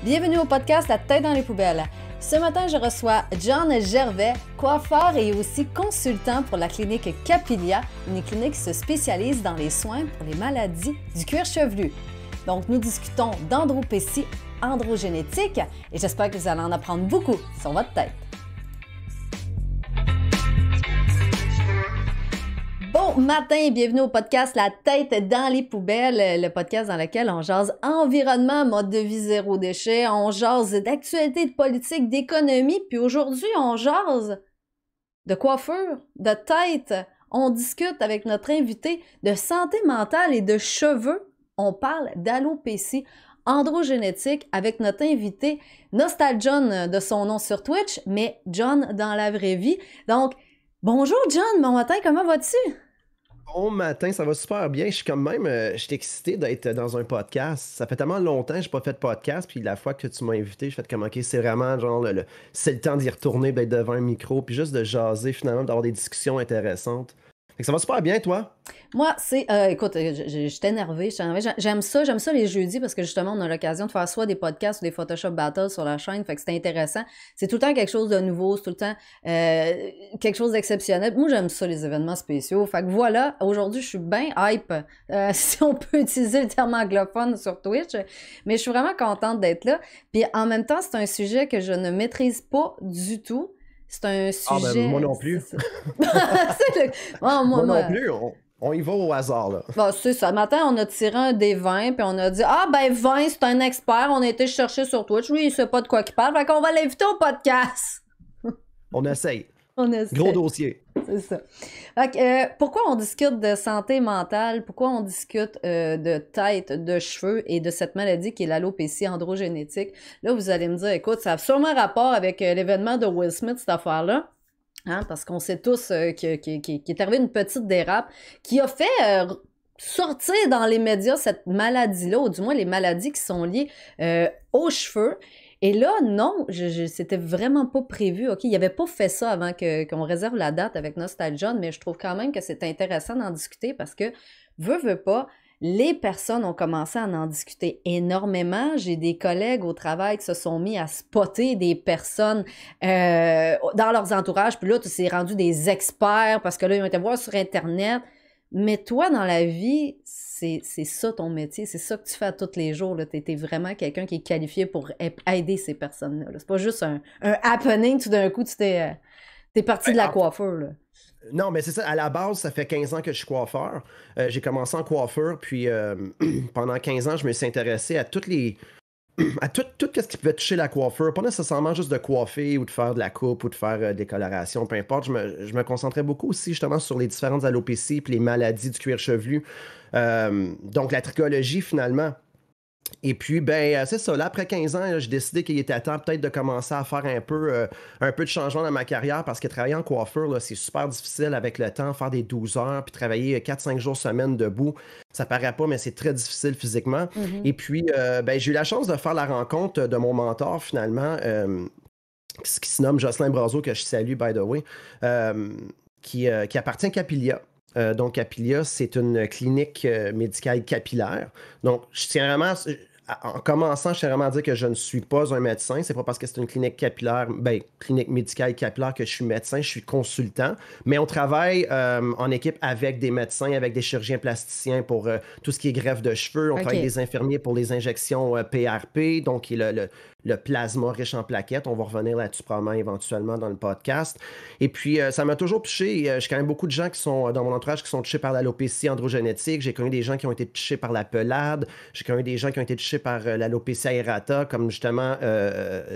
Bienvenue au podcast La tête dans les poubelles. Ce matin, je reçois John Gervais, coiffeur et aussi consultant pour la clinique Capilia, une clinique qui se spécialise dans les soins pour les maladies du cuir chevelu. Donc, nous discutons d'andropécie, androgénétique et j'espère que vous allez en apprendre beaucoup sur votre tête. Bon matin et bienvenue au podcast La tête dans les poubelles, le podcast dans lequel on jase environnement, mode de vie zéro déchet, on jase d'actualité, de politique, d'économie, puis aujourd'hui on jase de coiffure, de tête, on discute avec notre invité de santé mentale et de cheveux, on parle d'alopécie androgénétique avec notre invité Nostaljohn de son nom sur Twitch, mais John dans la vraie vie. Donc, bonjour John, bon matin, comment vas-tu? Bon matin, ça va super bien. Je suis excité d'être dans un podcast. Ça fait tellement longtemps que je n'ai pas fait de podcast, puis la fois que tu m'as invité, je fais comme, OK, c'est vraiment genre, c'est le temps d'y retourner, d'être devant un micro, puis juste de jaser finalement, d'avoir des discussions intéressantes. Fait que ça va super bien, toi? Moi, c'est... écoute, je suis énervée. J'aime ça les jeudis parce que justement, on a l'occasion de faire soit des podcasts ou des Photoshop Battles sur la chaîne. Fait que c'est intéressant. C'est tout le temps quelque chose de nouveau. C'est tout le temps quelque chose d'exceptionnel. Moi, j'aime ça, les événements spéciaux. Fait que voilà, aujourd'hui, je suis bien hype, si on peut utiliser le terme anglophone sur Twitch. Mais je suis vraiment contente d'être là. Puis en même temps, c'est un sujet que je ne maîtrise pas du tout. C'est un sujet... Ah ben, moi non plus. Moi non plus, on y va au hasard, là. Bon, c'est ça. Matin, on a tiré un des 20, puis on a dit « Ah, ben 20, c'est un expert. » On a été chercher sur Twitch. Lui, il sait pas de quoi il parle. Fait qu'on va l'inviter au podcast. On essaye. On essaye. Gros dossier. C'est ça. Fait que, pourquoi on discute de santé mentale? Pourquoi on discute de tête, de cheveux et de cette maladie qui est l'alopécie androgénétique? Là, vous allez me dire, écoute, ça a sûrement rapport avec l'événement de Will Smith, cette affaire-là. Hein, parce qu'on sait tous qu'il est arrivé une petite dérape qui a fait sortir dans les médias cette maladie-là, ou du moins les maladies qui sont liées aux cheveux. Et là, non, c'était vraiment pas prévu. OK, il avait pas fait ça avant qu'on réserve la date avec Nostaljohn, mais je trouve quand même que c'est intéressant d'en discuter parce que, veux pas, les personnes ont commencé à en discuter énormément. J'ai des collègues au travail qui se sont mis à spotter des personnes dans leurs entourages. Puis là, tu t'es rendu des experts parce que là, ils ont été voir sur Internet. Mais toi, dans la vie, c'est ça ton métier. C'est ça que tu fais à tous les jours. Tu es vraiment quelqu'un qui est qualifié pour aider ces personnes-là. C'est pas juste un happening, tout d'un coup, tu t'es parti de la coiffure, là. Non, mais c'est ça. À la base, ça fait 15 ans que je suis coiffeur. J'ai commencé en coiffure, puis pendant 15 ans, je me suis intéressé à toutes les... à tout ce qui pouvait toucher la coiffure. Pas nécessairement juste de coiffer ou de faire de la coupe ou de faire des colorations, peu importe. Je me concentrais beaucoup aussi justement sur les différentes alopécies puis les maladies du cuir chevelu. Donc la trichologie, finalement. Et puis, ben, c'est ça. Là, après 15 ans, j'ai décidé qu'il était temps peut-être de commencer à faire un peu de changement dans ma carrière parce que travailler en coiffure, là, c'est super difficile avec le temps, faire des 12 heures, puis travailler 4-5 jours semaine debout. Ça paraît pas, mais c'est très difficile physiquement. Mm-hmm. Et puis, ben, j'ai eu la chance de faire la rencontre de mon mentor, finalement, qui se nomme Jocelyn Brazeau, que je salue, by the way, qui appartient à Capilia. Donc, Capilia, c'est une clinique médicale capillaire. Donc, je tiens vraiment... En commençant, je tiens vraiment à dire que je ne suis pas un médecin. C'est pas parce que c'est une clinique capillaire, clinique médicale capillaire que je suis médecin, je suis consultant. Mais on travaille en équipe avec des médecins, avec des chirurgiens plasticiens pour tout ce qui est greffe de cheveux. On travaille avec des infirmiers pour les injections PRP, donc qui est le plasma riche en plaquettes. On va revenir là-dessus probablement éventuellement dans le podcast. Et puis, ça m'a toujours touché. J'ai quand même beaucoup de gens qui sont dans mon entourage qui sont touchés par l'alopécie androgénétique. J'ai connu des gens qui ont été touchés par la pelade. J'ai connu des gens qui ont été touchés par l'alopécie aérata, comme justement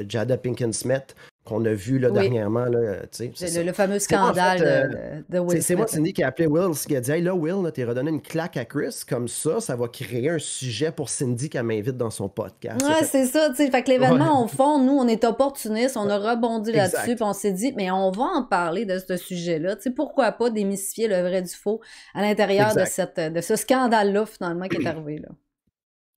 Jada Pinkett Smith, qu'on a vu là, dernièrement. Là, le fameux scandale de Will Smith. C'est moi, Cindy, qui a appelé Will, qui a dit « Hey, là, Will, t'es redonné une claque à Chris, comme ça va créer un sujet pour Cindy qu'elle m'invite dans son podcast. » Ouais, c'est ça, tu sais. Fait que l'événement, au fond, nous, on est opportunistes, on a rebondi là-dessus, puis on s'est dit « Mais on va en parler de ce sujet-là. » Tu sais, pourquoi pas démystifier le vrai du faux à l'intérieur de ce scandale-là, finalement, qui est arrivé, là.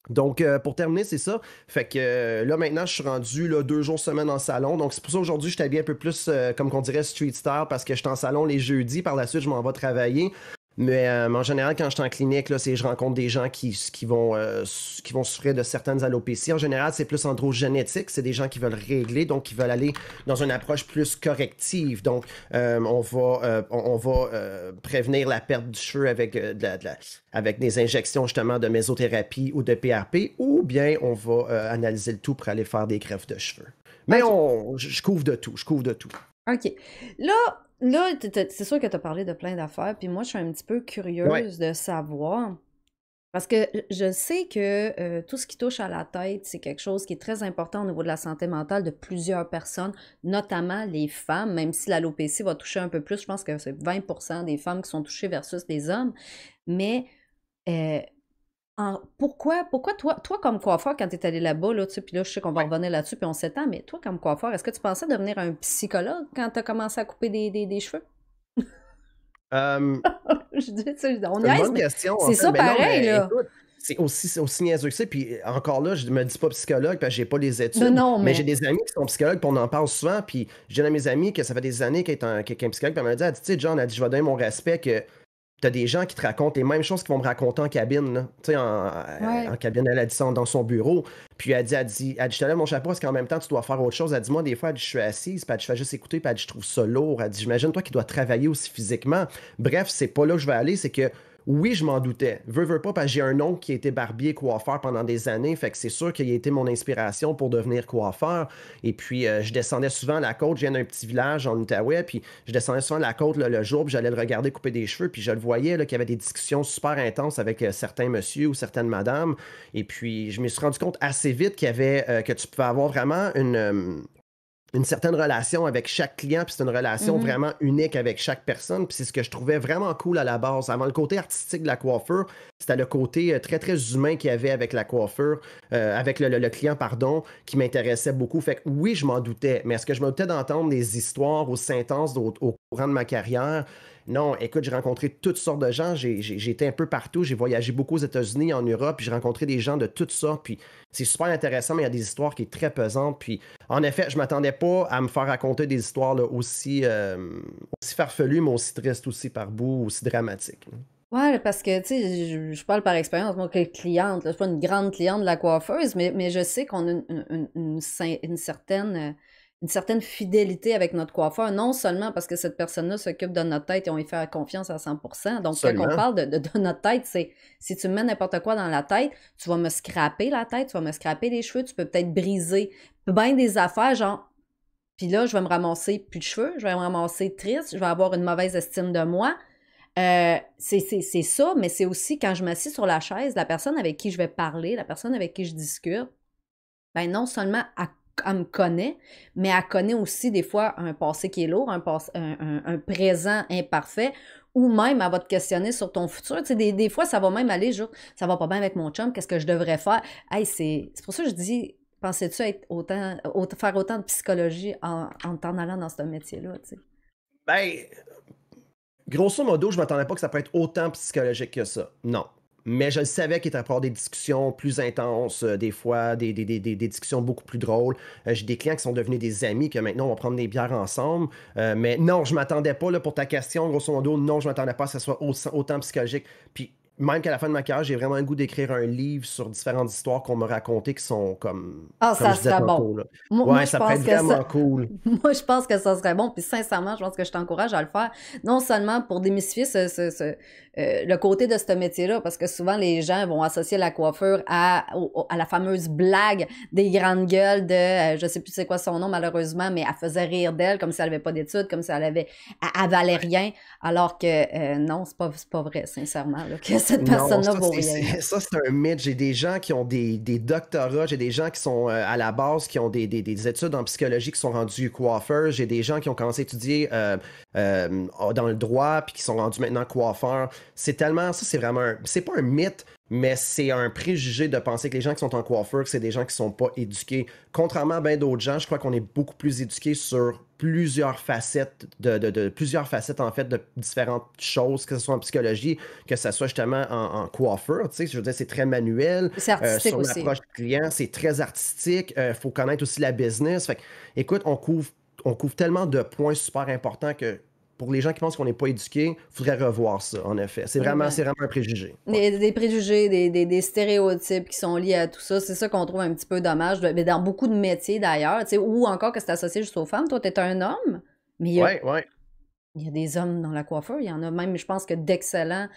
Donc, pour terminer, c'est ça. Fait que là, maintenant, je suis rendu 2 jours semaine en salon. Donc, c'est pour ça aujourd'hui, je t'habille un peu plus, comme qu'on dirait, street style, parce que je suis en salon les jeudis. Par la suite, je m'en vais travailler. Mais en général, quand je suis en clinique, là, je rencontre des gens qui vont souffrir de certaines alopécies. En général, c'est plus androgénétique. C'est des gens qui veulent régler, donc qui veulent aller dans une approche plus corrective. Donc, on va prévenir la perte du cheveu avec, avec des injections justement de mésothérapie ou de PRP, ou bien on va analyser le tout pour aller faire des greffes de cheveux. Mais OK. je couvre de tout, je couvre de tout. OK. Là, c'est sûr que tu as parlé de plein d'affaires, puis moi, je suis un petit peu Ouais. curieuse de savoir, parce que je sais que tout ce qui touche à la tête, c'est quelque chose qui est très important au niveau de la santé mentale de plusieurs personnes, notamment les femmes, même si l'alopécie va toucher un peu plus, je pense que c'est 20% des femmes qui sont touchées versus les hommes, mais euh, pourquoi toi, comme coiffeur, quand tu es allé là-bas, là, tu sais, puis là, je sais qu'on va Ouais. revenir là-dessus, puis on s'étend, mais toi, comme coiffeur, est-ce que tu pensais devenir un psychologue quand tu as commencé à couper des cheveux? Euh, Je dis, tu sais, on C'est une niaise, bonne mais question, en c'est fait. ça Mais non, pareil, mais là. écoute, c'est aussi niaiseux que ça. Puis encore là, je me dis pas psychologue parce que j'ai pas les Non, études, non, mais j'ai mais. des amis qui sont psychologues, puis on en parle souvent. Puis j'ai un de mes amis que ça fait des années qu'il est un psychologue, puis elle dit, tu sais, John, elle dit, je vais donner mon respect que t'as des gens qui te racontent les mêmes choses qu'ils vont me raconter en cabine, là. Tu sais, en Ouais. cabine, elle a dit ça dans son bureau. Puis elle dit, je te lève mon chapeau parce qu'en même temps, tu dois faire autre chose. Elle dit, moi, des fois, elle dit, je suis assise, puis elle dit, je fais juste écouter, puis elle dit, je trouve ça lourd. Elle dit, j'imagine, toi, qui dois travailler aussi physiquement. Bref, c'est pas là que je vais aller, c'est que oui, je m'en doutais. Veux pas, parce que j'ai un oncle qui a été barbier coiffeur pendant des années, fait que c'est sûr qu'il a été mon inspiration pour devenir coiffeur. Et puis, je descendais souvent à la côte, je viens d'un petit village en Outaouais, puis je descendais souvent à la côte là, le jour, puis j'allais le regarder couper des cheveux, puis je le voyais là, qu'il y avait des discussions super intenses avec certains messieurs ou certaines madames. Et puis, je me suis rendu compte assez vite que tu pouvais avoir vraiment une certaine relation avec chaque client, puis c'est une relation Mhm. vraiment unique avec chaque personne, puis c'est ce que je trouvais vraiment cool à la base. Avant le côté artistique de la coiffure, c'était le côté très, très humain qu'il y avait avec la coiffure, avec le client, pardon, qui m'intéressait beaucoup. Fait que oui, je m'en doutais, mais est-ce que je me doutais d'entendre des histoires aussi intenses au courant de ma carrière? Non, écoute, j'ai rencontré toutes sortes de gens, j'ai été un peu partout, j'ai voyagé beaucoup aux États-Unis, en Europe, puis j'ai rencontré des gens de toutes sortes, puis c'est super intéressant, mais il y a des histoires qui sont très pesantes, puis en effet, je m'attendais pas à me faire raconter des histoires là, aussi farfelues, mais aussi tristes aussi par bout, aussi dramatiques. Ouais, parce que, tu sais, je parle par expérience, moi, que cliente, là, je suis pas une grande cliente de la coiffeuse, mais je sais qu'on a une certaine fidélité avec notre coiffeur, non seulement parce que cette personne-là s'occupe de notre tête et on y fait confiance à 100%. Donc, quand on Absolument. parle de notre tête, c'est si tu me mets n'importe quoi dans la tête, tu vas me scraper la tête, tu vas me scraper les cheveux, tu peux peut-être briser bien des affaires, genre, puis là, je vais me ramasser plus de cheveux, je vais me ramasser triste, je vais avoir une mauvaise estime de moi. C'est ça, mais c'est aussi quand je m'assis sur la chaise, la personne avec qui je vais parler, la personne avec qui je discute, ben non seulement elle me connaît, mais elle connaît aussi des fois un passé qui est lourd, un présent imparfait, ou même elle va te questionner sur ton futur. Tu sais, des fois, ça va même aller, genre, ça va pas bien avec mon chum, qu'est-ce que je devrais faire? Hey, c'est pour ça que je dis, pensais-tu faire autant de psychologie en t'en allant dans ce métier-là, tu sais? Ben, grosso modo, je m'attendais pas que ça peut être autant psychologique que ça. Non. Mais je le savais qu'il était à avoir des discussions plus intenses, des fois, des discussions beaucoup plus drôles. J'ai des clients qui sont devenus des amis, que maintenant on va prendre des bières ensemble. Mais non, je m'attendais pas, là, pour ta question, grosso modo, non, je m'attendais pas à ce que ça soit autant psychologique. Puis même qu'à la fin de ma carrière, j'ai vraiment le goût d'écrire un livre sur différentes histoires qu'on m'a racontées qui sont Ah, comme ça je disais serait bon. tantôt, là. Moi, Ouais, je ça peut pense être que ça, vraiment cool. moi, je pense que ça serait bon. Puis sincèrement, je pense que je t'encourage à le faire. Non seulement pour démystifier le côté de ce métier-là, parce que souvent les gens vont associer la coiffure à la fameuse blague des grandes gueules de, je sais plus c'est quoi son nom malheureusement, mais elle faisait rire d'elle comme si elle avait pas d'études, comme si elle avalait rien, alors que non, c'est pas vrai, sincèrement, là, que cette Non, personne-là vaut rien, là. ça, c'est un mythe. J'ai des gens qui ont des doctorats, j'ai des gens qui sont à la base, qui ont des études en psychologie, qui sont rendus coiffeurs, j'ai des gens qui ont commencé à étudier dans le droit, puis qui sont rendus maintenant coiffeurs. C'est tellement, ça, c'est vraiment, c'est pas un mythe, mais c'est un préjugé de penser que les gens qui sont en coiffeur, que c'est des gens qui sont pas éduqués. Contrairement à bien d'autres gens, je crois qu'on est beaucoup plus éduqués sur plusieurs facettes plusieurs facettes en fait de différentes choses, que ce soit en psychologie, que ce soit justement en coiffure, tu sais, je veux dire, c'est très manuel, C'est artistique sur aussi. l'approche client, c'est très artistique, faut connaître aussi la business. Fait que, écoute, on couvre tellement de points super importants que pour les gens qui pensent qu'on n'est pas éduqué, il faudrait revoir ça, en effet. C'est vraiment un préjugé. Ouais. Des préjugés, des stéréotypes qui sont liés à tout ça. C'est ça qu'on trouve un petit peu dommage. Mais dans beaucoup de métiers d'ailleurs, tu sais, ou encore que c'est associé juste aux femmes. Toi, t'es un homme, mais Ouais, ouais. il y a des hommes dans la coiffure. Il y en a même, je pense que d'excellents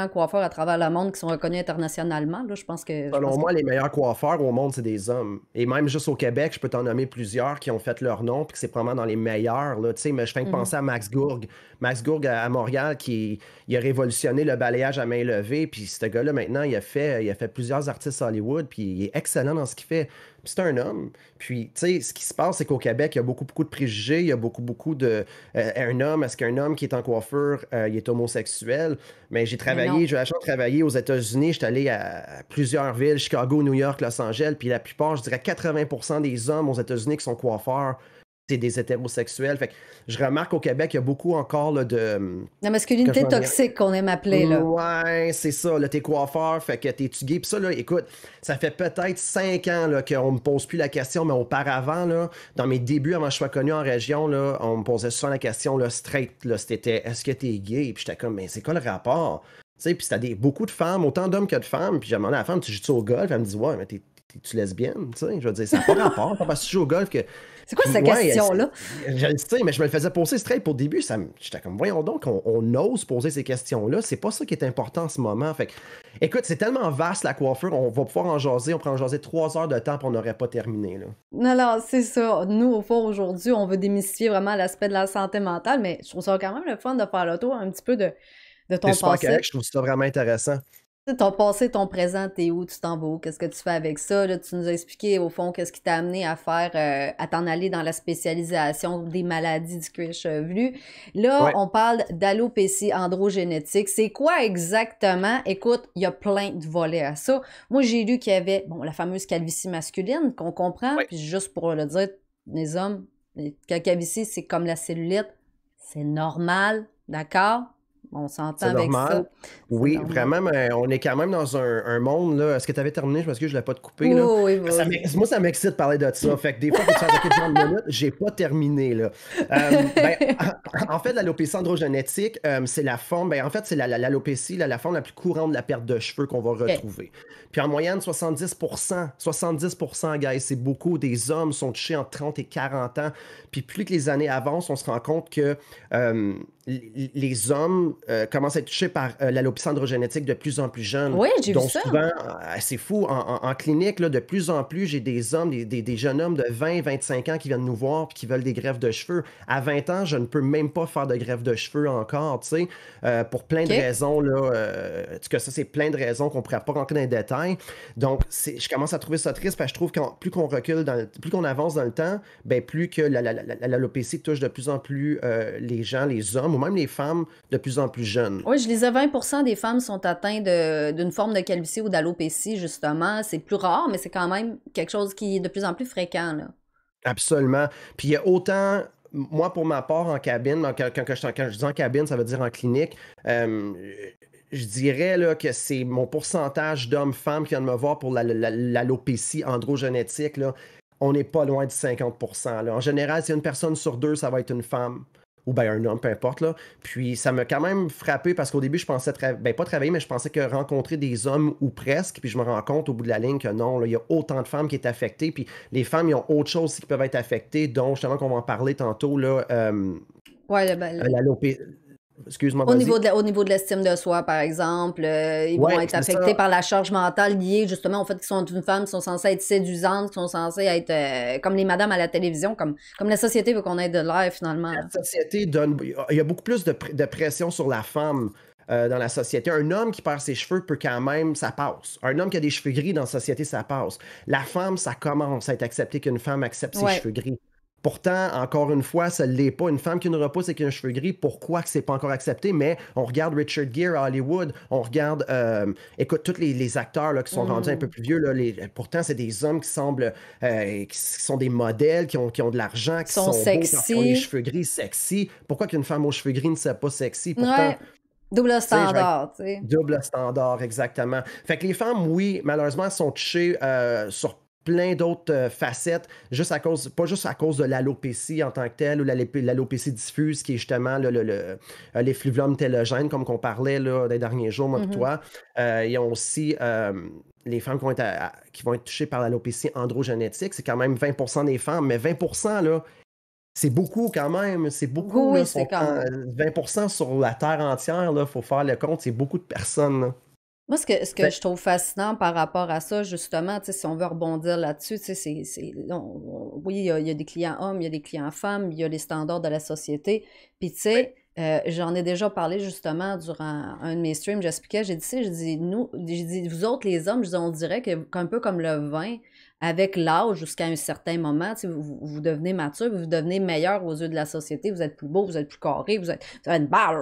coiffeurs à travers le monde qui sont reconnus internationalement. Là, je pense Selon que moi, les meilleurs coiffeurs au monde, c'est des hommes. Et même juste au Québec, je peux t'en nommer plusieurs qui ont fait leur nom, puis que c'est probablement dans les meilleurs. Là. Tu sais, mais je fais que penser à Max Gourg. Max Gourg à Montréal, il a révolutionné le balayage à main levée. Puis ce gars-là, maintenant, il a fait plusieurs artistes Hollywood, puis il est excellent dans ce qu'il fait. Puis c'est un homme. Puis, tu sais, ce qui se passe, c'est qu'au Québec, il y a beaucoup, beaucoup de préjugés. Il y a beaucoup, beaucoup de... un homme, est-ce qu'un homme qui est en coiffure, il est homosexuel? Mais j'ai eu la chance de travailler aux États-Unis. J'étais allé à plusieurs villes, Chicago, New York, Los Angeles. Puis la plupart, je dirais 80% des hommes aux États-Unis qui sont coiffeurs, c'est des hétérosexuels. Fait que je remarque au Québec, il y a beaucoup encore là, de... la masculinité toxique qu'on aime appeler, là. Ouais, c'est ça. Là, t'es coiffeur, fait que t'es-tu gay? Puis ça, là, écoute, ça fait peut-être 5 ans là, qu'on me pose plus la question, mais auparavant, là, dans mes débuts, avant que je sois connu en région, là, on me posait souvent la question là, straight, là, c'était est-ce que t'es gay? Puis j'étais comme, mais c'est quoi le rapport? Tu sais, puis c'était beaucoup de femmes, autant d'hommes que de femmes. Puis j'ai demandé à la femme, tu joues au golf? Elle me dit, ouais, mais t'es-tu lesbienne? Tu sais, je veux dire, ça n'a pas rapport. Pas parce que tu joues au golf que. C'est quoi cette question-là? Je le sais, mais je me le faisais poser straight pour le début. J'étais comme, voyons donc, on ose poser ces questions-là. C'est pas ça qui est important en ce moment. Fait que, écoute, c'est tellement vaste la coiffure, on va pouvoir en jaser. On pourrait en jaser 3 heures de temps, puis on n'aurait pas terminé. Là. Non, c'est ça. Nous, au fond, aujourd'hui, on veut démystifier vraiment l'aspect de la santé mentale, mais je trouve ça quand même le fun de faire le tour un petit peu de ton C'est super passé. correct, je trouve ça vraiment intéressant. Ton passé, ton présent, t'es où, tu t'en vas où, qu'est-ce que tu fais avec ça? Là, tu nous as expliqué, au fond, qu'est-ce qui t'a amené à faire, à t'en aller dans la spécialisation des maladies du cuir chevelu. Là, Ouais. on parle d'alopécie androgénétique. C'est quoi exactement? Écoute, il y a plein de volets à ça. Moi, j'ai lu qu'il y avait, bon, la fameuse calvitie masculine qu'on comprend, Ouais. puis juste pour le dire, les hommes, la calvitie, c'est comme la cellulite. C'est normal, d'accord? On s'entend C'est avec normal. ça. Oui, normal. vraiment, mais on est quand même dans un monde, là. Est-ce que tu avais terminé? Parce que je ne l'ai pas te couper, là. Oui, Moi, ça m'excite de parler de ça. Fait que des fois, faut que tu fasses OK, 30 minutes, j'ai pas terminé, là. Ben, en fait, l'alopécie androgénétique, c'est la forme, ben, en fait, c'est l'alopécie, la forme la plus courante de la perte de cheveux qu'on va retrouver. Puis en moyenne, 70%, guys, c'est beaucoup. Des hommes sont touchés entre 30 et 40 ans. Puis plus que les années avancent, on se rend compte que les hommes commencent à être touchés par l'alopécie androgénétique de plus en plus jeunes. Oui, j'ai vu Donc ça. souvent, c'est fou, en clinique, là, de plus en plus, j'ai des hommes, des jeunes hommes de 20-25 ans qui viennent nous voir et qui veulent des greffes de cheveux. À 20 ans, je ne peux même pas faire de greffe de cheveux encore, tu sais, pour plein de raisons, là. En tout cas, ça, c'est plein de raisons qu'on ne pourrait pas rentrer dans les détails. Donc, je commence à trouver ça triste parce que je trouve que plus qu'on recule, plus qu'on avance dans le temps, ben, plus que l'alopécie touche de plus en plus les gens, les hommes ou même les femmes de plus en plus jeunes. Oui, je lisais 20% des femmes sont atteintes d'une forme de calvitie ou d'alopécie, justement. C'est plus rare, mais c'est quand même quelque chose qui est de plus en plus fréquent, là. Absolument. Puis il y a autant, moi pour ma part en cabine, quand je dis en cabine, ça veut dire en clinique, je dirais là, que c'est mon pourcentage d'hommes-femmes qui viennent me voir pour l'alopécie androgénétique, là, on n'est pas loin de 50%. Là. En général, c'est une personne sur 2, ça va être une femme. Ou bien un homme, peu importe. Là. Puis ça m'a quand même frappé parce qu'au début, je pensais, pas travailler, mais je pensais que rencontrer des hommes ou presque, puis je me rends compte au bout de la ligne que non, il y a autant de femmes qui sont affectées, puis les femmes, ils ont autre chose qui peuvent être affectées, dont justement qu'on va en parler tantôt, là, l'alopécie. Excuse-moi, au niveau de l'estime de soi, par exemple, ils vont être affectés par la charge mentale liée justement au fait qu'ils sont une femme, qui sont censées être séduisantes, qui sont censées être comme les madames à la télévision, comme la société veut qu'on ait de l'air finalement. La société donne... Il y a beaucoup plus de pression sur la femme dans la société. Un homme qui perd ses cheveux peut quand même, ça passe. Un homme qui a des cheveux gris dans la société, ça passe. La femme, ça commence à être accepté qu'une femme accepte ses cheveux gris. Pourtant, encore une fois, ça ne l'est pas. Une femme qui a une repousse et qui a un cheveu gris, pourquoi que c'est pas encore accepté? Mais on regarde Richard Gere à Hollywood, on regarde, écoute, tous les acteurs là, qui sont rendus un peu plus vieux, là, pourtant, c'est des hommes qui semblent, qui sont des modèles, qui ont de l'argent, qui sont sexy. beaux, qui ont les cheveux gris sexy. Pourquoi qu'une femme aux cheveux gris ne serait pas sexy? Pourtant, double standard, tu sais. Double standard, exactement. Fait que les femmes, oui, malheureusement, sont touchées sur plein d'autres facettes, pas juste à cause de l'alopécie en tant que telle ou l'alopécie diffuse qui est justement l'effluvium télogène, comme qu'on parlait là, des derniers jours, moi et toi. Il y a aussi les femmes qui vont être touchées par l'alopécie androgénétique. C'est quand même 20% des femmes, mais 20%, là, c'est beaucoup quand même. C'est beaucoup. Oui, Là, c'est quand même. 20% sur la Terre entière, il faut faire le compte. C'est beaucoup de personnes. Là. Moi, ce que je trouve fascinant par rapport à ça, justement, tu sais, si on veut rebondir là-dessus, tu sais, oui, il y a des clients hommes, il y a des clients femmes, il y a les standards de la société. Puis, tu sais, j'en ai déjà parlé justement durant un de mes streams, j'expliquais, j'ai dit, ça, j'ai dit, vous autres, les hommes, je dis, on dirait qu'un peu comme le vin, avec l'âge jusqu'à un certain moment, tu sais, vous devenez mature, vous devenez meilleur aux yeux de la société, vous êtes plus beau, vous êtes plus carré, vous avez une barre,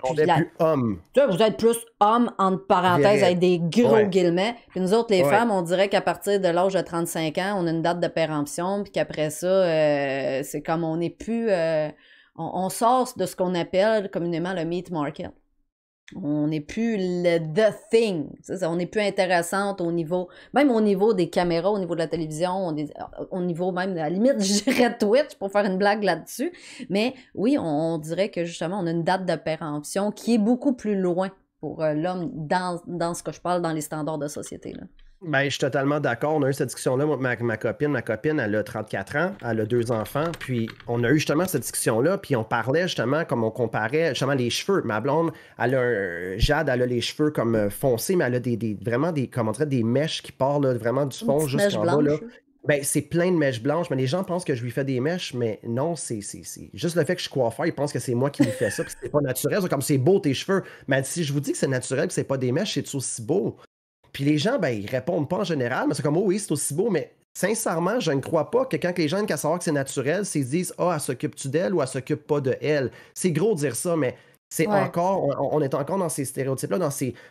On est plus homme. Tu vois, vous êtes plus homme, entre parenthèses, avec des gros guillemets. Puis nous autres, les femmes, on dirait qu'à partir de l'âge de 35 ans, on a une date de péremption, puis qu'après ça, c'est comme on n'est plus... on sort de ce qu'on appelle communément le meat market. On n'est plus le the thing. On n'est plus intéressante au niveau, même au niveau des caméras, au niveau de la télévision, au niveau même, à la limite, je dirais Twitch pour faire une blague là-dessus. Mais oui, on dirait que justement, on a une date de péremption qui est beaucoup plus loin pour l'homme dans ce que je parle, dans les standards de société. Là. Ben, je suis totalement d'accord. On a eu cette discussion-là, moi, ma copine, elle a 34 ans, elle a 2 enfants, puis on a eu justement cette discussion-là, puis on parlait justement, comme on comparait justement les cheveux. Ma blonde, Jade, elle a les cheveux comme foncés, mais elle a vraiment comment dire, des mèches qui partent là, vraiment du fond jusqu'en bas. Là. Ben, c'est plein de mèches blanches, mais les gens pensent que je lui fais des mèches, mais non, c'est juste le fait que je suis coiffeur, ils pensent que c'est moi qui lui fais ça, puis c'est pas naturel. C'est comme c'est beau tes cheveux. Mais si je vous dis que c'est naturel, que c'est pas des mèches, c'est aussi beau. Puis les gens, ben, ils répondent pas en général, mais c'est comme, oh oui, c'est aussi beau, mais sincèrement, je ne crois pas que quand les gens aiment qu'à savoir que c'est naturel, ils disent, ah, elle s'occupe-tu d'elle ou elle s'occupe pas de elle. C'est gros de dire ça, mais c'est encore, on est encore dans ces stéréotypes-là,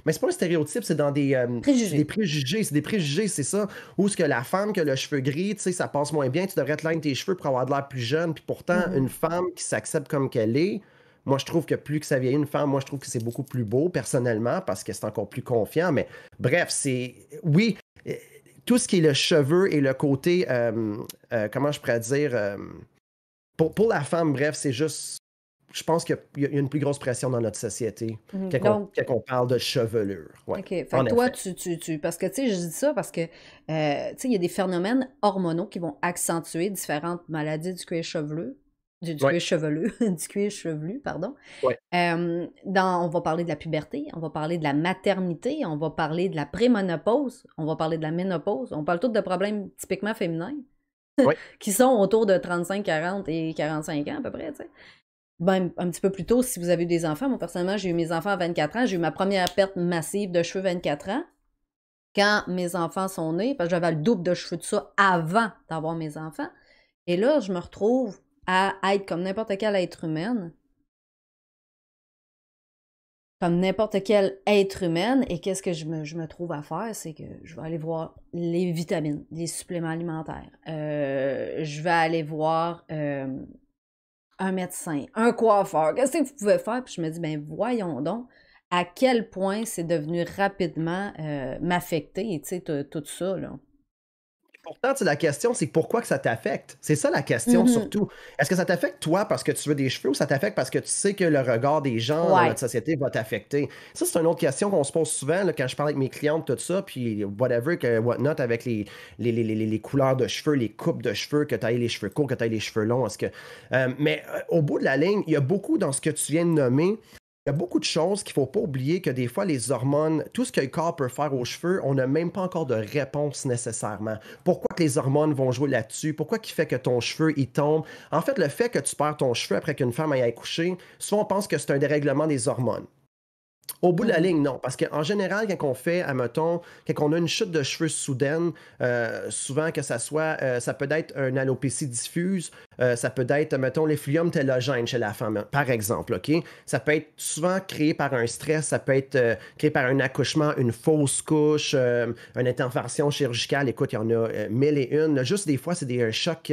mais c'est pas un stéréotype, c'est dans des préjugés. C'est des préjugés, c'est ça. Ou est-ce que la femme qui a le cheveu gris, tu sais, ça passe moins bien, tu devrais te liner tes cheveux pour avoir de l'air plus jeune, puis pourtant, une femme qui s'accepte comme qu'elle est, moi, je trouve que plus que ça vieillit une femme, moi, je trouve que c'est beaucoup plus beau, personnellement, parce que c'est encore plus confiant. Mais bref, oui, tout ce qui est le cheveu et le côté, comment je pourrais dire, pour la femme, bref, c'est juste, je pense qu'il y a une plus grosse pression dans notre société quand on parle de chevelure. Ouais, OK. Fait que toi, parce que, tu sais, je dis ça parce que, tu sais, il y a des phénomènes hormonaux qui vont accentuer différentes maladies du cuir chevelu. Du cuir chevelu, du cuir chevelu, pardon. Ouais. On va parler de la puberté, on va parler de la maternité, on va parler de la prémonopause, on va parler de la ménopause. On parle tous de problèmes typiquement féminins qui sont autour de 35, 40 et 45 ans à peu près, tu sais. Même un petit peu plus tôt si vous avez eu des enfants. Moi, personnellement, j'ai eu mes enfants à 24 ans. J'ai eu ma première perte massive de cheveux 24 ans. Quand mes enfants sont nés, parce que j'avais le double de cheveux de ça avant d'avoir mes enfants. Et là, je me retrouve à être comme n'importe quel être humain. Comme n'importe quel être humain. Et qu'est-ce que je me trouve à faire? C'est que je vais aller voir les vitamines, les suppléments alimentaires. Je vais aller voir un médecin, un coiffeur. Qu'est-ce que vous pouvez faire? Puis je me dis, ben voyons donc à quel point c'est devenu rapidement m'affecter, tu sais, tout ça, là. Pourtant, la question, c'est pourquoi que ça t'affecte? C'est ça la question surtout. Est-ce que ça t'affecte toi parce que tu veux des cheveux ou ça t'affecte parce que tu sais que le regard des gens dans notre société va t'affecter? Ça, c'est une autre question qu'on se pose souvent là, quand je parle avec mes clientes, tout ça, puis whatnot, avec les couleurs de cheveux, les coupes de cheveux, que tu ailles les cheveux courts, que tu ailles les cheveux longs. Mais au bout de la ligne, il y a beaucoup dans ce que tu viens de nommer. Il y a beaucoup de choses qu'il ne faut pas oublier que des fois, les hormones, tout ce que le corps peut faire aux cheveux, on n'a même pas encore de réponse nécessairement. Pourquoi que les hormones vont jouer là-dessus? Pourquoi qu'il fait que ton cheveu, il tombe? En fait, le fait que tu perds ton cheveu après qu'une femme aille accoucher, souvent on pense que c'est un dérèglement des hormones. Au bout de la ligne, non. Parce qu'en général, quand on fait, admettons, quand on a une chute de cheveux soudaine, souvent que ça soit, ça peut être une alopécie diffuse, ça peut être, mettons, l'effluvium télogène chez la femme, par exemple, OK? Ça peut être souvent créé par un stress, ça peut être créé par un accouchement, une fausse couche, une intervention chirurgicale. Écoute, il y en a mille et une. Là, juste des fois, c'est un choc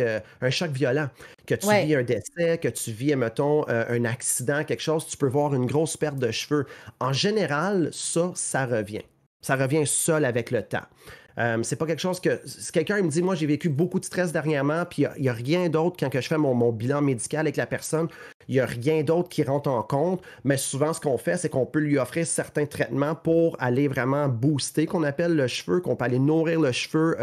violent. Que tu vis un décès, que tu vis, mettons, un accident, quelque chose, tu peux voir une grosse perte de cheveux. En général, ça revient. Ça revient seul avec le temps. C'est pas quelque chose que... Si quelqu'un me dit, moi, j'ai vécu beaucoup de stress dernièrement, puis il n'y a rien d'autre quand que je fais mon bilan médical avec la personne, il n'y a rien d'autre qui rentre en compte, mais souvent, ce qu'on fait, c'est qu'on peut lui offrir certains traitements pour aller vraiment booster, qu'on appelle le cheveu, qu'on peut aller nourrir le cheveu,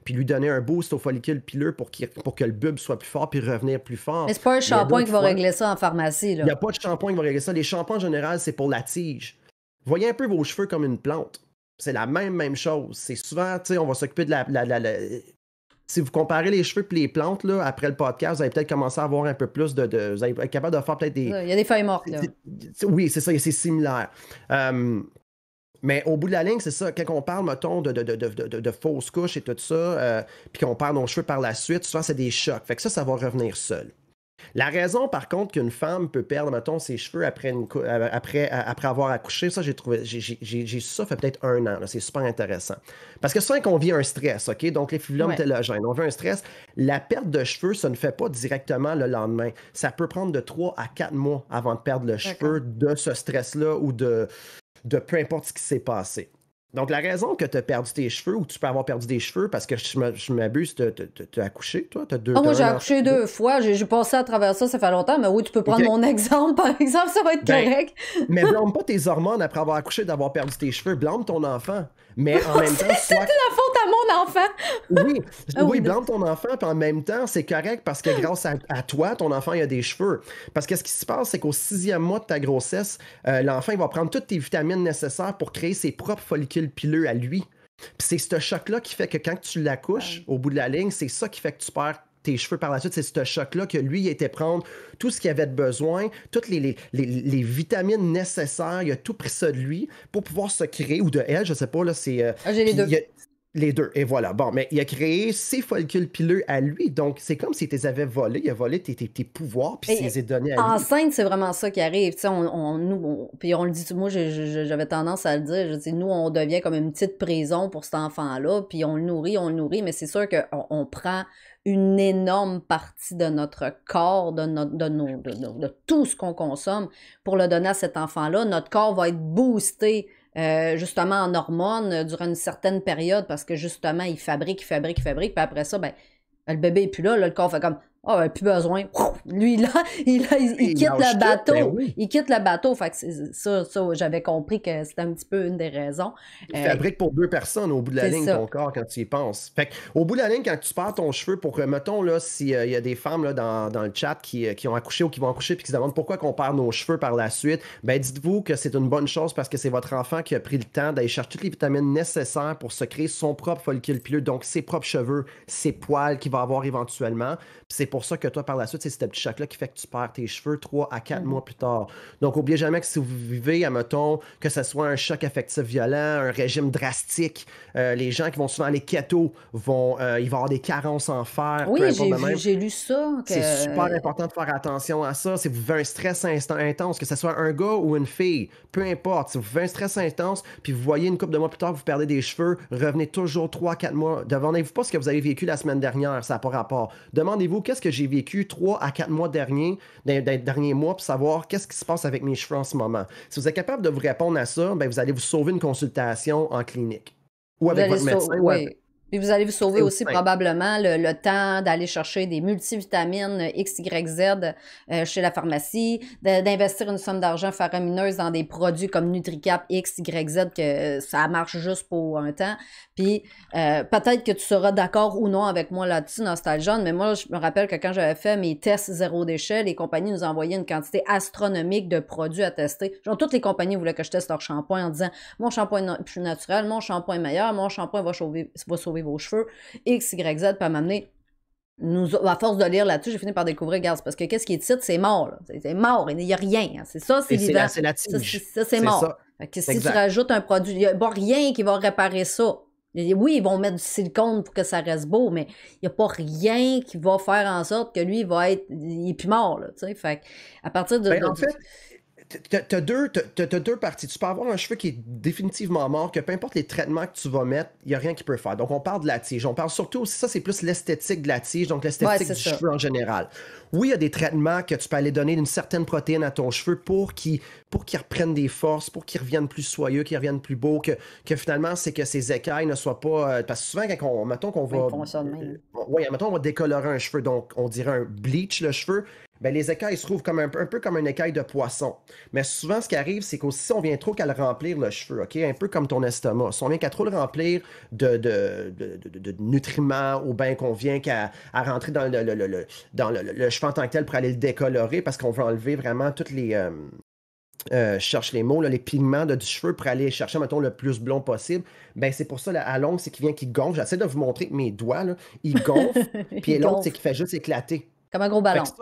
puis lui donner un boost au follicule pileux pour que le bulbe soit plus fort, puis revenir plus fort. Mais c'est pas un shampoing qui va régler ça en pharmacie, là. Il n'y a pas de shampoing qui va régler ça. Les shampoings, en général, c'est pour la tige. Voyez un peu vos cheveux comme une plante. C'est la même chose. C'est souvent, tu sais, on va s'occuper de Si vous comparez les cheveux et les plantes, là, après le podcast, vous allez peut-être commencer à avoir un peu plus de... Vous allez être capable de faire peut-être des... Il y a des feuilles mortes, là. Oui, c'est ça, c'est similaire. Mais au bout de la ligne, c'est ça, quand on parle, mettons, de fausses couches et tout ça, puis qu'on perd nos cheveux par la suite, souvent, c'est des chocs. Fait que ça va revenir seul. La raison, par contre, qu'une femme peut perdre, mettons, ses cheveux après avoir accouché, ça, j'ai su ça fait peut-être 1 an. C'est super intéressant. Parce que souvent qu'on vit un stress, OK? Donc, les fluviums télogènes, on vit un stress. La perte de cheveux, ça ne fait pas directement le lendemain. Ça peut prendre de 3 à 4 mois avant de perdre le cheveu de ce stress-là ou de peu importe ce qui s'est passé. Donc, la raison que tu as perdu tes cheveux ou tu peux avoir perdu des cheveux, parce que je m'abuse, tu as accouché, toi? Moi, j'ai accouché 2 fois. J'ai passé à travers ça fait longtemps, mais oui, tu peux prendre mon exemple, par exemple, ça va être correct. Mais blâme pas tes hormones après avoir accouché d'avoir perdu tes cheveux. Blâme ton enfant. Mais en même temps... C'était la faute à mon enfant! Oui, blâme ton enfant, puis en même temps, c'est correct parce que grâce à toi, ton enfant, il a des cheveux. Parce que ce qui se passe, c'est qu'au 6e mois de ta grossesse, l'enfant, il va prendre toutes tes vitamines nécessaires pour créer ses propres follicules pileux à lui. Puis c'est ce choc-là qui fait que quand tu l'accouches, au bout de la ligne, c'est ça qui fait que tu perds tes cheveux par la suite. C'est ce choc-là que lui, il a été prendre tout ce qu'il avait de besoin, toutes les vitamines nécessaires, il a tout pris ça de lui pour pouvoir se créer, ou de elle, je sais pas, là, c'est... j'ai les deux. Les deux, et voilà. Bon, mais il a créé ses follicules pileux à lui, donc c'est comme s'il les avait volés, il a volé tes pouvoirs, puis il les a donnés à lui. Enceinte, c'est vraiment ça qui arrive. Puis on le dit, moi, j'avais tendance à le dire, je dis, nous, on devient comme une petite prison pour cet enfant-là, puis on le nourrit, mais c'est sûr qu'on prend une énorme partie de notre corps, de tout ce qu'on consomme pour le donner à cet enfant-là. Notre corps va être boosté justement en hormones durant une certaine période parce que justement, il fabrique, puis après ça, ben, le bébé est plus là, le corps fait comme ah, ben, plus besoin. Lui, là, il quitte le bateau. Ben oui. Il quitte le bateau. Fait que ça, j'avais compris que c'était un petit peu une des raisons. Il fabrique pour 2 personnes au bout de la ligne, ton corps, quand tu y penses. Fait au bout de la ligne, quand tu perds ton cheveu, pour mettons, là, s'il y a des femmes là, dans le chat qui ont accouché ou qui vont accoucher puis qui se demandent pourquoi qu'on perd nos cheveux par la suite, ben dites-vous que c'est une bonne chose parce que c'est votre enfant qui a pris le temps d'aller chercher toutes les vitamines nécessaires pour se créer son propre follicule pileux, donc ses propres cheveux, ses poils qu'il va avoir éventuellement. Puis c'est pour ça que toi, par la suite, c'est ce petit choc-là qui fait que tu perds tes cheveux 3 à 4 mois plus tard. Donc, n'oubliez jamais que si vous vivez, admettons, que ce soit un choc affectif violent, un régime drastique, les gens qui vont souvent aller keto, ils vont avoir des carences en fer. Oui, j'ai lu ça. C'est super important de faire attention à ça. Si vous vivez un stress intense, que ce soit un gars ou une fille, peu importe, si vous vivez un stress intense, puis vous voyez une couple de mois plus tard, vous perdez des cheveux, revenez toujours 3-4 mois. Demandez-vous pas ce que vous avez vécu la semaine dernière, ça n'a pas rapport. Demandez-vous qu'est-ce que j'ai vécu 3 à 4 mois derniers mois pour savoir qu'est-ce qui se passe avec mes cheveux en ce moment. Si vous êtes capable de vous répondre à ça, ben vous allez vous sauver une consultation en clinique ou avec votre médecin. Puis vous allez vous sauver aussi probablement le temps d'aller chercher des multivitamines X, Y, Z chez la pharmacie, d'investir une somme d'argent faramineuse dans des produits comme NutriCap X, Y, Z, que ça marche juste pour un temps. Puis peut-être que tu seras d'accord ou non avec moi là-dessus, Nostalgiane, mais moi, je me rappelle que quand j'avais fait mes tests zéro déchet, les compagnies nous envoyaient une quantité astronomique de produits à tester. Genre, toutes les compagnies voulaient que je teste leur shampoing en disant « Mon shampoing est plus naturel, mon shampoing est meilleur, mon shampoing va sauver vos cheveux, X, Y, Z, puis à m'amener. À force de lire là-dessus, j'ai fini par découvrir, regarde, parce que qu'est-ce qui est titre, c'est mort. Là. C'est mort, il n'y a rien. Hein. C'est ça, c'est vivant. C'est la tige. Ça, c'est mort. Ça. Fait que si tu rajoutes un produit, il n'y a pas rien qui va réparer ça. Oui, ils vont mettre du silicone pour que ça reste beau, mais il n'y a pas rien qui va faire en sorte que lui, il est plus mort. Là, fait à partir de... En fait, t'as deux parties. Tu peux avoir un cheveu qui est définitivement mort, que peu importe les traitements que tu vas mettre, il n'y a rien qui peut faire. Donc, on parle de la tige. On parle surtout aussi, ça, c'est plus l'esthétique de la tige, donc l'esthétique du cheveu en général. Oui, il y a des traitements que tu peux aller donner d'une certaine protéine à ton cheveu pour qu'il reprenne des forces, pour qu'il revienne plus soyeux, qu'il revienne plus beau, que finalement, c'est que ses écailles ne soient pas... parce que souvent, mettons qu'on va... Oui, mettons on va décolorer un cheveu, donc on dirait un bleach le cheveu. Ben, les écailles se trouvent comme un peu comme une écaille de poisson. Mais souvent, ce qui arrive, c'est qu'aussi, si on vient trop qu'à le remplir, le cheveu, OK? Un peu comme ton estomac. Si on vient qu'à trop le remplir de nutriments, ou bien qu'on vient qu'à rentrer dans le cheveu en tant que tel pour aller le décolorer, parce qu'on veut enlever vraiment toutes les... je cherche les mots, là, les pigments du cheveu pour aller chercher, mettons, le plus blond possible. Ben, c'est pour ça, là, à longue, c'est qu'il vient qu'il gonfle. J'essaie de vous montrer que mes doigts, là, ils gonflent. Puis l'autre, c'est qu'il fait juste éclater. Comme un gros ballon. Ça,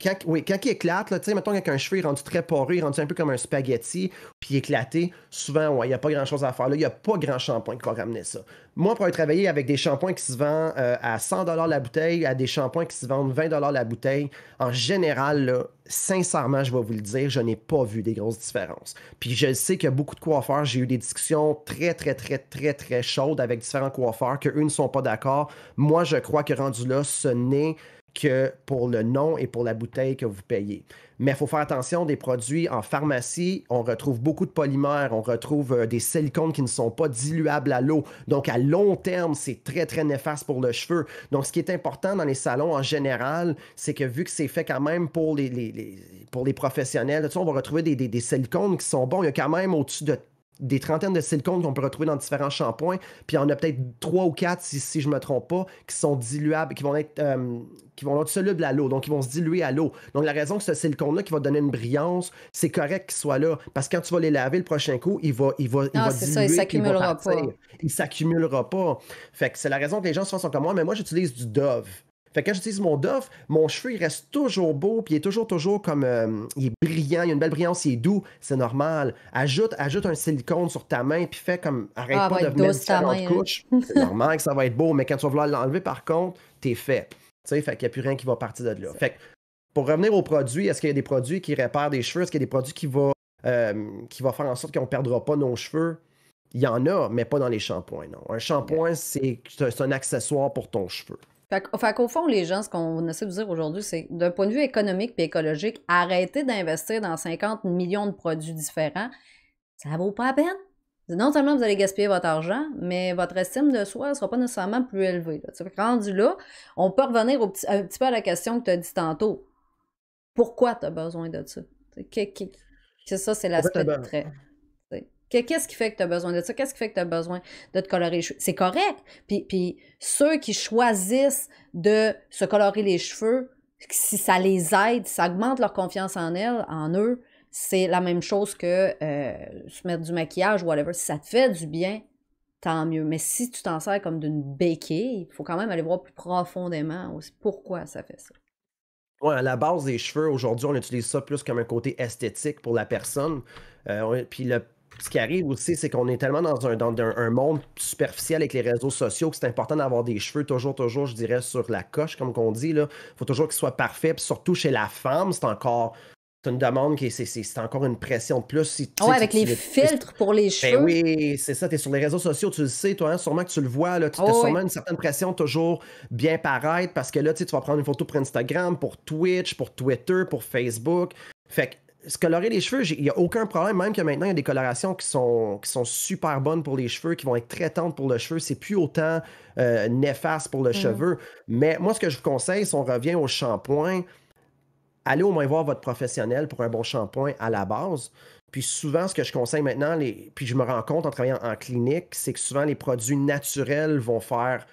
quand il éclate, tu sais, mettons qu'un cheveu est rendu très poreux, il est rendu un peu comme un spaghetti, puis éclaté, souvent, il n'y a pas grand-chose à faire là. Il n'y a pas grand shampoing qui va ramener ça. Moi, pour aller travailler avec des shampoings qui se vendent à 100$ la bouteille, à des shampoings qui se vendent 20$ la bouteille, en général, là, sincèrement, je vais vous le dire, je n'ai pas vu des grosses différences. Puis je sais qu'il y a beaucoup de coiffeurs, j'ai eu des discussions très, très, très, très, très chaudes avec différents coiffeurs, qu'eux ne sont pas d'accord. Moi, je crois que rendu là, ce n'est que pour le nom et pour la bouteille que vous payez. Mais il faut faire attention, des produits en pharmacie, on retrouve beaucoup de polymères, on retrouve des silicones qui ne sont pas diluables à l'eau. Donc, à long terme, c'est très, très néfaste pour le cheveu. Donc, ce qui est important dans les salons en général, c'est que vu que c'est fait quand même pour les professionnels, tu sais, on va retrouver des silicones qui sont bons. Il y a quand même au-dessus des trentaines de silicones qu'on peut retrouver dans différents shampoings, puis il y en a peut-être 3 ou 4, si je ne me trompe pas, qui sont diluables, qui vont être solubles à l'eau, donc ils vont se diluer à l'eau. Donc la raison que ce silicone-là qui va donner une brillance, c'est correct qu'il soit là, parce que quand tu vas les laver le prochain coup, il va diluer, ça, il s'accumulera pas. Il s'accumulera pas. Fait que c'est la raison que les gens se sont comme moi, mais moi j'utilise du Dove. Fait que quand j'utilise mon Dove, mon cheveu, il reste toujours beau, puis il est toujours comme... il est brillant, il a une belle brillance, il est doux, c'est normal. Ajoute un silicone sur ta main, puis fais comme... Arrête pas de mettre différentes couches. C'est normal que ça va être beau, mais quand tu vas vouloir l'enlever, par contre, t'es fait. Tu sais, fait qu'il n'y a plus rien qui va partir de là. Fait que, pour revenir aux produits, est-ce qu'il y a des produits qui réparent des cheveux? Est-ce qu'il y a des produits qui vont faire en sorte qu'on ne perdra pas nos cheveux? Il y en a, mais pas dans les shampoings, non. Un shampoing, c'est un accessoire pour ton cheveu. Fait qu'au fond, les gens, ce qu'on essaie de dire aujourd'hui, c'est d'un point de vue économique et écologique, arrêtez d'investir dans 50 millions de produits différents. Ça vaut pas la peine. Non seulement vous allez gaspiller votre argent, mais votre estime de soi ne sera pas nécessairement plus élevée. Là. Rendu là, on peut revenir un petit peu à la question que tu as dit tantôt. Pourquoi tu as besoin de ça? C'est ça, c'est l'aspect de trait. Qu'est-ce qui fait que tu as besoin de ça? Qu'est-ce qui fait que tu as besoin de te colorer les cheveux? C'est correct. Puis ceux qui choisissent de se colorer les cheveux, si ça les aide, si ça augmente leur confiance en eux, c'est la même chose que se mettre du maquillage ou whatever. Si ça te fait du bien, tant mieux. Mais si tu t'en sers comme d'une béquille, il faut quand même aller voir plus profondément aussi pourquoi ça fait ça. Ouais, à la base des cheveux, aujourd'hui, on utilise ça plus comme un côté esthétique pour la personne. Puis ce qui arrive aussi, c'est qu'on est tellement dans un monde superficiel avec les réseaux sociaux que c'est important d'avoir des cheveux toujours, je dirais, sur la coche, comme qu'on dit. Il faut toujours qu'ils soient parfaits. Puis surtout chez la femme, c'est une demande qui c'est encore une pression de plus. Avec les filtres pour les cheveux. Ben oui, c'est ça. Tu es sur les réseaux sociaux, tu le sais, toi, hein, sûrement que tu le vois. Là, tu as sûrement une certaine pression toujours bien paraître parce que là, tu vas prendre une photo pour Instagram, pour Twitch, pour Twitter, pour Facebook. Fait que se colorer les cheveux, il n'y a aucun problème. Même que maintenant, il y a des colorations qui sont super bonnes pour les cheveux, qui vont être très tendres pour le cheveu. C'est plus autant néfaste pour le cheveu. Mais moi, ce que je vous conseille, si on revient au shampoing, allez au moins voir votre professionnel pour un bon shampoing à la base. Puis souvent, ce que je conseille maintenant, puis je me rends compte en travaillant en clinique, c'est que souvent les produits naturels vont faire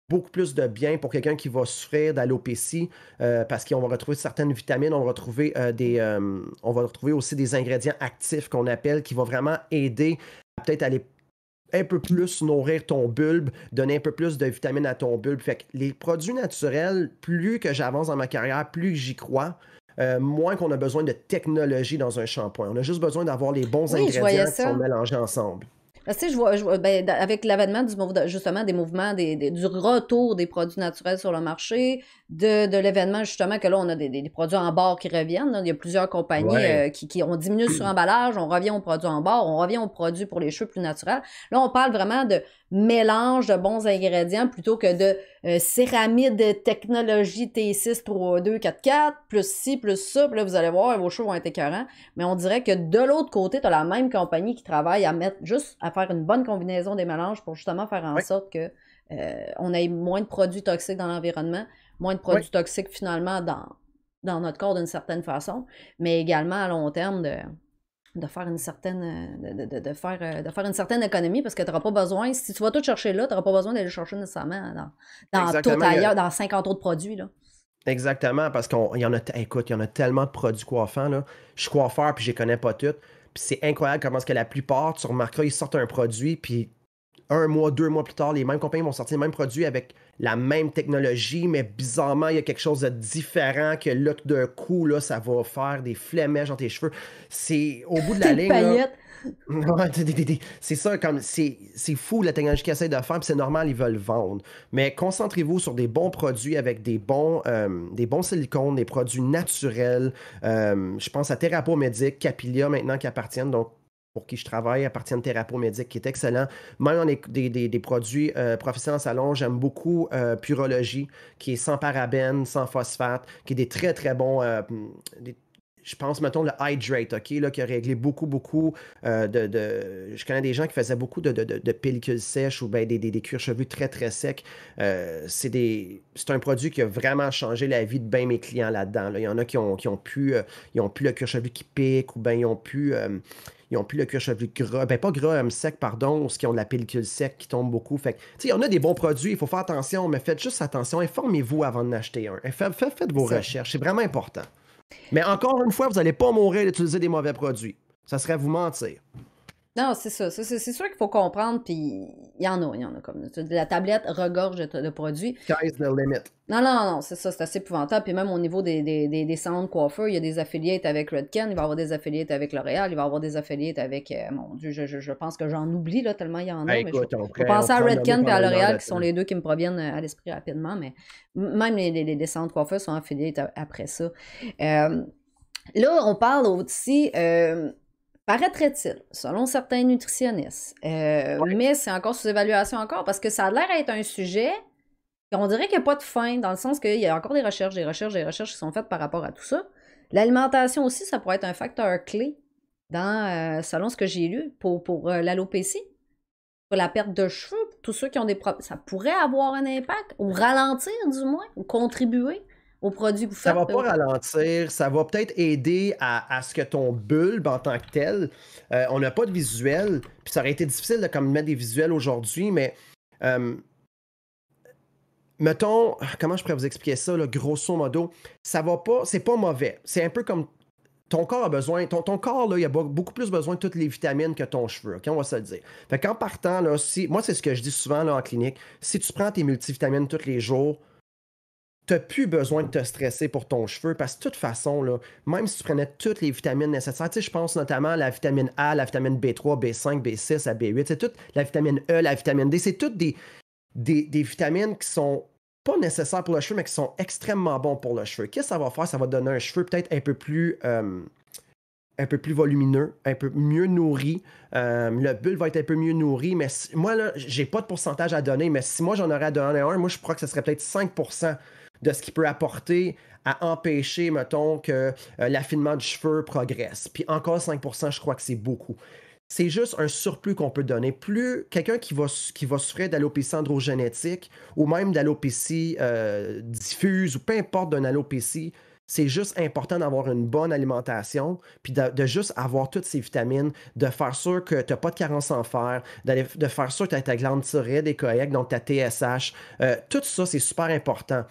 beaucoup plus de bien pour quelqu'un qui va souffrir d'alopécie parce qu'on va retrouver certaines vitamines, on va retrouver aussi des ingrédients actifs qu'on appelle qui vont vraiment aider à peut-être aller un peu plus nourrir ton bulbe, donner un peu plus de vitamines à ton bulbe. Fait que les produits naturels, plus que j'avance dans ma carrière, plus j'y crois. Moins qu'on a besoin de technologie dans un shampoing. On a juste besoin d'avoir les bons ingrédients qui sont mélangés ensemble. Parce que, tu sais, ben, avec l'avènement justement des mouvements, du retour des produits naturels sur le marché, de l'événement justement que là, on a des produits en barre qui reviennent. Là. Il y a plusieurs compagnies Ouais. qui ont diminué sur emballage, on revient aux produits en barre, on revient aux produits pour les cheveux plus naturels. Là, on parle vraiment de mélange de bons ingrédients plutôt que de céramide technologie T6 3244 plus ci, plus ça. Puis là, vous allez voir, vos cheveux vont être écœurants. Mais on dirait que de l'autre côté, tu as la même compagnie qui travaille à faire une bonne combinaison des mélanges pour justement faire en Oui, sorte que on ait moins de produits toxiques dans l'environnement, moins de oui. produits toxiques finalement dans notre corps d'une certaine façon, mais également à long terme de faire une certaine de faire une certaine économie parce que tu n'auras pas besoin, si tu vas tout chercher là, tu n'auras pas besoin d'aller chercher nécessairement dans tout Exactement. ailleurs, dans 50 autres produits. Là. Exactement, parce qu'il y en a, écoute, il y en a tellement de produits coiffants, là. Je suis coiffeur, puis je les connais pas toutes. Puis c'est incroyable comment est-ce que la plupart, tu remarqueras, ils sortent un produit, puis un mois, 2 mois plus tard, les mêmes compagnies vont sortir le même produit avec la même technologie, mais bizarrement, il y a quelque chose de différent que là, tout d'un coup, là, ça va faire des flemèches dans tes cheveux. C'est au bout de la Des ligne, là. paillettes. Ouais, c'est ça, comme c'est fou la technologie qu'ils essaient de faire, puis c'est normal, ils veulent vendre. Mais concentrez-vous sur des bons produits avec des bons silicones, des produits naturels. Je pense à Therapomédic, Capilia maintenant qui appartiennent, donc pour qui je travaille, appartiennent Therapomédic, qui est excellent. Même dans des produits professionnels en salon, j'aime beaucoup Purologie, qui est sans parabènes, sans phosphate, qui est des très très bons je pense, mettons, le Hydrate, OK, là, qui a réglé beaucoup Je connais des gens qui faisaient beaucoup de pellicules sèches ou ben, des cuirs chevelu très, très secs. C'est un produit qui a vraiment changé la vie de bien mes clients là-dedans. Là. Il y en a qui ont plus le cuir chevelu qui pique ou bien ils ont plus le cuir chevelu gras, ben pas gras, sec, pardon, ou qui ont de la pellicule sec qui tombe beaucoup. Fait que, tu sais, il y en a des bons produits, il faut faire attention, mais faites juste attention, informez-vous avant d'en acheter un. Faites vos recherches, c'est vraiment important. Mais encore une fois, vous n'allez pas mourir d'utiliser des mauvais produits. Ça serait vous mentir. Non, c'est ça. C'est sûr qu'il faut comprendre, puis il y en a comme la tablette regorge de produits. Sky's the limit. Non, c'est ça, c'est assez épouvantable. Puis même au niveau des salons de coiffeurs, il y a des affiliates avec Redken, il va y avoir des affiliates avec L'Oréal, il va y avoir des affiliates avec, mon Dieu, je pense que j'en oublie, là, tellement il y en a. Ben, Mais écoute, faut penser à Redken et à L'Oréal, qui sont temps. les deux qui me proviennent à l'esprit rapidement, mais même les salons de coiffeurs sont affiliés après ça. Là, on parle aussi, paraîtrait-il, selon certains nutritionnistes, Ouais. mais c'est encore sous évaluation encore, parce que ça a l'air d'être un sujet, on dirait qu'il n'y a pas de fin, dans le sens qu'il y a encore des recherches qui sont faites par rapport à tout ça. L'alimentation aussi, ça pourrait être un facteur clé selon ce que j'ai lu, pour l'alopécie, pour la perte de cheveux, pour tous ceux qui ont des problèmes. Ça pourrait avoir un impact, ou ralentir du moins, ou contribuer aux produits que vous Ça faites. va pas ralentir, ça va peut-être aider à ce que ton bulbe en tant que tel, on n'a pas de visuel, puis ça aurait été difficile de comme mettre des visuels aujourd'hui, mais mettons, comment je pourrais vous expliquer ça, là, grosso modo, ça va pas, c'est pas mauvais. C'est un peu comme ton corps a besoin, ton corps, là, il a beaucoup plus besoin de toutes les vitamines que ton cheveu, OK, on va se le dire. Fait qu'en partant, là, moi, c'est ce que je dis souvent là, en clinique, si tu prends tes multivitamines tous les jours, t'as plus besoin de te stresser pour ton cheveu parce que de toute façon, là, même si tu prenais toutes les vitamines nécessaires, tu sais, je pense notamment à la vitamine A, la vitamine B3, B5, B6, la B8, c'est toute la vitamine E, la vitamine D, c'est toutes des vitamines qui sont pas nécessaires pour le cheveu, mais qui sont extrêmement bons pour le cheveu. Qu'est-ce que ça va faire? Ça va donner un cheveu peut-être un peu plus volumineux, un peu mieux nourri. Le bulbe va être un peu mieux nourri, mais moi, là, j'ai pas de pourcentage à donner, mais si moi, j'en aurais à donner un, moi, je crois que ce serait peut-être 5% de ce qui peut apporter à empêcher, mettons, que l'affinement du cheveu progresse. Puis encore 5%, je crois que c'est beaucoup. C'est juste un surplus qu'on peut donner. Plus quelqu'un qui va souffrir d'alopécie androgénétique ou même d'alopécie diffuse ou peu importe d'une alopécie, c'est juste important d'avoir une bonne alimentation, puis de juste avoir toutes ces vitamines, de faire sûr que tu n'as pas de carence en fer, de faire sûr que tu as ta glande thyroïde et correcte, donc ta TSH. Tout ça, c'est super important.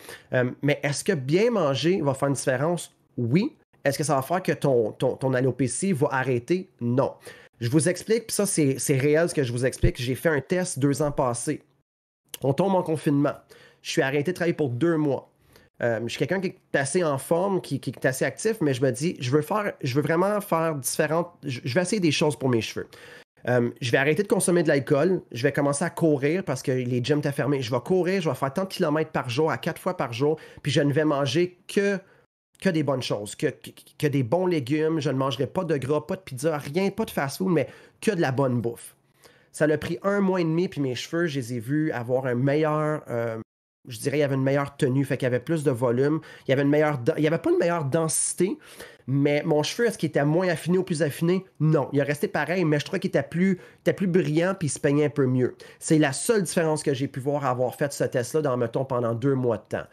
Mais est-ce que bien manger va faire une différence? Oui. Est-ce que ça va faire que ton alopécie va arrêter? Non. Je vous explique, puis ça, c'est réel ce que je vous explique. J'ai fait un test 2 ans passés. On tombe en confinement. Je suis arrêté de travailler pour 2 mois. Je suis quelqu'un qui est assez en forme, qui est assez actif, mais je me dis, je veux vraiment faire différentes. Je vais essayer des choses pour mes cheveux. Je vais arrêter de consommer de l'alcool. Je vais commencer à courir parce que les gyms étaient fermés. Je vais courir, je vais faire tant de kilomètres par jour, à 4 fois par jour. Puis je ne vais manger que des bonnes choses, que des bons légumes. Je ne mangerai pas de gras, pas de pizza, rien, pas de fast-food, mais que de la bonne bouffe. Ça a pris 1 mois et demi, puis mes cheveux, je les ai vus avoir un meilleur... je dirais il y avait une meilleure tenue, fait qu'il y avait plus de volume. Il y avait pas une meilleure densité, mais mon cheveu, est-ce qu'il était moins affiné ou plus affiné? Non, il est resté pareil, mais je trouvais qu'il était plus brillant puis il se peignait un peu mieux. C'est la seule différence que j'ai pu voir à avoir fait ce test-là dans, mettons, pendant 2 mois de temps.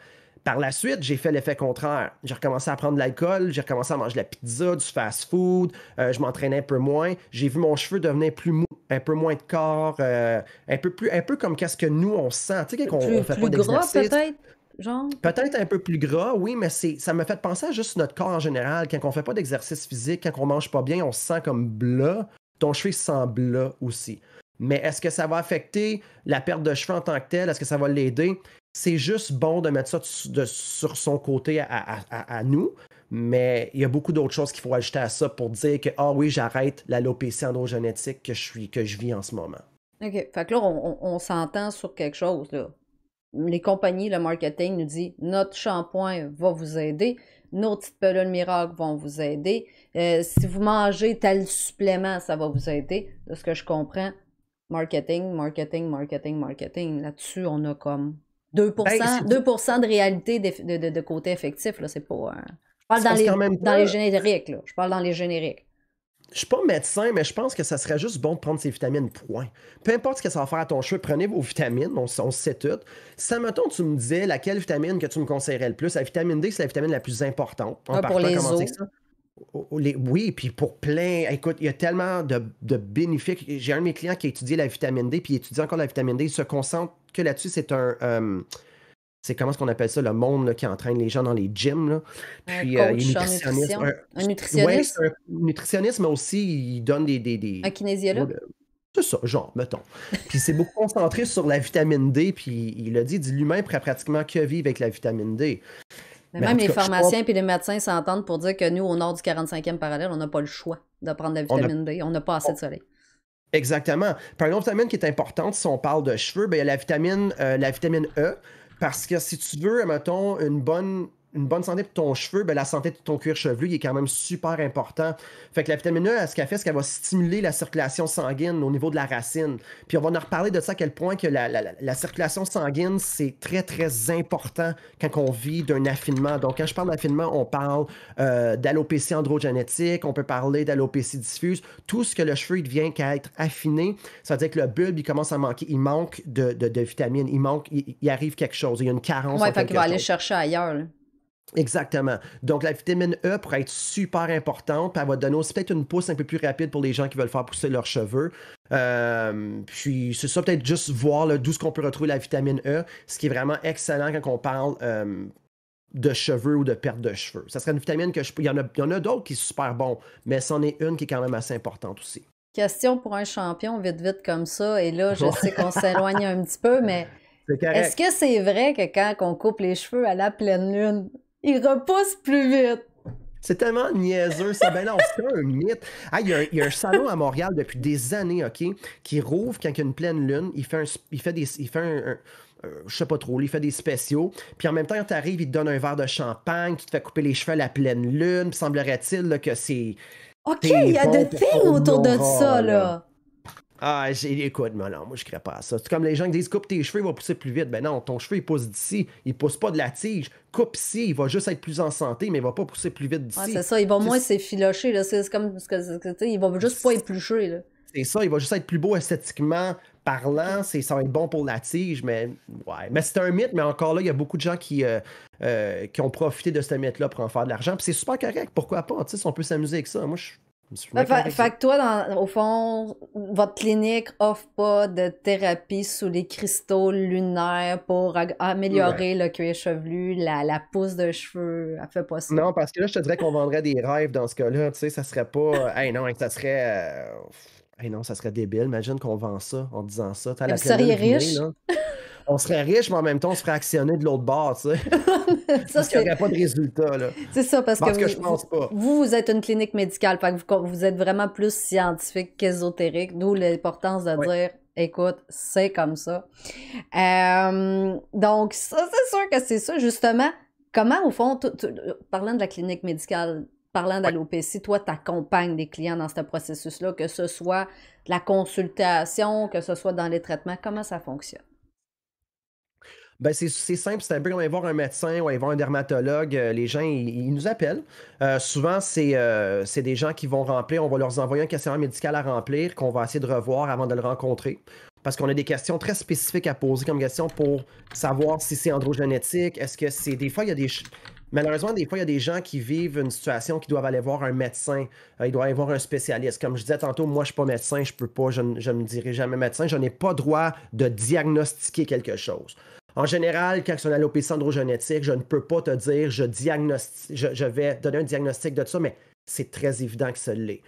Par la suite, j'ai fait l'effet contraire. J'ai recommencé à prendre de l'alcool, j'ai recommencé à manger de la pizza, du fast-food, je m'entraînais un peu moins. J'ai vu mon cheveu devenir plus mou, un peu moins de corps, un peu comme qu'est-ce que nous, on sent. Tu sais, quand on fait pas Plus gras, d'exercice. peut-être? Genre? Peut-être un peu plus gras, oui, mais ça me fait penser à juste notre corps en général. Quand on fait pas d'exercice physique, quand on mange pas bien, on se sent comme blas. Ton cheveu se sent blas aussi. Mais est-ce que ça va affecter la perte de cheveux en tant que telle? Est-ce que ça va l'aider? C'est juste bon de mettre ça sur son côté à nous, mais il y a beaucoup d'autres choses qu'il faut ajouter à ça pour dire que, ah oui, j'arrête l'alopécie androgénétique que je vis en ce moment. OK. Fait que là, on s'entend sur quelque chose, là. Les compagnies, le marketing nous dit notre shampoing va vous aider, nos petites pilules miracles vont vous aider. Si vous mangez tel supplément, ça va vous aider. De ce que je comprends, marketing. Là-dessus, on a comme 2%, 2% de réalité de côté effectif. Là, c'est pas. Je parle dans les génériques. Là. Je parle dans les génériques. Je suis pas médecin, mais je pense que ça serait juste bon de prendre ses vitamines, point. Peu importe ce que ça va faire à ton cheveu, prenez vos vitamines, on sait tout. Si, mettons, tu me disais laquelle vitamine que tu me conseillerais le plus, la vitamine D, c'est la vitamine la plus importante. Pour les os. Oui, puis pour plein... Écoute, il y a tellement de bénéfices. J'ai un de mes clients qui a étudié la vitamine D, puis il étudie encore la vitamine D, il se concentre que là-dessus, c'est un... c'est comment est-ce qu'on appelle ça, le monde là, qui entraîne les gens dans les gyms. Là. Puis, il est nutritionniste. Un nutritionniste? Oui, un nutritionniste, mais aussi, il donne des... Un kinésiologue? C'est ça, genre, mettons. Puis c'est beaucoup concentré sur la vitamine D, puis il a dit l'humain pourrait pratiquement que vivre avec la vitamine D. Mais même les pharmaciens et les médecins s'entendent pour dire que nous, au nord du 45e parallèle, on n'a pas le choix de prendre la vitamine D. On n'a pas assez de soleil. Exactement. Par une autre vitamine qui est importante, si on parle de cheveux, ben, il y a la vitamine E. Parce que si tu veux, mettons, une bonne santé pour ton cheveu, ben la santé de ton cuir chevelu, il est quand même super important. Fait que la vitamine E, ce qu'elle fait, c'est qu'elle va stimuler la circulation sanguine au niveau de la racine. Puis on va en reparler de ça à quel point que la circulation sanguine, c'est très, très important quand on vit d'un affinement. Donc, quand je parle d'affinement, on parle d'alopécie androgénétique, on peut parler d'alopécie diffuse. Tout ce que le cheveu, il devient qu'à être affiné, ça veut dire que le bulbe, il commence à manquer. Il manque de vitamines. Il arrive quelque chose. Il y a une carence. Ouais, fait qu'il va aller chercher ailleurs, là. Exactement. Donc, la vitamine E pourrait être super importante, puis elle va donner aussi peut-être une pousse un peu plus rapide pour les gens qui veulent faire pousser leurs cheveux. Puis, c'est ça, peut-être juste voir d'où est-ce qu'on peut retrouver la vitamine E, ce qui est vraiment excellent quand on parle de cheveux ou de perte de cheveux. Ça serait une vitamine il y en a d'autres qui sont super bons, mais c'en est une qui est quand même assez importante aussi. Question pour un champion, vite comme ça, et là, je sais qu'on s'éloigne un petit peu, mais est-ce que c'est vrai que quand on coupe les cheveux à la pleine lune, il repousse plus vite? C'est tellement niaiseux, ça. Ben non, c'est un mythe. Ah, il y a un salon à Montréal depuis des années, OK, qui rouvre quand il y a une pleine lune. Il fait je sais pas trop, il fait des spéciaux. Puis en même temps, quand tu arrives, il te donne un verre de champagne, tu te fais couper les cheveux à la pleine lune. Puis semblerait-il là, que c'est... OK, il y a des things autour de ça, là. Ah, écoute, moi je ne crée pas à ça. C'est comme les gens qui disent coupe tes cheveux, il va pousser plus vite. Ben non, ton cheveu, il pousse d'ici. Il pousse pas de la tige. Coupe ici, il va juste être plus en santé, mais il va pas pousser plus vite d'ici. Ah, c'est ça, il va moins s'effilocher, là. C'est comme, il va juste pas éplucher, là. C'est ça, il va juste être plus beau esthétiquement parlant. Ça va être bon pour la tige, mais ouais. Mais c'est un mythe, mais encore là, il y a beaucoup de gens qui ont profité de ce mythe-là pour en faire de l'argent. Puis c'est super correct, pourquoi pas? Tu sais, si on peut s'amuser avec ça. Moi, fait que toi, au fond, votre clinique offre pas de thérapie sous les cristaux lunaires pour améliorer le cuir chevelu, la pousse de cheveux. Elle fait pas ça. Non, parce que là, je te dirais qu'on vendrait des rêves dans ce cas-là. Tu sais, ça serait pas... non, ça serait... non, ça serait débile. Imagine qu'on vend ça en disant ça. Vous seriez riche? On serait riche, mais en même temps, on se ferait actionner de l'autre bord, tu sais. Ça, Parce qu'il n'y c'est... aurait pas de résultat, là. C'est ça, parce Parce que que je pense pas. vous êtes une clinique médicale, fait que vous êtes vraiment plus scientifique qu'ésotérique, d'où l'importance de Ouais. dire, écoute, c'est comme ça. Donc, ça, c'est sûr que c'est ça, justement. Comment, au fond, parlant de la clinique médicale, parlant Ouais. d'alopécie, toi, t'accompagnes les clients dans ce processus-là, que ce soit de la consultation, que ce soit dans les traitements, comment ça fonctionne? Ben, c'est simple, c'est un peu comme aller voir un médecin ou aller voir un dermatologue. Les gens, ils nous appellent. Souvent, c'est des gens qui vont remplir. On va leur envoyer un questionnaire médical à remplir qu'on va essayer de revoir avant de le rencontrer. Parce qu'on a des questions très spécifiques à poser comme question pour savoir si c'est androgénétique. Est-ce que c'est. Des fois, il y a des. Malheureusement, des fois, il y a des gens qui vivent une situation qui doivent aller voir un médecin. Ils doivent aller voir un spécialiste. Comme je disais tantôt, moi, je ne suis pas médecin, je peux pas, je ne me dirai jamais médecin. Je n'ai pas droit de diagnostiquer quelque chose. En général, quand c'est une alopécie androgénétique, je ne peux pas te dire je vais donner un diagnostic de ça, mais c'est très évident que ça l'est.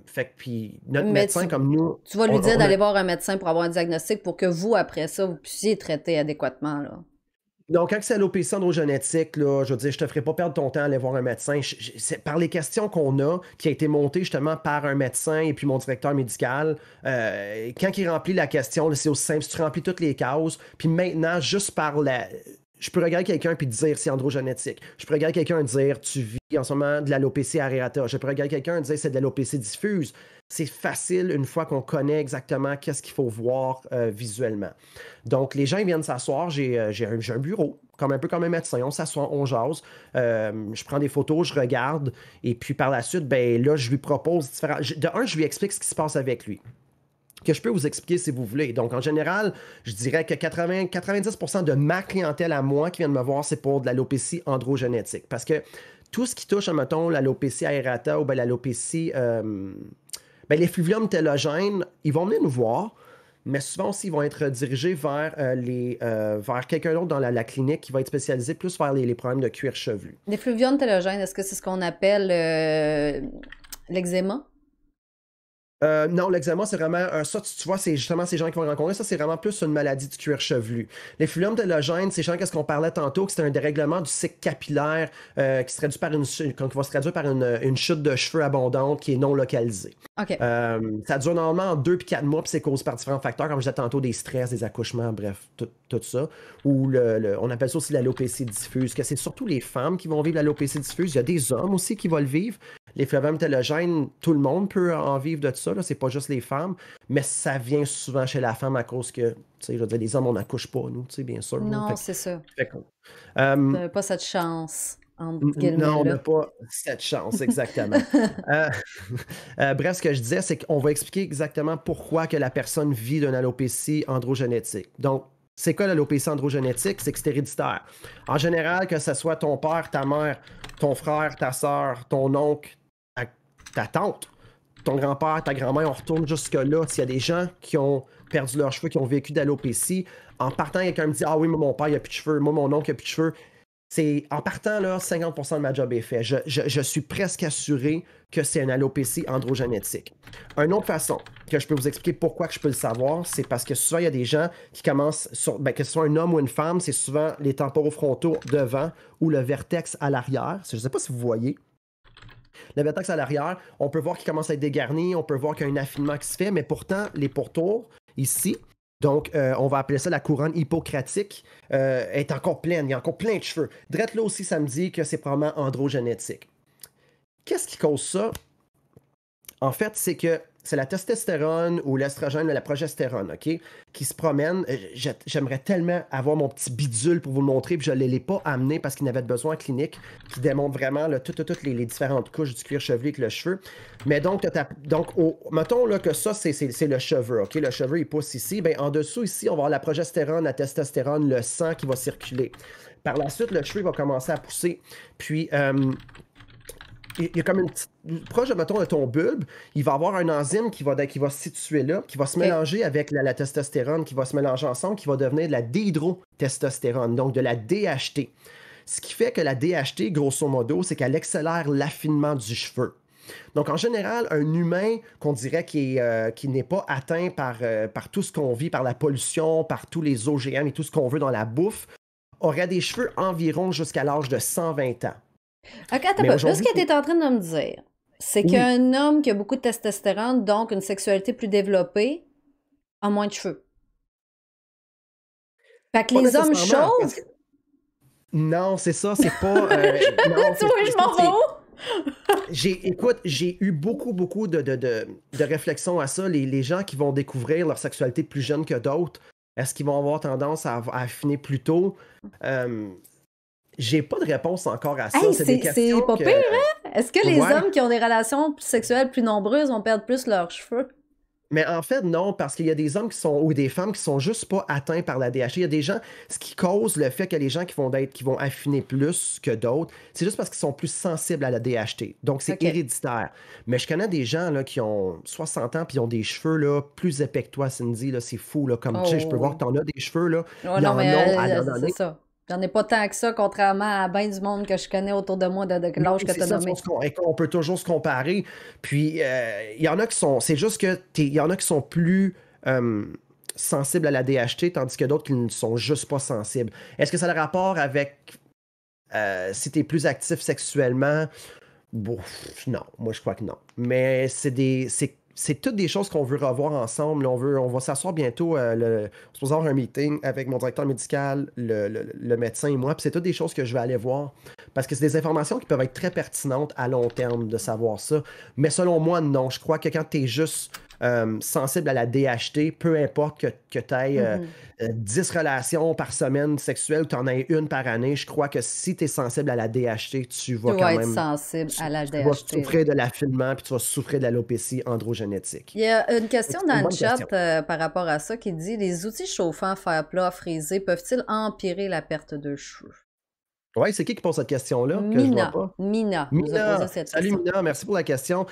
Fait que puis notre Mais médecin comme nous, tu vas lui dire on a d'aller voir un médecin pour avoir un diagnostic pour que vous, après ça, vous puissiez traiter adéquatement, là. donc, quand c'est alopécie androgénétique, là, je veux dire, je te ferai pas perdre ton temps à aller voir un médecin. C'est par les questions qu'on a, qui a été montée justement par un médecin et puis mon directeur médical, quand il remplit la question, là, c'est aussi simple, si tu remplis toutes les cases, puis maintenant, juste par la... Je peux regarder quelqu'un puis dire c'est androgénétique. Je peux regarder quelqu'un et dire tu vis en ce moment de l'alopécie areata. Je peux regarder quelqu'un et dire c'est de l'alopécie diffuse. C'est facile une fois qu'on connaît exactement qu'est-ce qu'il faut voir visuellement. Donc, les gens ils viennent s'asseoir. J'ai un bureau, comme un peu comme un médecin. On s'assoit, on jase. Je prends des photos, je regarde. Et puis par la suite, ben là, je lui propose différents. De un, je lui explique ce qui se passe avec lui que je peux vous expliquer si vous voulez. Donc, en général, je dirais que 90% de ma clientèle à moi qui vient de me voir, c'est pour de l'alopécie androgénétique. Parce que tout ce qui touche, mettons, l'alopécie areata ou ben, l'alopécie, l'effluvium télogène, ils vont venir nous voir, mais souvent aussi, ils vont être dirigés vers, vers quelqu'un d'autre dans la clinique qui va être spécialisé plus vers les problèmes de cuir chevelu. Les fluviones télogènes, est-ce que c'est ce qu'on appelle l'eczéma? Non, l'eczéma, c'est vraiment. Ça, tu vois, c'est justement ces gens qui vont rencontrer. Ça, c'est vraiment plus une maladie du cuir chevelu. Les phylum télogènes, c'est qu'est-ce qu'on parlait tantôt, que c'est un dérèglement du cycle capillaire qui se traduit par qui va se traduire par une chute de cheveux abondante qui est non localisée. OK. Ça dure normalement en 2 puis 4 mois, puis c'est causé par différents facteurs, comme je disais tantôt, des stress, des accouchements, bref, tout ça. Ou on appelle ça aussi l'alopécie diffuse, que c'est surtout les femmes qui vont vivre l'alopécie diffuse. Il y a des hommes aussi qui vont le vivre. Les phlébomes télogènes, tout le monde peut en vivre de ça, là, c'est pas juste les femmes, mais ça vient souvent chez la femme à cause que, tu sais, je veux dire, les hommes, on n'accouche pas, nous, tu sais, bien sûr. Non, c'est ça. Fait que, T'avais pas cette chance, entre non, on n'a guillemets-là. pas cette chance, exactement. Euh, bref, ce que je disais, c'est qu'on va expliquer exactement pourquoi que la personne vit d'une alopécie androgénétique. Donc, c'est quoi l'alopécie androgénétique? C'est que c'est héréditaire. En général, que ce soit ton père, ta mère, ton frère, ta soeur, ton oncle, ta tante, ton grand-père, ta grand-mère, on retourne jusque-là. S'il y a des gens qui ont perdu leurs cheveux, qui ont vécu d'alopécie, en partant, quelqu'un me dit « Ah oui, moi, mon père, il n'a plus de cheveux. Moi, mon oncle, il n'a plus de cheveux. » En partant, là, 50% de ma job est fait. Je suis presque assuré que c'est une alopécie androgénétique. Une autre façon que je peux vous expliquer pourquoi que je peux le savoir, c'est parce que souvent, il y a des gens qui commencent, que ce soit un homme ou une femme, c'est souvent les temporofrontaux devant ou le vertex à l'arrière. Je ne sais pas si vous voyez. Le vertex à l'arrière, on peut voir qu'il commence à être dégarni, on peut voir qu'il y a un affinement qui se fait, mais pourtant, les pourtours, ici, donc on va appeler ça la couronne hippocratique, est encore pleine, il y a encore plein de cheveux. Drette là aussi, ça me dit que c'est probablement androgénétique. Qu'est-ce qui cause ça? En fait, c'est que c'est la testostérone ou l'estrogène ou la progestérone, OK, qui se promène. J'aimerais tellement avoir mon petit bidule pour vous le montrer, puis je ne l'ai pas amené parce qu'il n'avait besoin en clinique, qui démontre vraiment là, toutes les différentes couches du cuir chevelu avec le cheveu. Mais donc, mettons là, que ça, c'est le cheveu, OK? Le cheveu, il pousse ici. Bien, en dessous, ici, on va avoir la progestérone, la testostérone, le sang qui va circuler. Par la suite, le cheveu va commencer à pousser. Puis, il y a comme une petite... Proche, mettons, de ton bulbe, il va avoir un enzyme qui va se situer là, qui va se mélanger avec la testostérone, qui va se mélanger ensemble, qui va devenir de la déhydrotestostérone, donc de la DHT. Ce qui fait que la DHT, grosso modo, c'est qu'elle accélère l'affinement du cheveu. Donc, en général, un humain qu'on dirait qui n'est pas atteint par tout ce qu'on vit, par la pollution, par tous les OGM et tout ce qu'on veut dans la bouffe, aurait des cheveux environ jusqu'à l'âge de 120 ans. OK, attends Mais un peu. Là, ce aujourd'hui, que tu es en train de me dire, c'est oui, qu'un homme qui a beaucoup de testostérone, donc une sexualité plus développée, a moins de cheveux. Fait que pas les hommes nécessairement, parce que chauves, non, c'est ça, c'est pas. Non, tu vois, je m'en vais où? écoute, j'ai eu beaucoup de réflexions à ça. Les gens qui vont découvrir leur sexualité plus jeune que d'autres, est-ce qu'ils vont avoir tendance à affiner plus tôt? Euh, j'ai pas de réponse encore à ça. Hey, C'est des c'est questions pas que. pire, hein? Est-ce que les Ouais. hommes qui ont des relations sexuelles plus nombreuses vont perdre plus leurs cheveux? Mais en fait, non, parce qu'il y a des hommes qui sont, ou des femmes qui sont juste pas atteints par la DHT. Il y a des gens, ce qui cause le fait que les gens qui vont affiner plus que d'autres, c'est juste parce qu'ils sont plus sensibles à la DHT. Donc, c'est OK. héréditaire. Mais je connais des gens là, qui ont 60 ans puis ont des cheveux là, plus épais que toi, Cindy. Là, c'est fou. Là, comme, tu sais, je Oh peux voir oui. que t'en as des cheveux. Là. Oh Il y non, en a à mais en c'est donner. ça. J'en ai pas tant que ça, contrairement à bien du monde que je connais autour de moi de Oui, l'âge que tu c'est as ça, nommé. on peut toujours se comparer. Puis, il y en a qui sont, c'est juste que il y en a qui sont plus sensibles à la DHT, tandis que d'autres qui ne sont juste pas sensibles. Est-ce que ça a le rapport avec si tu es plus actif sexuellement? Bon, non, moi je crois que non. Mais c'est toutes des choses qu'on veut revoir ensemble. On va s'asseoir bientôt. On se pose avoir un meeting avec mon directeur médical, le médecin et moi. Puis c'est toutes des choses que je vais aller voir. Parce que c'est des informations qui peuvent être très pertinentes à long terme de savoir ça. Mais selon moi, non. Je crois que quand tu es juste sensible à la DHT, peu importe que tu aies 10 relations par semaine sexuelles ou tu en aies une par année, je crois que si tu es sensible à la DHT, tu Tu vas quand dois être même sensible à la tu vas DHT, là. souffrir de l'affinement puis tu vas souffrir de l'alopécie androgénétique. Il y a une Fait question que c'est dans une le bonne chat question. par rapport à ça qui dit les outils chauffants, fer plat, frisés peuvent-ils empirer la perte de cheveux? Ouais, c'est qui pose cette question-là que je vois Mina, pas? Mina nous a posé Mina! cette Salut question. Mina, merci pour la question.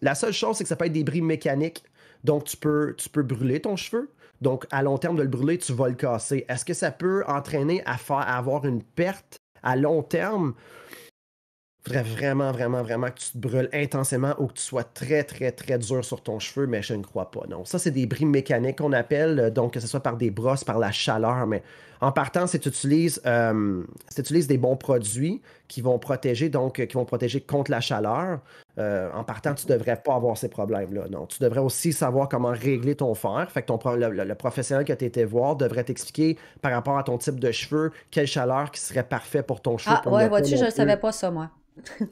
La seule chose, c'est que ça peut être des bris mécaniques. Donc, tu peux brûler ton cheveu. Donc, à long terme de le brûler, tu vas le casser. Est-ce que ça peut entraîner à avoir une perte à long terme? Il faudrait vraiment que tu te brûles intensément ou que tu sois très dur sur ton cheveu, mais je ne crois pas, non. Ça, c'est des bris mécaniques qu'on appelle, donc que ce soit par des brosses, par la chaleur, mais en partant, si tu utilises des bons produits qui vont protéger, contre la chaleur, en partant, tu ne devrais pas avoir ces problèmes-là, non. Tu devrais aussi savoir comment régler ton fer, fait que le professionnel que tu étais voir devrait t'expliquer par rapport à ton type de cheveux, quelle chaleur qui serait parfait pour ton cheveu Ah, pour ne ouais, pas vois-tu, je non ne savais plus. pas ça, moi.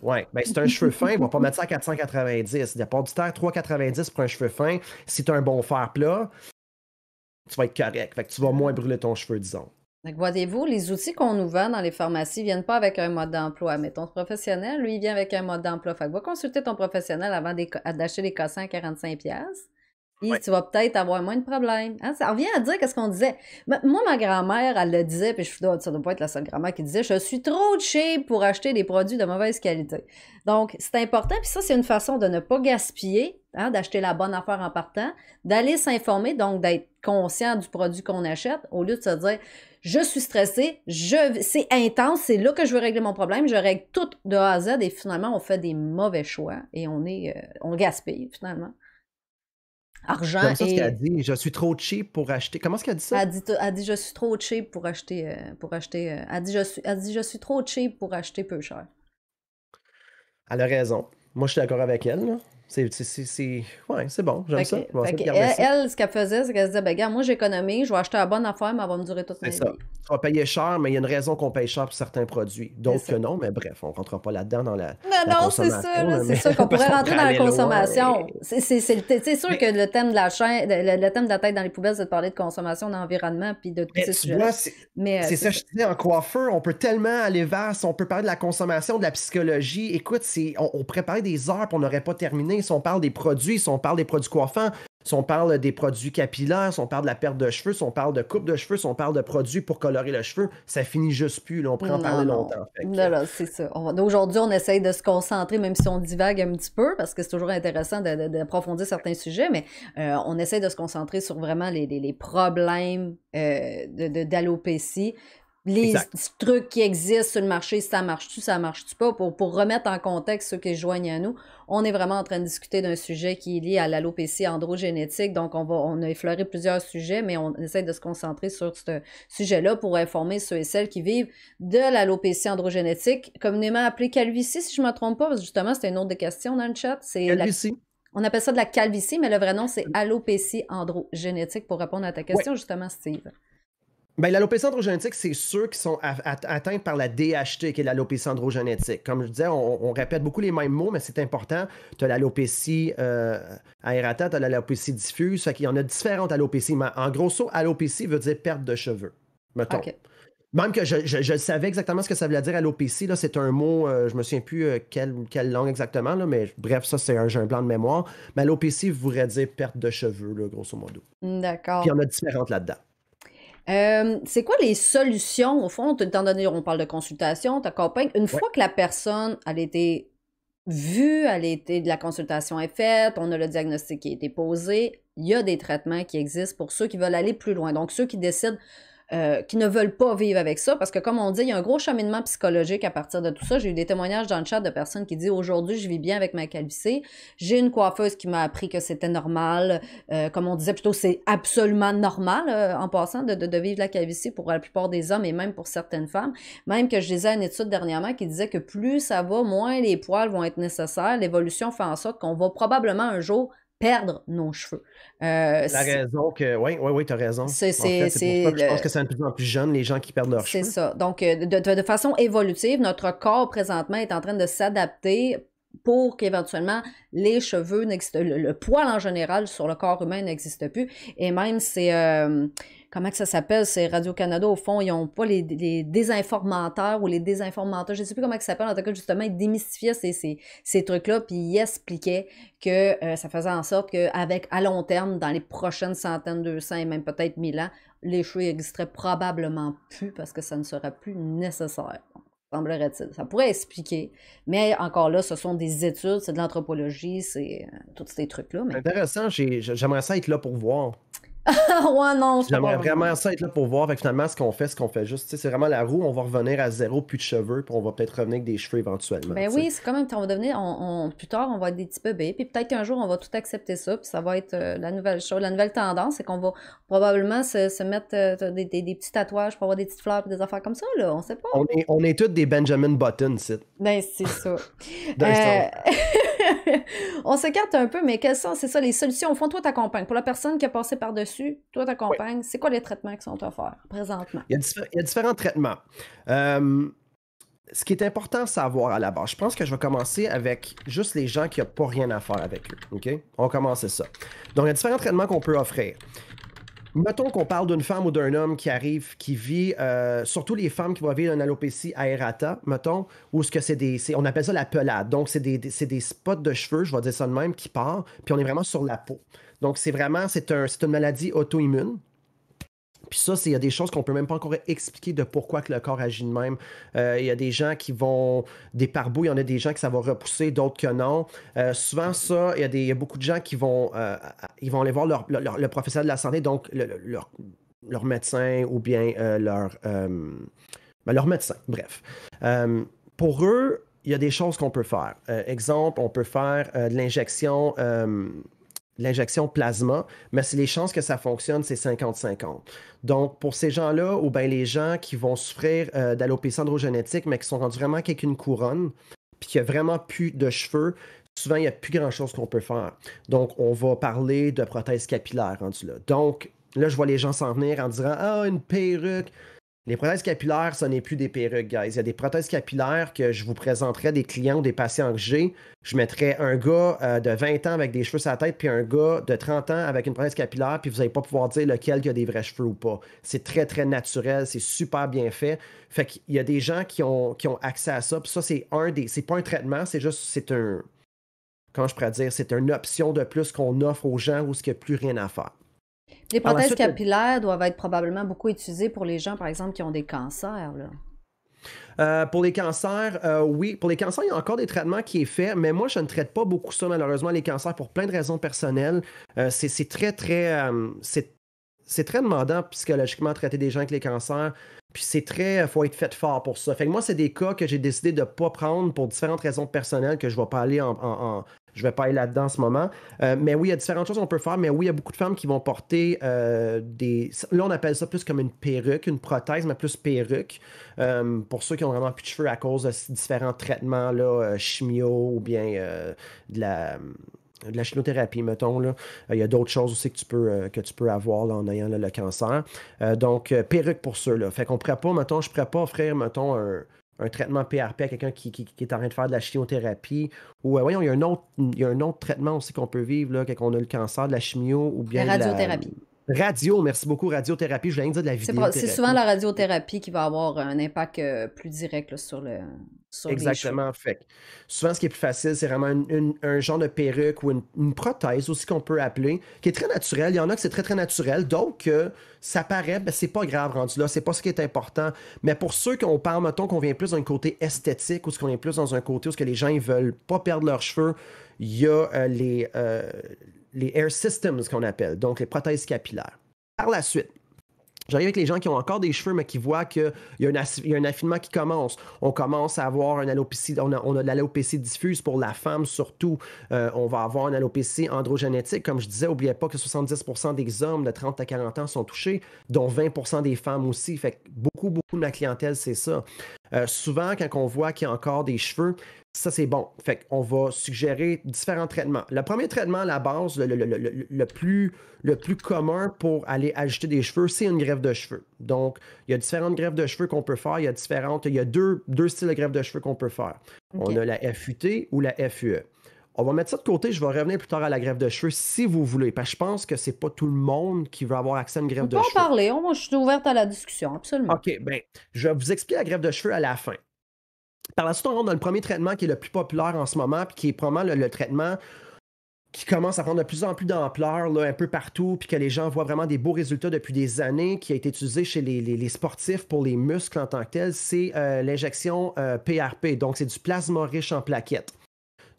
Ouais, ben c'est un cheveu fin, on va pas mettre ça à 490. Il y a pas du temps, 3,90 pour un cheveu fin. Si tu as un bon fer plat, tu vas être correct. Fait que tu vas moins brûler ton cheveu, disons. Donc, voyez-vous, les outils qu'on nous vend dans les pharmacies viennent pas avec un mode d'emploi. Mais ton professionnel, lui, il vient avec un mode d'emploi. Fait que va consulter ton professionnel avant d'acheter des cassins à 45$. Puis Ouais. tu vas peut-être avoir moins de problèmes. Hein? Ça revient à dire qu'est-ce qu'on disait. Moi, ma grand-mère, elle le disait, puis ça doit pas être la seule grand-mère qui disait, je suis trop cheap pour acheter des produits de mauvaise qualité. Donc, c'est important, puis ça, c'est une façon de ne pas gaspiller, hein, d'acheter la bonne affaire en partant, d'aller s'informer, donc d'être conscient du produit qu'on achète, au lieu de se dire, je suis stressé, c'est intense, c'est là que je veux régler mon problème, je règle tout de A à Z, et finalement, on fait des mauvais choix, et on gaspille, finalement. Argent J'aime ça ce qu'elle et dit. Je suis trop cheap pour acheter. Comment est-ce qu'elle dit ça? elle dit je suis trop cheap pour acheter elle dit je suis trop cheap pour acheter peu cher. Elle a raison. Moi, je suis d'accord avec elle, là. Ouais, c'est bon. J'aime ça. Je vais essayer de garder ça. Elle, ce qu'elle faisait, c'est qu'elle se disait, ben, regarde, moi, j'économise, je vais acheter la bonne affaire, mais elle va me durer toute ma C'est ça. vie. Tu vas payer cher, mais il y a une raison qu'on paye cher pour certains produits. C'est D'autres ça. que non, mais bref, on ne rentrera pas là-dedans dans la Non, c'est ça, consommation. là, Là, c'est ça qu'on parce pourrait qu'on rentrer pourrait dans la aller loin. consommation. C'est sûr Mais, que le thème de la chaîne, le thème de la tête dans les poubelles, c'est de parler de consommation, d'environnement, puis de tous mais ces tu sujets-là. vois, Mais c'est c'est ça que ça. je te dis en coiffeur, on peut tellement aller vers, si on peut parler de la consommation, de la psychologie. Écoute, on pourrait parler des heures, puis on n'aurait pas terminé. Si on parle des produits, si on parle des produits coiffants, si on parle des produits capillaires, si on parle de la perte de cheveux, si on parle de coupe de cheveux, si on parle de produits pour colorer le cheveu, ça finit juste plus. Là, on pourrait en Non, parler non. longtemps. Fait que, Non, c'est ça. Aujourd'hui, on essaye de se concentrer, même si on divague un petit peu, parce que c'est toujours intéressant d'approfondir certains sujets, mais on essaye de se concentrer sur vraiment les problèmes d'alopécie. les Exact. trucs qui existent sur le marché, ça marche-tu pas, pour remettre en contexte ceux qui se joignent à nous. On est vraiment en train de discuter d'un sujet qui est lié à l'alopécie androgénétique, donc on a effleuré plusieurs sujets, mais on essaie de se concentrer sur ce sujet-là pour informer ceux et celles qui vivent de l'alopécie androgénétique, communément appelée calvitie, si je ne me trompe pas, parce que justement, c'était une autre des questions dans le chat. Calvitie. On appelle ça de la calvitie, mais le vrai nom, c'est alopécie androgénétique, pour répondre à ta question, justement, Steve. Ben, l'alopécie androgénétique, c'est ceux qui sont atteints par la DHT, qui est l'alopécie androgénétique. Comme je disais, on répète beaucoup les mêmes mots, mais c'est important. Tu as l'alopécie aérata, tu as l'alopécie diffuse. Il y en a différentes alopécies. Mais en grosso, alopécie veut dire perte de cheveux. Mettons. Okay. Même que je savais exactement ce que ça voulait dire alopécie. C'est un mot, je me souviens plus quelle langue exactement, là, mais bref, ça, j'ai un blanc de mémoire. Mais alopécie voudrait dire perte de cheveux, là, grosso modo. D'accord. Puis il y en a différentes là-dedans. C'est quoi les solutions, au fond, étant donné on parle de consultation, t'accompagnes, une fois que la personne, elle a été vue, la consultation est faite, on a le diagnostic qui a été posé, il y a des traitements qui existent pour ceux qui veulent aller plus loin. Donc, ceux qui décident qui ne veulent pas vivre avec ça, parce que comme on dit, il y a un gros cheminement psychologique à partir de tout ça. J'ai eu des témoignages dans le chat de personnes qui disent « Aujourd'hui, je vis bien avec ma calvitie. J'ai une coiffeuse qui m'a appris que c'était normal. Comme on disait plutôt, c'est absolument normal, en passant, de vivre la calvitie pour la plupart des hommes et même pour certaines femmes. Même que je lisais une étude dernièrement qui disait que plus ça va, moins les poils vont être nécessaires. L'évolution fait en sorte qu'on va probablement un jour perdre nos cheveux. La raison que... Oui, tu as raison. C'est pour ça que je pense que c'est de plus en plus jeune, les gens qui perdent leurs cheveux. C'est ça. Donc, de façon évolutive, notre corps, présentement, est en train de s'adapter pour qu'éventuellement, les cheveux n'existent... Le poil, en général, sur le corps humain n'existe plus. Et même, c'est... comment que ça s'appelle? C'est Radio-Canada, au fond, ils n'ont pas les désinformateurs ou les désinformateurs, je ne sais plus comment ça s'appelle, en tout cas, justement, ils démystifiaient ces trucs-là, puis ils expliquaient que ça faisait en sorte qu'avec, à long terme, dans les prochaines centaines, 200 et même peut-être 1000 ans, les cheveux n'existeraient probablement plus parce que ça ne serait plus nécessaire. Semblerait-il. Ça pourrait expliquer. Mais encore là, ce sont des études, c'est de l'anthropologie, c'est tous ces trucs-là. Mais... Intéressant, j'aimerais ça être là pour voir. Ouais, non, j'aimerais vraiment ça être là pour voir. Fait que finalement, ce qu'on fait juste, c'est vraiment la roue, on va revenir à zéro, plus de cheveux, puis on va peut-être revenir avec des cheveux éventuellement. Ben oui, c'est quand même, on va devenir, plus tard, on va être des petits bébés, puis peut-être qu'un jour, on va tout accepter ça, puis ça va être la nouvelle chose, la nouvelle tendance, c'est qu'on va probablement se mettre des petits tatouages pour avoir des petites fleurs, puis des affaires comme ça, là, on sait pas. On est tous des Benjamin Button, c'est. Ben, c'est ça. On s'écarte un peu, mais quelles sont, c'est ça, les solutions? Au fond, toi, t'accompagnes. Pour la personne qui a passé par-dessus, toi, t'accompagnes. Oui. C'est quoi les traitements qui sont offerts présentement? Il y a différents traitements. Ce qui est important à savoir à la base, je pense que je vais commencer avec juste les gens qui n'ont pas rien à faire avec eux. OK? On va commencer ça. Donc, il y a différents traitements qu'on peut offrir. Mettons qu'on parle d'une femme ou d'un homme qui arrive, qui vit, surtout les femmes qui vont vivre une alopécie aérata, mettons, ou ce que on appelle ça la pelade. Donc, c'est des spots de cheveux, je vais dire ça de même, qui partent, puis on est vraiment sur la peau. Donc, c'est une maladie auto-immune. Puis ça, il y a des choses qu'on ne peut même pas encore expliquer de pourquoi que le corps agit de même. Il y a des gens qui vont... Des pare-boues, il y en a des gens que ça va repousser, d'autres que non. Souvent, ça, il y a beaucoup de gens qui vont... ils vont aller voir le professionnel de la santé, donc leur médecin ou bien leur médecin, bref. Pour eux, il y a des choses qu'on peut faire. Exemple, on peut faire de l'injection... l'injection plasma, mais les chances que ça fonctionne, c'est 50-50. Donc, pour ces gens-là, ou bien les gens qui vont souffrir d'alopécie androgénétique, mais qui sont rendus vraiment avec une couronne, puis qu'il n'y a vraiment plus de cheveux, souvent, il n'y a plus grand-chose qu'on peut faire. Donc, on va parler de prothèse capillaire rendu là. Donc, là, je vois les gens s'en venir en disant « Ah, une perruque! » Les prothèses capillaires, ce n'est plus des perruques, guys. Il y a des prothèses capillaires que je vous présenterai des clients ou des patients que j'ai. Je mettrais un gars de 20 ans avec des cheveux sur la tête, puis un gars de 30 ans avec une prothèse capillaire, puis vous n'allez pas pouvoir dire lequel qui a des vrais cheveux ou pas. C'est très, très naturel, c'est super bien fait. Fait qu'il y a des gens qui ont accès à ça, puis ça, c'est pas un traitement, c'est un... Comment je pourrais dire? C'est une option de plus qu'on offre aux gens où il n'y a plus rien à faire. Les prothèses capillaires doivent être probablement beaucoup utilisées pour les gens, par exemple, qui ont des cancers, là. Pour les cancers, oui. Pour les cancers, il y a encore des traitements qui sont faits, mais moi, je ne traite pas beaucoup ça, malheureusement, les cancers, pour plein de raisons personnelles. C'est très, très... c'est très demandant psychologiquement traiter des gens avec les cancers. Puis c'est très, faut être fait fort pour ça. Fait que moi, c'est des cas que j'ai décidé de ne pas prendre pour différentes raisons personnelles que je ne vais pas aller je vais pas aller là-dedans en ce moment. Mais oui, il y a différentes choses qu'on peut faire. Mais oui, il y a beaucoup de femmes qui vont porter des... Là, on appelle ça plus comme une perruque, une prothèse, mais plus perruque. Pour ceux qui ont vraiment plus de cheveux à cause de différents traitements, là, chimio ou bien de la chimiothérapie, mettons. Là. Il y a d'autres choses aussi que tu peux avoir là, en ayant là, le cancer. Donc, perruque pour ceux-là. Fait qu'on pourrait pas, mettons, je pourrais pas offrir, mettons, un traitement PRP à quelqu'un qui est en train de faire de la chimiothérapie. Ou, voyons, il y a un autre traitement aussi qu'on peut vivre là, quand on a le cancer, de la chimio ou bien La radiothérapie. Merci beaucoup, radiothérapie. Je voulais dire de la vidéothérapie. C'est souvent la radiothérapie qui va avoir un impact plus direct là, sur les cheveux. Exactement. Fait souvent, ce qui est plus facile, c'est vraiment un genre de perruque ou une prothèse aussi qu'on peut appeler, qui est très naturelle. Il y en a que c'est très, très naturel. Donc, ça paraît, ben, c'est pas grave rendu là. C'est pas ce qui est important. Mais pour ceux qu'on parle, mettons qu'on vient plus d'un côté esthétique ou qu'on vient plus dans un côté où que les gens ils veulent pas perdre leurs cheveux, il y a les air systems qu'on appelle, donc les prothèses capillaires. Par la suite, j'arrive avec les gens qui ont encore des cheveux, mais qui voient qu'il y a un affinement qui commence. On commence à avoir une alopécie, on a de l'alopécie diffuse pour la femme surtout. On va avoir une alopécie androgénétique. Comme je disais, n'oubliez pas que 70% des hommes de 30 à 40 ans sont touchés, dont 20% des femmes aussi. Fait que beaucoup de ma clientèle, c'est ça. Souvent, quand on voit qu'il y a encore des cheveux, ça, c'est bon. Fait qu'on va suggérer différents traitements. Le premier traitement à la base, le plus commun pour aller ajouter des cheveux, c'est une greffe de cheveux. Donc, il y a différentes greffes de cheveux qu'on peut faire. Il y a deux styles de greffe de cheveux qu'on peut faire. Okay. On a la FUT ou la FUE. On va mettre ça de côté. Je vais revenir plus tard à la greffe de cheveux si vous voulez. Parce que je pense que c'est pas tout le monde qui veut avoir accès à une greffe de cheveux. On peut en parler. Moi, je suis ouverte à la discussion, absolument. OK, bien, je vais vous expliquer la greffe de cheveux à la fin. Par la suite, on rentre dans le premier traitement qui est le plus populaire en ce moment, puis qui est probablement le traitement qui commence à prendre de plus en plus d'ampleur là, un peu partout, puis que les gens voient vraiment des beaux résultats depuis des années, qui a été utilisé chez les sportifs pour les muscles en tant que tel, c'est l'injection PRP. Donc, c'est du plasma riche en plaquettes.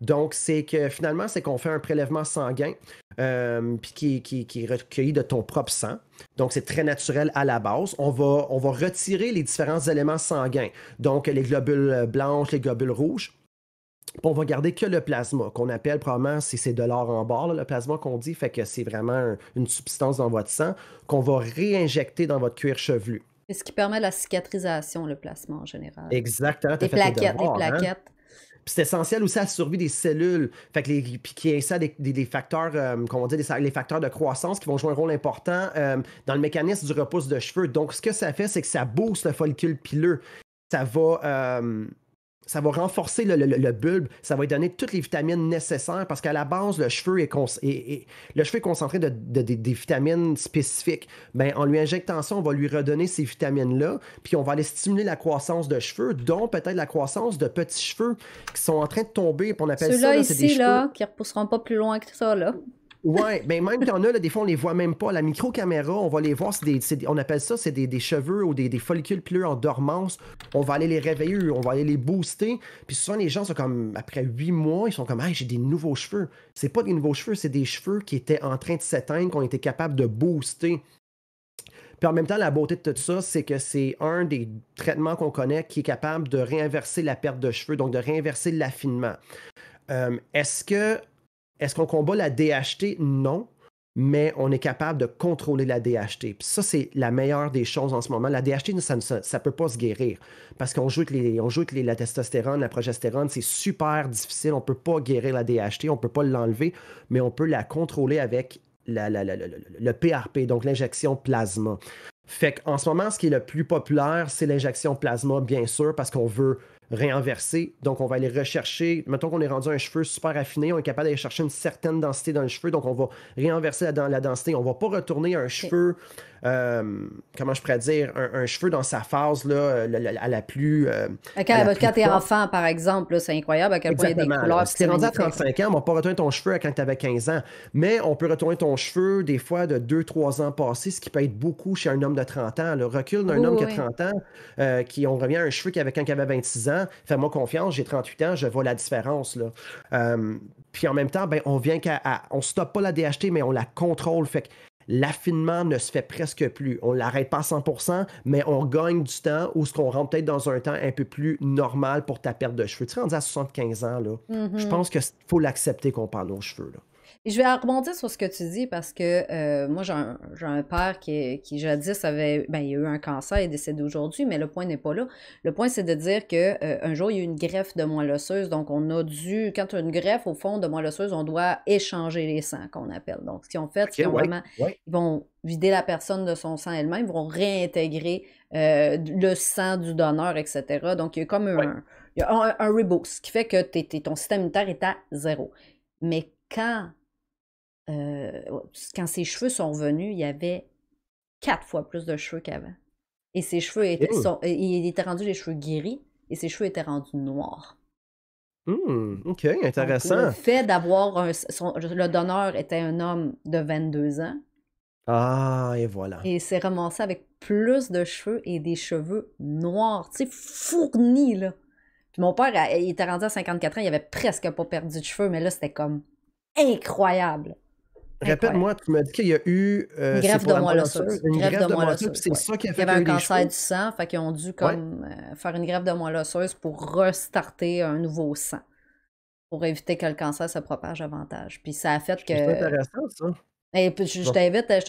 Donc, c'est que finalement, c'est qu'on fait un prélèvement sanguin puis qui est recueilli de ton propre sang. Donc, c'est très naturel à la base. On va retirer les différents éléments sanguins. Donc, les globules blanches, les globules rouges. Puis on va garder que le plasma, qu'on appelle probablement, c'est de l'or en barre, là, le plasma qu'on dit, fait que c'est vraiment une substance dans votre sang qu'on va réinjecter dans votre cuir chevelu. C'est ce qui permet la cicatrisation, le plasma en général. Exactement. Des plaquettes, des plaquettes. Hein? Puis c'est essentiel aussi à la survie des cellules. Fait que puis qui incite des facteurs, comment on dit, les facteurs de croissance qui vont jouer un rôle important dans le mécanisme du repousse de cheveux. Donc, ce que ça fait, c'est que ça booste le follicule pileux. Ça va renforcer le bulbe, ça va lui donner toutes les vitamines nécessaires parce qu'à la base, le cheveu est concentré de des vitamines spécifiques. Ben, en lui injectant ça, on va lui redonner ces vitamines-là, puis on va aller stimuler la croissance de cheveux, dont peut-être la croissance de petits cheveux qui sont en train de tomber, puis on appelle ceux-là ça... ici, c'est des cheveux qui ne repousseront pas plus loin que ça, là. Oui, mais même qu'il y en a, là, des fois, on les voit même pas. La microcaméra, on va les voir, on appelle ça, c'est des cheveux ou des follicules pileux en dormance. On va aller les réveiller, on va aller les booster. Puis souvent, les gens sont comme, après 8 mois, ils sont comme, hey, j'ai des nouveaux cheveux. C'est pas des nouveaux cheveux, c'est des cheveux qui étaient en train de s'éteindre, qu'on était capable de booster. Puis en même temps, la beauté de tout ça, c'est que c'est un des traitements qu'on connaît qui est capable de réinverser la perte de cheveux, donc de réinverser l'affinement. Est-ce qu'on combat la DHT? Non, mais on est capable de contrôler la DHT. Puis ça, c'est la meilleure des choses en ce moment. La DHT, ça ne peut pas se guérir parce qu'on joue avec la testostérone, la progestérone. C'est super difficile. On ne peut pas guérir la DHT, on ne peut pas l'enlever, mais on peut la contrôler avec le PRP, donc l'injection plasma. Fait qu'en ce moment, ce qui est le plus populaire, c'est l'injection plasma, bien sûr, parce qu'on veut réinverser. Donc, on va aller rechercher, mettons qu'on est rendu un cheveu super affiné, on est capable d'aller chercher une certaine densité dans le cheveu, donc on va réinverser la densité. On ne va pas retourner un cheveu, comment je pourrais dire, un cheveu dans sa phase là, à la plus... quand tu es enfant, par exemple, c'est incroyable à quel point il y a des couleurs. Si tu es rendu à 35 ans, on ne va pas retourner ton cheveu quand tu avais 15 ans, mais on peut retourner ton cheveu des fois de 2-3 ans passés, ce qui peut être beaucoup chez un homme de 30 ans. Le recul d'un homme qui a 30 ans, on revient à un cheveu qu'il avait quand il avait 26 ans, fais-moi confiance, j'ai 38 ans, je vois la différence. Là. Puis en même temps, ben, on vient on ne stoppe pas la DHT, mais on la contrôle. Fait l'affinement ne se fait presque plus. On ne l'arrête pas à 100%, mais on gagne du temps ou ce qu'on rentre peut-être dans un temps un peu plus normal pour ta perte de cheveux. Tu sais, rendu à 75 ans, là, je Mhm. pense qu'il faut l'accepter qu'on parle nos cheveux. Là. Et je vais rebondir sur ce que tu dis parce que moi, j'ai un père qui jadis avait, ben, il a eu un cancer, il est décédé aujourd'hui, mais le point n'est pas là. Le point, c'est de dire que un jour, il y a eu une greffe de moelle osseuse, donc on a dû, quand tu as une greffe au fond de moelle osseuse, on doit échanger les sangs qu'on appelle. Donc, ce qu'ils ont fait, c'est OK, qu'ils ont oui, vraiment, oui, ils vont vider la personne de son sang elle-même, ils vont réintégrer le sang du donneur, etc. Donc, il y a comme oui. il y a un reboot, ce qui fait que ton système immunitaire est à zéro. Mais quand ses cheveux sont revenus, il y avait 4 fois plus de cheveux qu'avant. Et ses cheveux OK. il était rendu les cheveux gris et ses cheveux étaient rendus noirs. OK, Donc, le intéressant. fait d'avoir le donneur était un homme de 22 ans Ah, et voilà. et il s'est ramassé avec plus de cheveux et des cheveux noirs, tu sais, fournis, là. Puis mon père, il était rendu à 54 ans, il avait presque pas perdu de cheveux, mais là, c'était comme incroyable. Incroyable. Répète-moi, tu m'as dit qu'il y a eu, Une c'est greffe pour de la moelle moelle osseuse, osseuse. une Greffe greffe de de moelle moelle osseuse, puis osseuse, c'est ouais. ça qui a Il y fait avait qu'il y a un eu des cancer cheveux? du sang, fait qu'ils ont dû Ouais. comme faire une greffe de moelle osseuse pour restarter un nouveau sang, pour éviter que le cancer se propage davantage. Puis ça a fait Je trouve ça que... intéressant, ça. Et puis je Bon, t'invite à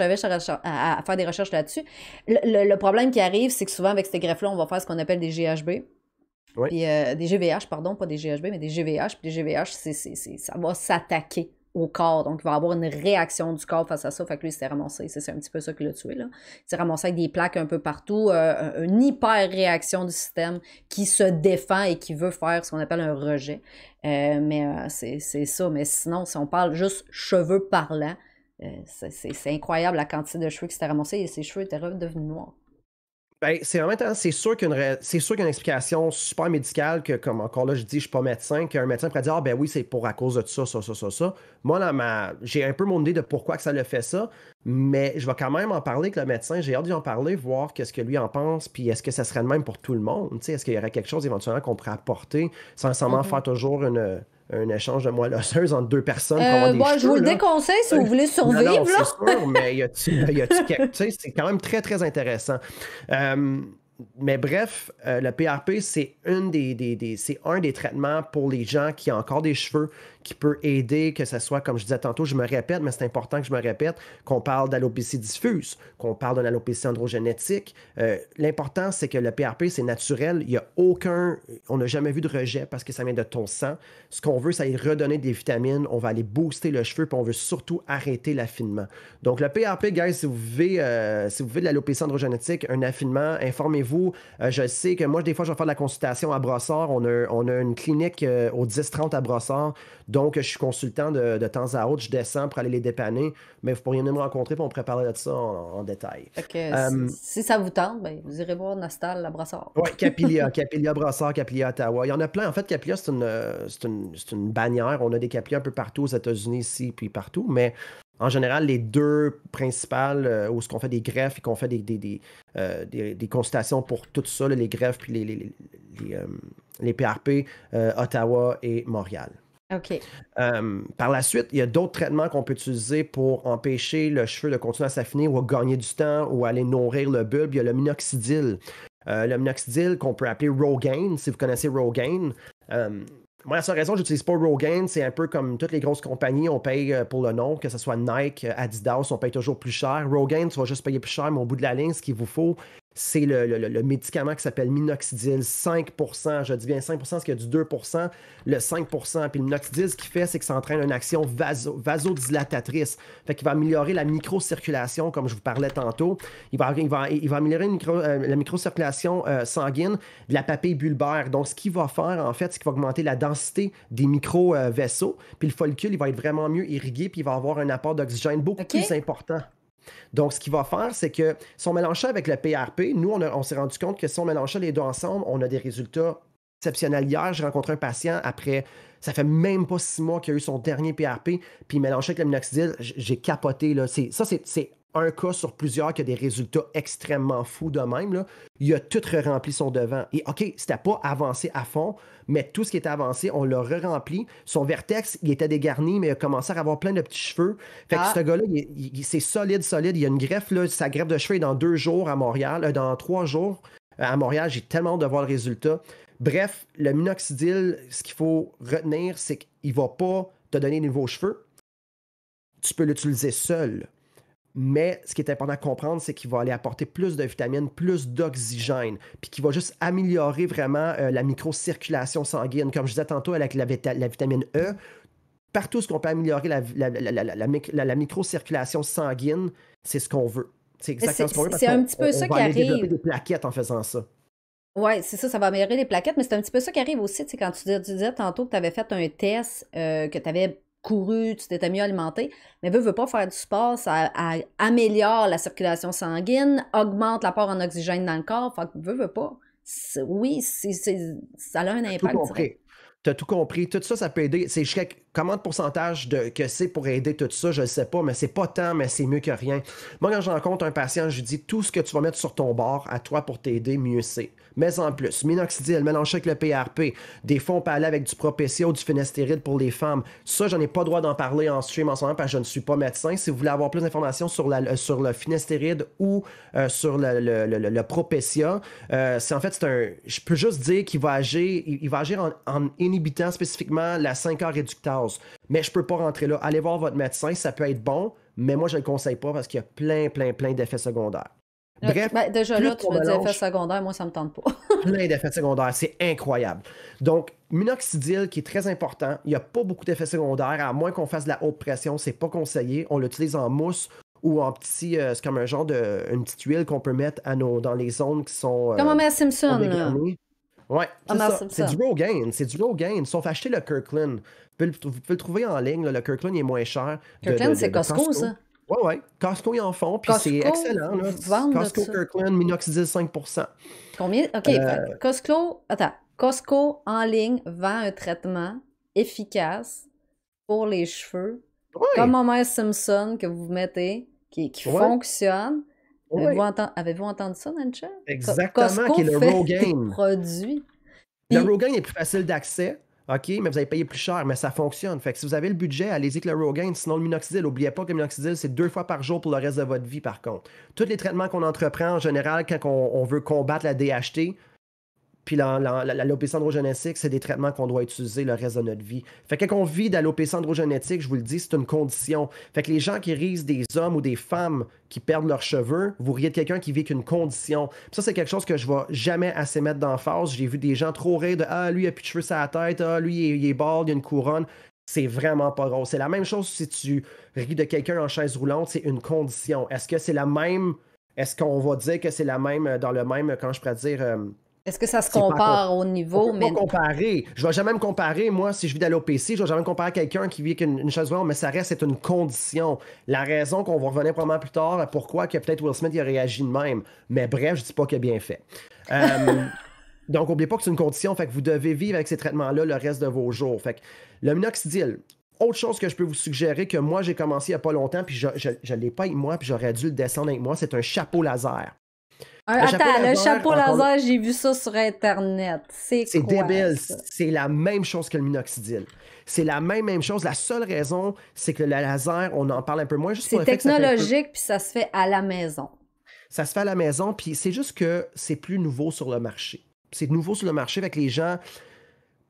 faire des recherches là-dessus. Le problème qui arrive, c'est que souvent avec ces greffes-là, on va faire ce qu'on appelle des GHB. oui. Puis des GVH, pardon, pas des GHB, mais des GVH. Puis les GVH, ça va s'attaquer au corps. Donc, il va avoir une réaction du corps face à ça. Fait que lui, il s'est ramassé. C'est un petit peu ça qui l'a tué, là. Il s'est ramassé avec des plaques un peu partout, une hyper-réaction du système qui se défend et qui veut faire ce qu'on appelle un rejet. C'est ça. Mais sinon, si on parle juste cheveux parlants, c'est incroyable la quantité de cheveux qui s'étaient ramassés et ses cheveux étaient redevenus noirs. Ben, c'est vraiment intéressant. C'est sûr qu'il y a une explication super médicale que, comme encore là, je dis, je suis pas médecin, qu'un médecin pourrait dire, ah ben oui, c'est pour à cause de ça, ça, ça, ça, ça. Moi, j'ai un peu mon idée de pourquoi que ça le fait ça, mais je vais quand même en parler avec le médecin. J'ai hâte d'y en parler, voir qu'est-ce que lui en pense, puis est-ce que ça serait le même pour tout le monde? Tu sais, est-ce qu'il y aurait quelque chose éventuellement qu'on pourrait apporter sans nécessairement faire Mhm. toujours un échange de moelle osseuse entre deux personnes pour avoir des Bon, je vous cheveux, le là? déconseille si vous voulez Non, non, survivre, c'est là. sûr, mais y a-tu quelque... Tu sais, c'est quand même très, très intéressant. Euh, mais bref, le PRP, c'est c'est un des traitements pour les gens qui ont encore des cheveux, qui peut aider, que ce soit, comme je disais tantôt, je me répète, mais c'est important que je me répète, qu'on parle d'alopécie diffuse, qu'on parle d'une alopécie androgénétique. L'important, c'est que le PRP, c'est naturel. Il y a on n'a jamais vu de rejet parce que ça vient de ton sang. Ce qu'on veut, c'est aller redonner des vitamines. On va aller booster le cheveu, puis on veut surtout arrêter l'affinement. Donc, le PRP, guys, si vous vivez de l'alopécie androgénétique, un affinement, informez-vous. Je sais que moi, des fois, je vais faire de la consultation à Brossard. On a une clinique au 10-30 à Brossard. Donc, je suis consultant de temps à autre. Je descends pour aller les dépanner. Mais vous pourriez venir me rencontrer, puis on pourrait parler de ça en détail. Fait que Euh, si ça vous tente, ben, vous irez voir Nostal, la brassard. Oui, Capilia Brossard, Capilia Ottawa. Il y en a plein. En fait, Capilia, c'est une bannière. On a des Capilia un peu partout aux États-Unis, ici, puis partout. Mais en général, les deux principales, où ce qu'on fait des greffes et qu'on fait des consultations pour tout ça, là, les greffes puis les PRP, Ottawa et Montréal. OK. Par la suite, il y a d'autres traitements qu'on peut utiliser pour empêcher le cheveu de continuer à s'affiner ou à gagner du temps ou aller nourrir le bulbe. Il y a le minoxidil. Le minoxidil qu'on peut appeler Rogaine, si vous connaissez Rogaine. Moi, la seule raison que j'utilise pas Rogaine, c'est un peu comme toutes les grosses compagnies, on paye pour le nom, que ce soit Nike, Adidas, on paye toujours plus cher. Rogaine, tu vas juste payer plus cher, mais au bout de la ligne, ce qu'il vous faut, c'est le médicament qui s'appelle minoxidil, 5%, je dis bien 5% parce qu'il y a du 2%, le 5%. Puis le minoxidil, ce qu'il fait, c'est que ça entraîne une action vasodilatatrice. Fait qu'il va améliorer la microcirculation, comme je vous parlais tantôt. Il va améliorer la microcirculation sanguine de la papille bulbaire. Donc, ce qu'il va faire, en fait, c'est qu'il va augmenter la densité des micro-vaisseaux. Puis le follicule, il va être vraiment mieux irrigué, puis il va avoir un apport d'oxygène beaucoup plus important. Donc, ce qu'il va faire, c'est que si on mélange ça avec le PRP, nous, on s'est rendu compte que si on mélange les deux ensemble, on a des résultats exceptionnels. Hier, j'ai rencontré un patient après, ça fait même pas 6 mois qu'il a eu son dernier PRP, puis il mélangeait avec le minoxidil, j'ai capoté. Là. C'est un cas sur plusieurs qui a des résultats extrêmement fous de même. Là. Il a tout re-rempli son devant. Et OK, c'était pas avancé à fond, mais tout ce qui était avancé, on l'a re-rempli. Son vertex, il était dégarni, mais il a commencé à avoir plein de petits cheveux. Fait que ce gars-là, c'est solide, solide. Il y a une greffe, là, sa greffe de cheveux est dans 2 jours à Montréal, dans 3 jours à Montréal. J'ai tellement hâte de voir le résultat. Bref, le minoxidil, ce qu'il faut retenir, c'est qu'il va pas te donner de nouveaux cheveux. Tu peux l'utiliser seul. Mais ce qui est important à comprendre, c'est qu'il va aller apporter plus de vitamines, plus d'oxygène, puis qu'il va juste améliorer vraiment la microcirculation sanguine. Comme je disais tantôt avec la vitamine E, partout ce qu'on peut améliorer la microcirculation sanguine, c'est ce qu'on veut. C'est exactement ce qu'on veut. C'est un petit peu ça qui arrive. Développer des plaquettes en faisant ça. Oui, c'est ça va améliorer les plaquettes, mais c'est un petit peu ça qui arrive aussi. Quand tu disais tantôt que tu avais fait un test, que tu avais couru, tu t'étais mieux alimenté, mais veux pas faire du sport, ça améliore la circulation sanguine, augmente l'apport en oxygène dans le corps, fait que veux pas. Oui, ça a un impact. Tu as tout compris. Tout ça, ça peut aider. C'est comment de pourcentage que c'est pour aider tout ça, je ne sais pas, mais c'est pas tant, mais c'est mieux que rien. Moi, quand je rencontre un patient, je lui dis tout ce que tu vas mettre sur ton bord à toi pour t'aider, mieux c'est. Mais en plus, minoxidil, mélangé avec le PRP, des fois on peut aller avec du Propecia ou du Finastérid pour les femmes. Ça, je n'ai pas le droit d'en parler en stream en ce moment parce que je ne suis pas médecin. Si vous voulez avoir plus d'informations sur le Finastérid ou sur le Propecia, c'est en fait, je peux juste dire qu'il va agir, il va agir en inhibitant spécifiquement la 5A réductase. Mais je peux pas rentrer là. Allez voir votre médecin, ça peut être bon, mais moi je le conseille pas parce qu'il y a plein d'effets secondaires. Bref, déjà là, tu me dis effets secondaires, moi ça me tente pas. Plein d'effets secondaires, c'est incroyable. Donc, minoxidil qui est très important, il n'y a pas beaucoup d'effets secondaires, à moins qu'on fasse de la haute pression, c'est pas conseillé. On l'utilise en mousse ou en petit, c'est comme un genre une petite huile qu'on peut mettre dans les zones qui sont... Comme Homer Simpson, là. Ouais, c'est ça. C'est du Rogaine. C'est du Rogaine. Sauf acheter le Kirkland. Vous pouvez le trouver en ligne. Là. Le Kirkland il est moins cher. Kirkland, c'est Costco, ça? Oui. Costco, ils en font. Puis c'est excellent. Là. Costco Kirkland, minoxidil 5%. Combien? OK. Costco en ligne vend un traitement efficace pour les cheveux. Ouais. Comme Homer Simpson que vous mettez, qui fonctionne. Ouais. Avez-vous entendu ça dans le chat? Exactement, Costco qui est le Rogaine. Produit. Le Rogaine est plus facile d'accès, OK, mais vous allez payer plus cher, mais ça fonctionne. Fait que si vous avez le budget, allez-y avec le Rogaine. Sinon, le minoxidil, n'oubliez pas que le minoxidil, c'est 2 fois par jour pour le reste de votre vie, par contre. Tous les traitements qu'on entreprend, en général, quand on veut combattre la DHT, puis l'alopécie androgénétique, c'est des traitements qu'on doit utiliser le reste de notre vie. Fait que quand on vit d'alopécie androgénétique, je vous le dis, c'est une condition. Fait que les gens qui risent des hommes ou des femmes qui perdent leurs cheveux, vous riez de quelqu'un qui vit qu'une condition. Puis ça, c'est quelque chose que je vais jamais assez mettre d'emphase. J'ai vu des gens trop rire de « Ah, lui, il a plus de cheveux sur la tête. Ah, lui, il est bald, il a une couronne. » C'est vraiment pas drôle. C'est la même chose si tu ris de quelqu'un en chaise roulante, c'est une condition. Est-ce que c'est la même... Est-ce qu'on va dire que c'est la même dans le même, quand je pourrais dire... Est-ce que ça se compare au niveau? On peut pas comparer. Je vais jamais me comparer, moi, si je vis d'alopécie, je vais jamais me comparer à quelqu'un qui vit avec une chaise roulante, mais ça reste, c'est une condition. La raison qu'on va revenir probablement plus tard, pourquoi que peut-être Will Smith il a réagi de même. Mais bref, je dis pas qu'il a bien fait. Donc, n'oubliez pas que c'est une condition, fait que vous devez vivre avec ces traitements-là le reste de vos jours. Fait que le minoxidil, autre chose que je peux vous suggérer, que moi, j'ai commencé il n'y a pas longtemps, puis je ne l'ai pas avec moi, puis j'aurais dû le descendre avec moi, c'est un chapeau laser. Le chapeau laser, j'ai vu ça sur Internet. C'est débile. Ça? C'est la même chose que le minoxidil. C'est la même chose. La seule raison, c'est que le laser, on en parle un peu moins. C'est technologique, puis ça se fait à la maison. Ça se fait à la maison, puis c'est juste que c'est plus nouveau sur le marché. C'est nouveau sur le marché avec les gens.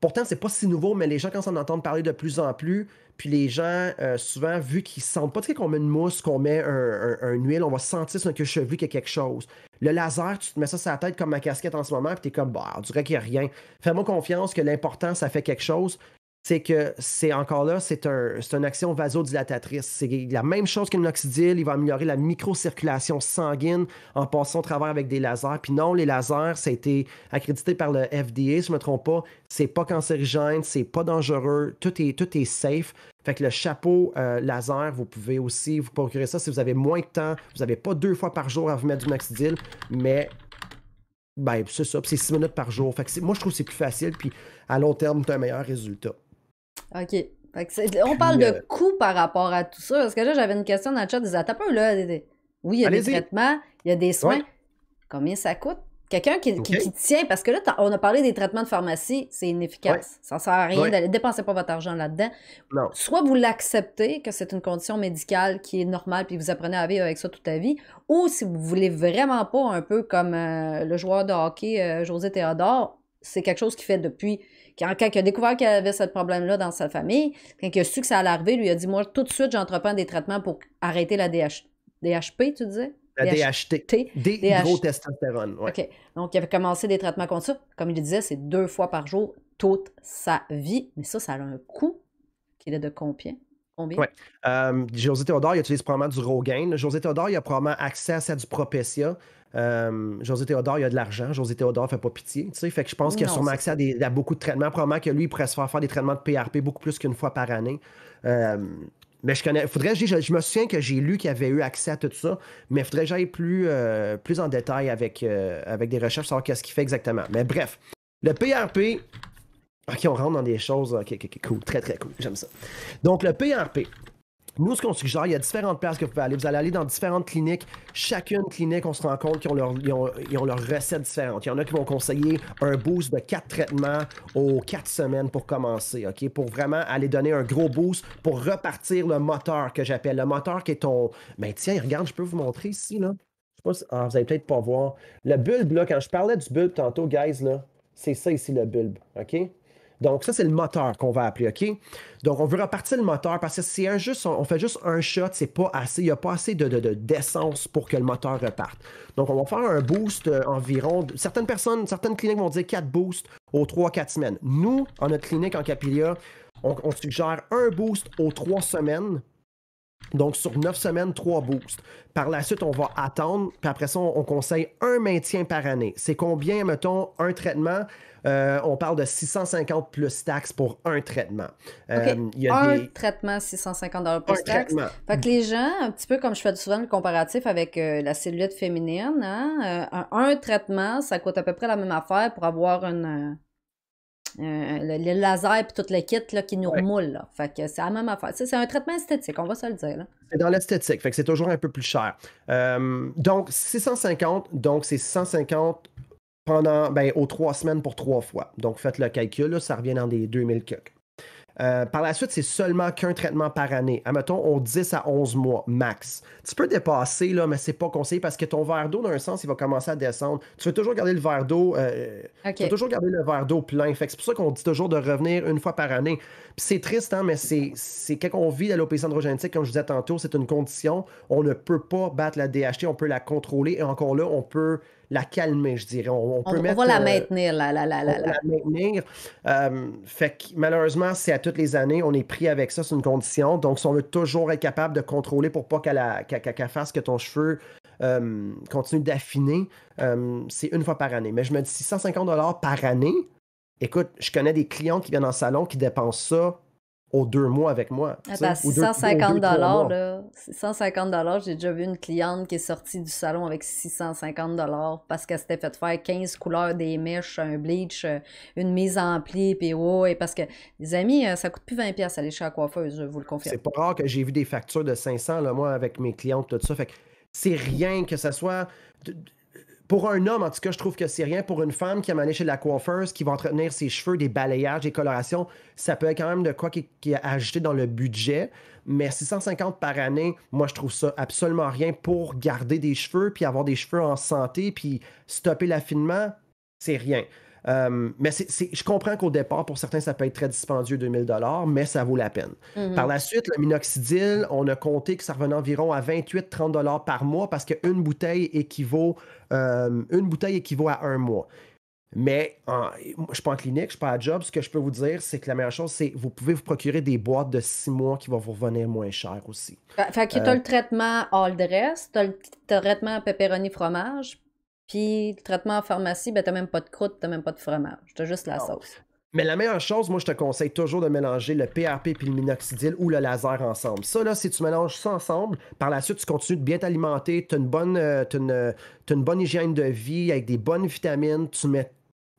Pourtant, c'est pas si nouveau, mais les gens, quand on entend parler de plus en plus, puis les gens, souvent, vu qu'ils sentent pas, tu sais, qu'on met une mousse, qu'on met une huile, on va sentir sur notre chevelu qu'il y a quelque chose. Le laser, tu te mets ça sur la tête comme ma casquette en ce moment, puis t'es comme, bah, on dirait qu'il n'y a rien. Fais-moi confiance que l'important, ça fait quelque chose. C'est que c'est encore là, c'est une action vasodilatatrice. C'est la même chose que l'inoxidil, il va améliorer la microcirculation sanguine en passant au travers avec des lasers. Puis non, les lasers, ça a été accrédité par le FDA, si je ne me trompe pas. C'est pas cancérigène, c'est pas dangereux, tout est safe. Fait que le chapeau laser, vous pouvez aussi vous procurer ça si vous avez moins de temps. Vous n'avez pas 2 fois par jour à vous mettre du minoxidil, mais ben, c'est ça, c'est 6 minutes par jour. Fait que moi, je trouve que c'est plus facile, puis à long terme, tu as un meilleur résultat. OK. On parle de coût par rapport à tout ça. Parce que là, j'avais une question dans le chat. Des attends là. Oui, il y a des Allez-y. traitements, il y a des soins. Ouais. Combien ça coûte? Quelqu'un qui OK. tient, parce que là, on a parlé des traitements de pharmacie, c'est Ouais. inefficace. Ça ne sert à rien Ouais. d'aller dépenser pas votre argent là-dedans. Non. Soit vous l'acceptez, que c'est une condition médicale qui est normale, puis vous apprenez à vivre avec ça toute ta vie, ou si vous voulez vraiment pas, un peu comme le joueur de hockey José Théodore, c'est quelque chose qu'il fait depuis, quand il a découvert qu'il avait ce problème-là dans sa famille, quand il a su que ça allait arriver, lui a dit, moi, tout de suite, j'entreprends des traitements pour arrêter la DHP, tu disais? La DHT. Déhydrotestostérone. Ouais. OK. Donc, il avait commencé des traitements contre ça. Comme il disait, c'est 2 fois par jour toute sa vie. Mais ça a un coût qu'il est de combien? Ouais. José Théodore, il utilise probablement du Rogaine. José Théodore, il a probablement accès à ça du Propecia. José Théodore, il a de l'argent. José Théodore fait pas pitié. Tu sais, fait que je pense qu'il a Non, sûrement c'est accès à beaucoup de traitements. Probablement que lui, il pourrait se faire des traitements de PRP beaucoup plus qu'une fois par année. Mais je me souviens que j'ai lu qu'il avait eu accès à tout ça, mais il faudrait que j'aille plus en détail avec des recherches, savoir qu'est-ce qu'il fait exactement. Mais bref, le PRP, OK, on rentre dans des choses, OK, cool, très, très cool, j'aime ça. Donc, le PRP, nous, ce qu'on suggère, il y a différentes places que vous pouvez aller. Vous allez aller dans différentes cliniques. Chacune clinique, on se rend compte qu'ils ont leur recette différente. Il y en a qui vont conseiller un boost de 4 traitements aux 4 semaines pour commencer, OK? Pour vraiment aller donner un gros boost pour repartir le moteur que j'appelle. Le moteur qui est ton... Ben tiens, regarde, je peux vous montrer ici, là. Je sais pas si... vous allez peut-être pas voir. Le bulbe, là, quand je parlais du bulbe tantôt, guys, là, c'est ça ici, le bulbe, OK? Donc, ça, c'est le moteur qu'on va appeler, OK? Donc, on veut repartir le moteur parce que si on fait juste un shot, c'est pas assez. Il n'y a pas assez d'essence pour que le moteur reparte. Donc, on va faire un boost environ. Certaines cliniques vont dire 4 boosts aux 3-4 semaines. Nous, en notre clinique en Capilia, on suggère un boost aux 3 semaines. Donc, sur 9 semaines, 3 boosts. Par la suite, on va attendre, puis après ça, on conseille un maintien par année. C'est combien, mettons, un traitement? On parle de 650 plus taxes pour un traitement. OK. Traitement, 650 plus taxes. Fait que les gens, un petit peu comme je fais souvent le comparatif avec la cellulite féminine, hein, un traitement, ça coûte à peu près la même affaire pour avoir le laser et tout le kit là, qui nous remoule. Là. Fait que c'est la même affaire. C'est un traitement esthétique, on va se le dire. Là. C'est dans l'esthétique, fait que c'est toujours un peu plus cher. Donc, 650, donc c'est 150 aux 3 semaines pour 3 fois. Donc, faites le calcul, là, ça revient dans des 2000 cucs. Par la suite, c'est seulement qu'un traitement par année. Admettons, on 10 à 11 mois max. Tu peux dépasser, là, mais c'est pas conseillé parce que ton verre d'eau, d'un sens, il va commencer à descendre. Tu veux toujours garder le verre d'eau. Tu veux toujours garder le verre d'eau plein. Fait que c'est pour ça qu'on dit toujours de revenir une fois par année. Puis c'est triste, hein, mais c'est quand on vit l'alopécie androgénétique, comme je disais tantôt, c'est une condition. On ne peut pas battre la DHT, on peut la contrôler et encore là, on peut la calmer, je dirais. On va la maintenir. On va la maintenir. Fait que malheureusement, c'est à toutes les années, on est pris avec ça, c'est une condition. Donc, si on veut toujours être capable de contrôler pour pas qu'elle fasse que ton cheveu continue d'affiner, c'est une fois par année. Mais je me dis 650 $ par année. Écoute, je connais des clients qui viennent en salon qui dépensent ça aux 2 mois avec moi. Attends, 650 $, là. 650 $, j'ai déjà vu une cliente qui est sortie du salon avec 650 $ parce qu'elle s'était fait faire 15 couleurs, des mèches, un bleach, une mise en pli, puis et parce que, les amis, ça coûte plus 20$ aller chez la coiffeuse, je vous le confirme. C'est pas rare que j'ai vu des factures de 500, là, moi, avec mes clientes, tout ça. Fait que c'est rien que ça soit... Pour un homme, en tout cas, je trouve que c'est rien. Pour une femme qui aime aller chez la coiffeuse, qui va entretenir ses cheveux, des balayages, des colorations, ça peut être quand même de quoi qui est ajouté dans le budget. Mais 650 par année, moi, je trouve ça absolument rien pour garder des cheveux, puis avoir des cheveux en santé, puis stopper l'affinement, c'est rien. Mais je comprends qu'au départ, pour certains, ça peut être très dispendieux, 2000 $, mais ça vaut la peine. Par la suite, le minoxidil, on a compté que ça revenait environ à 28-30 $ par mois parce qu'une bouteille équivaut à 1 mois. Mais je ne suis pas en clinique, je ne suis pas à job. Ce que je peux vous dire, c'est que la meilleure chose, c'est que vous pouvez vous procurer des boîtes de 6 mois qui vont vous revenir moins cher aussi. Fait que tu as le traitement all dress, tu as le traitement pepperoni fromage, puis le traitement en pharmacie, ben t'as même pas de croûte, t'as même pas de fromage. T'as juste la sauce. Mais la meilleure chose, moi, je te conseille toujours de mélanger le PRP puis le minoxidil ou le laser ensemble. Ça, là, si tu mélanges ça ensemble, par la suite, tu continues de bien t'alimenter, tu as une bonne hygiène de vie avec des bonnes vitamines, tu mets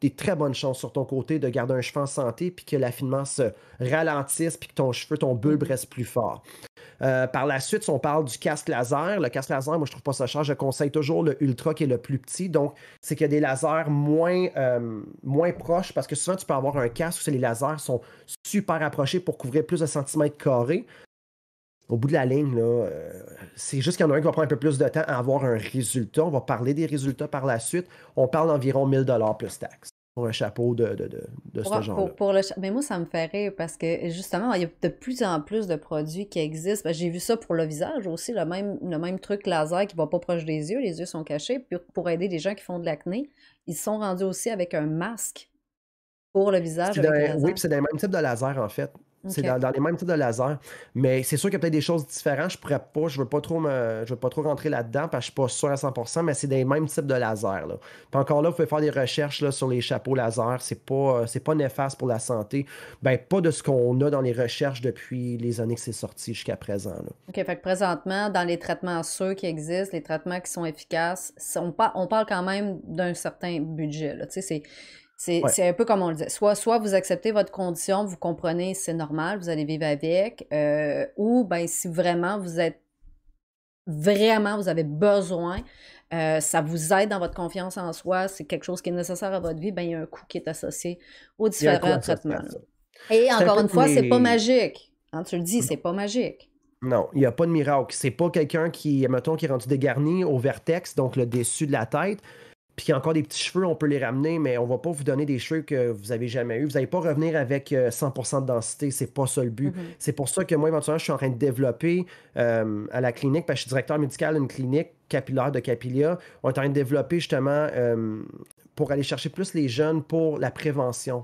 des très bonnes chances sur ton côté de garder un cheveu en santé puis que l'affinement se ralentisse puis que ton bulbe reste plus fort. Par la suite, si on parle du casque laser, le casque laser, moi, je trouve pas ça cher. Je conseille toujours le Ultra qui est le plus petit. Donc, c'est qu'il y a des lasers moins proches parce que souvent, tu peux avoir un casque où les lasers sont super approchés pour couvrir plus de centimètres carrés. Au bout de la ligne, là, c'est juste qu'il y en a un qui va prendre un peu plus de temps à avoir un résultat. On va parler des résultats par la suite. On parle d'environ 1000 $ plus taxes pour un chapeau de ce genre-là. Mais moi, ça me fait rire parce que justement, il y a de plus en plus de produits qui existent. Ben, j'ai vu ça pour le visage aussi, le même truc laser qui va pas proche des yeux. Les yeux sont cachés. Puis pour aider les gens qui font de l'acné, ils sont rendus aussi avec un masque pour le visage avec le Oui, laser. puis c'est dans les mêmes types de laser, en fait. C'est OK. dans les mêmes types de laser. Mais c'est sûr qu'il y a peut-être des choses différentes. Je veux pas trop rentrer là-dedans parce que je suis pas sûr à 100%, mais c'est des mêmes types de laser, là. Puis encore là, vous pouvez faire des recherches là, sur les chapeaux laser. C'est pas néfaste pour la santé. Ben, pas de ce qu'on a dans les recherches depuis les années que c'est sorti jusqu'à présent, là. OK, fait que présentement, dans les traitements sûrs qui existent, les traitements qui sont efficaces, on parle quand même d'un certain budget, là. Tu sais, Ouais. c'est un peu comme on le disait. Soit vous acceptez votre condition, vous comprenez, c'est normal, vous allez vivre avec, ou ben si vous avez besoin, ça vous aide dans votre confiance en soi, c'est quelque chose qui est nécessaire à votre vie, ben il y a un coût qui est associé aux Il y a un coût différents associé traitements, à là. ça. Et C'est un encore peu une comme fois, c'est pas les. magique. Hein, tu le dis, c'est pas magique. Non, il n'y a pas de miracle. C'est pas quelqu'un mettons, qui est rendu dégarni au vertex, donc le dessus de la tête, puis qui a encore des petits cheveux, on peut les ramener, mais on va pas vous donner des cheveux que vous avez jamais eu. Vous n'allez pas revenir avec 100% de densité, c'est pas ça le but. Mhm. C'est pour ça que moi, éventuellement, je suis en train de développer à la clinique, parce que je suis directeur médical d'une clinique capillaire de Capilia. On est en train de développer justement pour aller chercher plus les jeunes pour la prévention.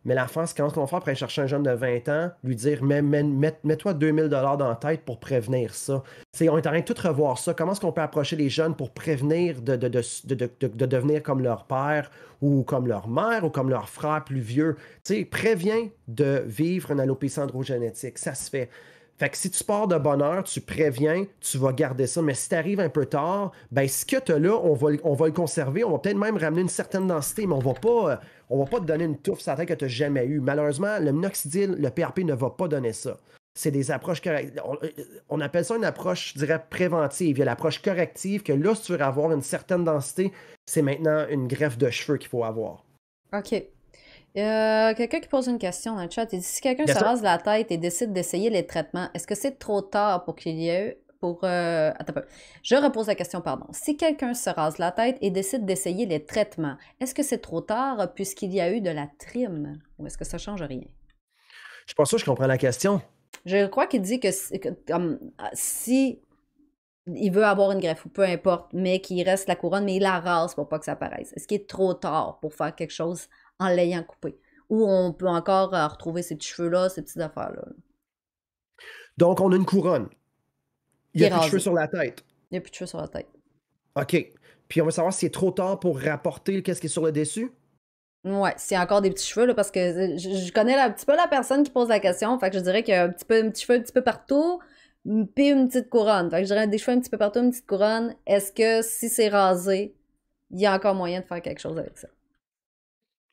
Mais l'enfant, c'est comment on va faire pour aller chercher un jeune de 20 ans, lui dire mets-toi 2000 $ dans la tête pour prévenir ça. On est en train de tout revoir ça. Comment est-ce qu'on peut approcher les jeunes pour prévenir de devenir comme leur père ou comme leur mère ou comme leur frère plus vieux? Préviens de vivre une alopécie androgénétique. Ça se fait. Fait que si tu pars de bonne heure, tu préviens, tu vas garder ça. Mais si tu arrives un peu tard, ben ce que tu as là, on va le conserver. On va peut-être même ramener une certaine densité, mais on va pas te donner une touffe sur la tête que tu n'as jamais eue. Malheureusement, le minoxidil, le PRP ne va pas donner ça. C'est des approches correctives. On appelle ça une approche, je dirais, préventive. Il y a l'approche corrective que là, si tu veux avoir une certaine densité, c'est maintenant une greffe de cheveux qu'il faut avoir. OK. Quelqu'un qui pose une question dans le chat, il dit si quelqu'un Bien se sûr. rase la tête et décide d'essayer les traitements, est-ce que c'est trop tard pour qu'il y ait attends un peu. Je repose la question, pardon. Si quelqu'un se rase la tête et décide d'essayer les traitements, est-ce que c'est trop tard puisqu'il y a eu de la trim ou est-ce que ça change rien? Je suis pas sûr que je comprends la question. Je crois qu'il dit si il veut avoir une greffe ou peu importe, mais qu'il reste la couronne, mais il la rase pour pas que ça apparaisse. Est-ce qu'il est trop tard pour faire quelque chose en l'ayant coupé? Ou on peut encore retrouver ces petits cheveux-là, ces petites affaires-là, là, Donc, on a une couronne. Il qui n'y est a plus de cheveux rasé. sur la tête. Il n'y a plus de cheveux sur la tête. OK. Puis on va savoir si c'est trop tard pour rapporter qu'est-ce qui est sur le dessus. Ouais, s'il y a encore des petits cheveux, là, parce que je connais un petit peu la personne qui pose la question, fait que je dirais qu'il y a un petit cheveu un petit peu partout, puis une petite couronne. Fait que je dirais des cheveux un petit peu partout, une petite couronne. Est-ce que si c'est rasé, il y a encore moyen de faire quelque chose avec ça?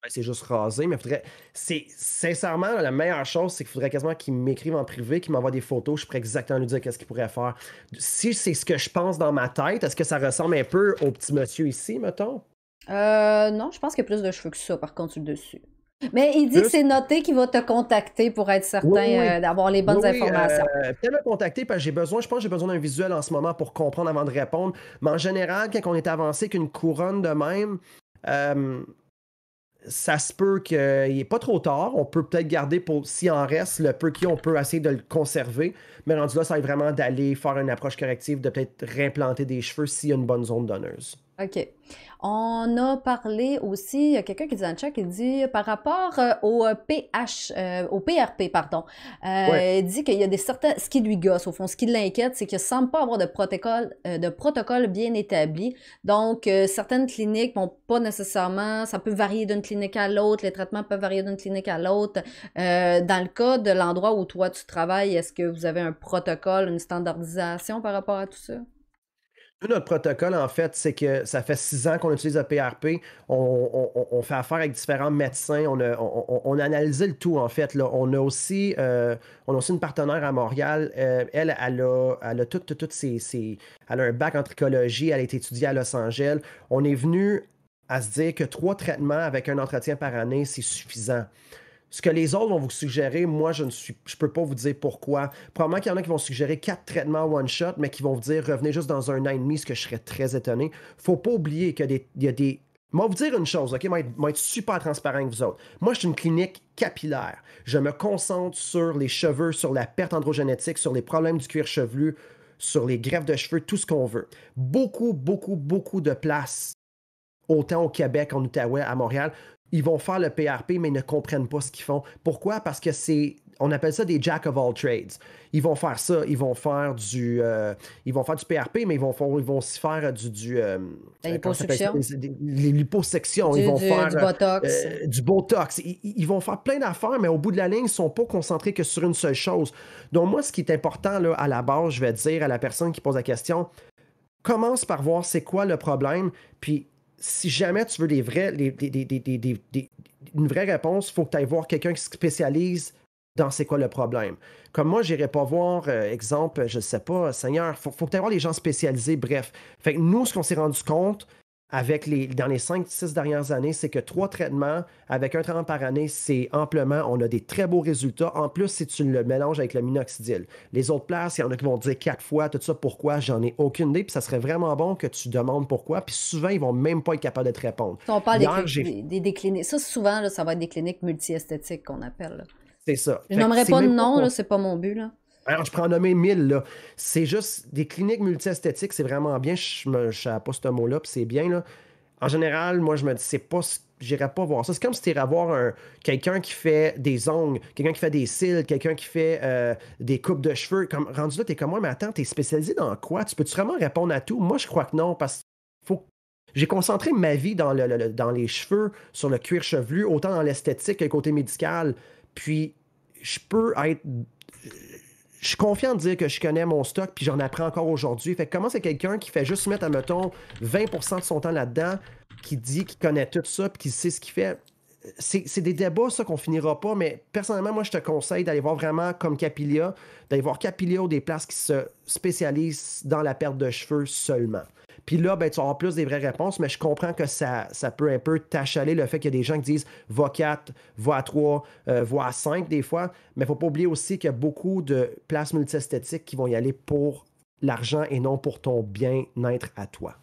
Ben, c'est juste rasé, mais faudrait. Sincèrement, la meilleure chose, c'est qu'il faudrait quasiment qu'il m'écrive en privé, qu'il m'envoie des photos. Je pourrais exactement lui dire qu'est-ce qu'il pourrait faire. Si c'est ce que je pense dans ma tête, est-ce que ça ressemble un peu au petit monsieur ici, mettons? Non, je pense qu'il y a plus de cheveux que ça, par contre, sur le dessus. Mais il dit que Plus? c'est noté qu'il va te contacter pour être Oui, certain oui, oui. d'avoir les Oui, bonnes oui. informations. Peut-être me contacter parce que je pense que j'ai besoin d'un visuel en ce moment pour comprendre avant de répondre. Mais en général, quand on est avancé qu'une couronne de même, euh, ça se peut qu'il n'est pas trop tard. On peut peut-être garder pour s'il en reste, le peu qu'il y a, on peut essayer de le conserver. Mais rendu là, ça va être vraiment d'aller faire une approche corrective, de peut-être réimplanter des cheveux s'il y a une bonne zone donneuse. OK. On a parlé aussi, il y a quelqu'un qui dit dans le chat, qui dit par rapport au PRP, pardon, Ouais. il dit qu'il y a ce qui lui gosse, au fond, ce qui l'inquiète, c'est qu'il ne semble pas avoir de protocole bien établi. Donc, certaines cliniques vont pas nécessairement, ça peut varier d'une clinique à l'autre, les traitements peuvent varier d'une clinique à l'autre. Dans le cas de l'endroit où toi tu travailles, est-ce que vous avez un protocole, une standardisation par rapport à tout ça? Nous, notre protocole, en fait, c'est que ça fait 6 ans qu'on utilise le PRP. On fait affaire avec différents médecins. On a analysé le tout, en fait. Là. On a aussi une partenaire à Montréal. Elle a toutes elle a un bac en trichologie. Elle a été étudiée à Los Angeles. On est venu à se dire que 3 traitements avec un entretien par année, c'est suffisant. Ce que les autres vont vous suggérer, moi, je ne peux pas vous dire pourquoi. Probablement qu'il y en a qui vont suggérer 4 traitements one-shot, mais qui vont vous dire revenez juste dans 1 an et demi, ce que je serais très étonné. Faut pas oublier qu'il y a des. Moi, vous dire une chose, OK? Moi, être super transparent avec vous autres. Moi, je suis une clinique capillaire. Je me concentre sur les cheveux, sur la perte androgénétique, sur les problèmes du cuir chevelu, sur les greffes de cheveux, tout ce qu'on veut. Beaucoup, beaucoup, beaucoup de places, autant au Québec, en Outaouais, à Montréal, ils vont faire le PRP, mais ils ne comprennent pas ce qu'ils font. Pourquoi? Parce que on appelle ça des jack of all trades. Ils vont faire ça, ils vont faire du PRP, mais ils vont aussi faire La liposuction. Les liposections. Ils vont faire du Botox. du Botox. Ils vont faire plein d'affaires, mais au bout de la ligne, ils ne sont pas concentrés que sur une seule chose. Donc moi, ce qui est important là, à la base, je vais dire à la personne qui pose la question, commence par voir c'est quoi le problème, puis si jamais tu veux une vraie réponse, il faut que tu ailles voir quelqu'un qui se spécialise dans c'est quoi le problème. Comme moi, je n'irai pas voir, exemple, je ne sais pas, Seigneur, il faut que tu ailles voir les gens spécialisés, bref. Fait que nous, ce qu'on s'est rendu compte dans les 5-6 dernières années, c'est que 3 traitements avec un traitement par année, c'est amplement, on a des très beaux résultats. En plus, si tu le mélanges avec le minoxidil. Les autres places, il y en a qui vont dire 4 fois, tout ça, pourquoi, j'en ai aucune idée, puis ça serait vraiment bon que tu demandes pourquoi, puis souvent, ils vont même pas être capables de te répondre. Si on parle des cliniques, ça souvent, là, ça va être des cliniques multi-esthétiques qu'on appelle. Là. C'est ça. Je nommerai pas de nom, là, c'est pas mon but. Là. Alors, je peux en nommer 1000, là. C'est juste des cliniques multi-esthétiques, c'est vraiment bien. Je ne savais pas ce mot-là, puis c'est bien, là. En général, moi, je me dis, c'est pas. J'irais pas voir ça. C'est comme si tu irais voir quelqu'un qui fait des ongles, quelqu'un qui fait des cils, quelqu'un qui fait des coupes de cheveux. Comme, rendu là, t'es comme moi, mais attends, t'es spécialisé dans quoi? Tu peux-tu vraiment répondre à tout? Moi, je crois que non, parce que j'ai concentré ma vie dans les cheveux, sur le cuir chevelu, autant dans l'esthétique que le côté médical. Puis, je suis confiant de dire que je connais mon stock puis j'en apprends encore aujourd'hui. Fait que comment c'est quelqu'un qui fait juste mettre, admettons, 20% de son temps là-dedans, qui dit qu'il connaît tout ça puis qui sait ce qu'il fait. C'est des débats, ça, qu'on finira pas, mais personnellement, moi, je te conseille d'aller voir vraiment comme Capilia, d'aller voir Capilia ou des places qui se spécialisent dans la perte de cheveux seulement. Puis là, ben, tu vas avoir plus des vraies réponses, mais je comprends que ça peut un peu t'achaler le fait qu'il y a des gens qui disent va 4, va à 3, va à 5 des fois. Mais il ne faut pas oublier aussi qu'il y a beaucoup de places multiesthétiques qui vont y aller pour l'argent et non pour ton bien-être à toi.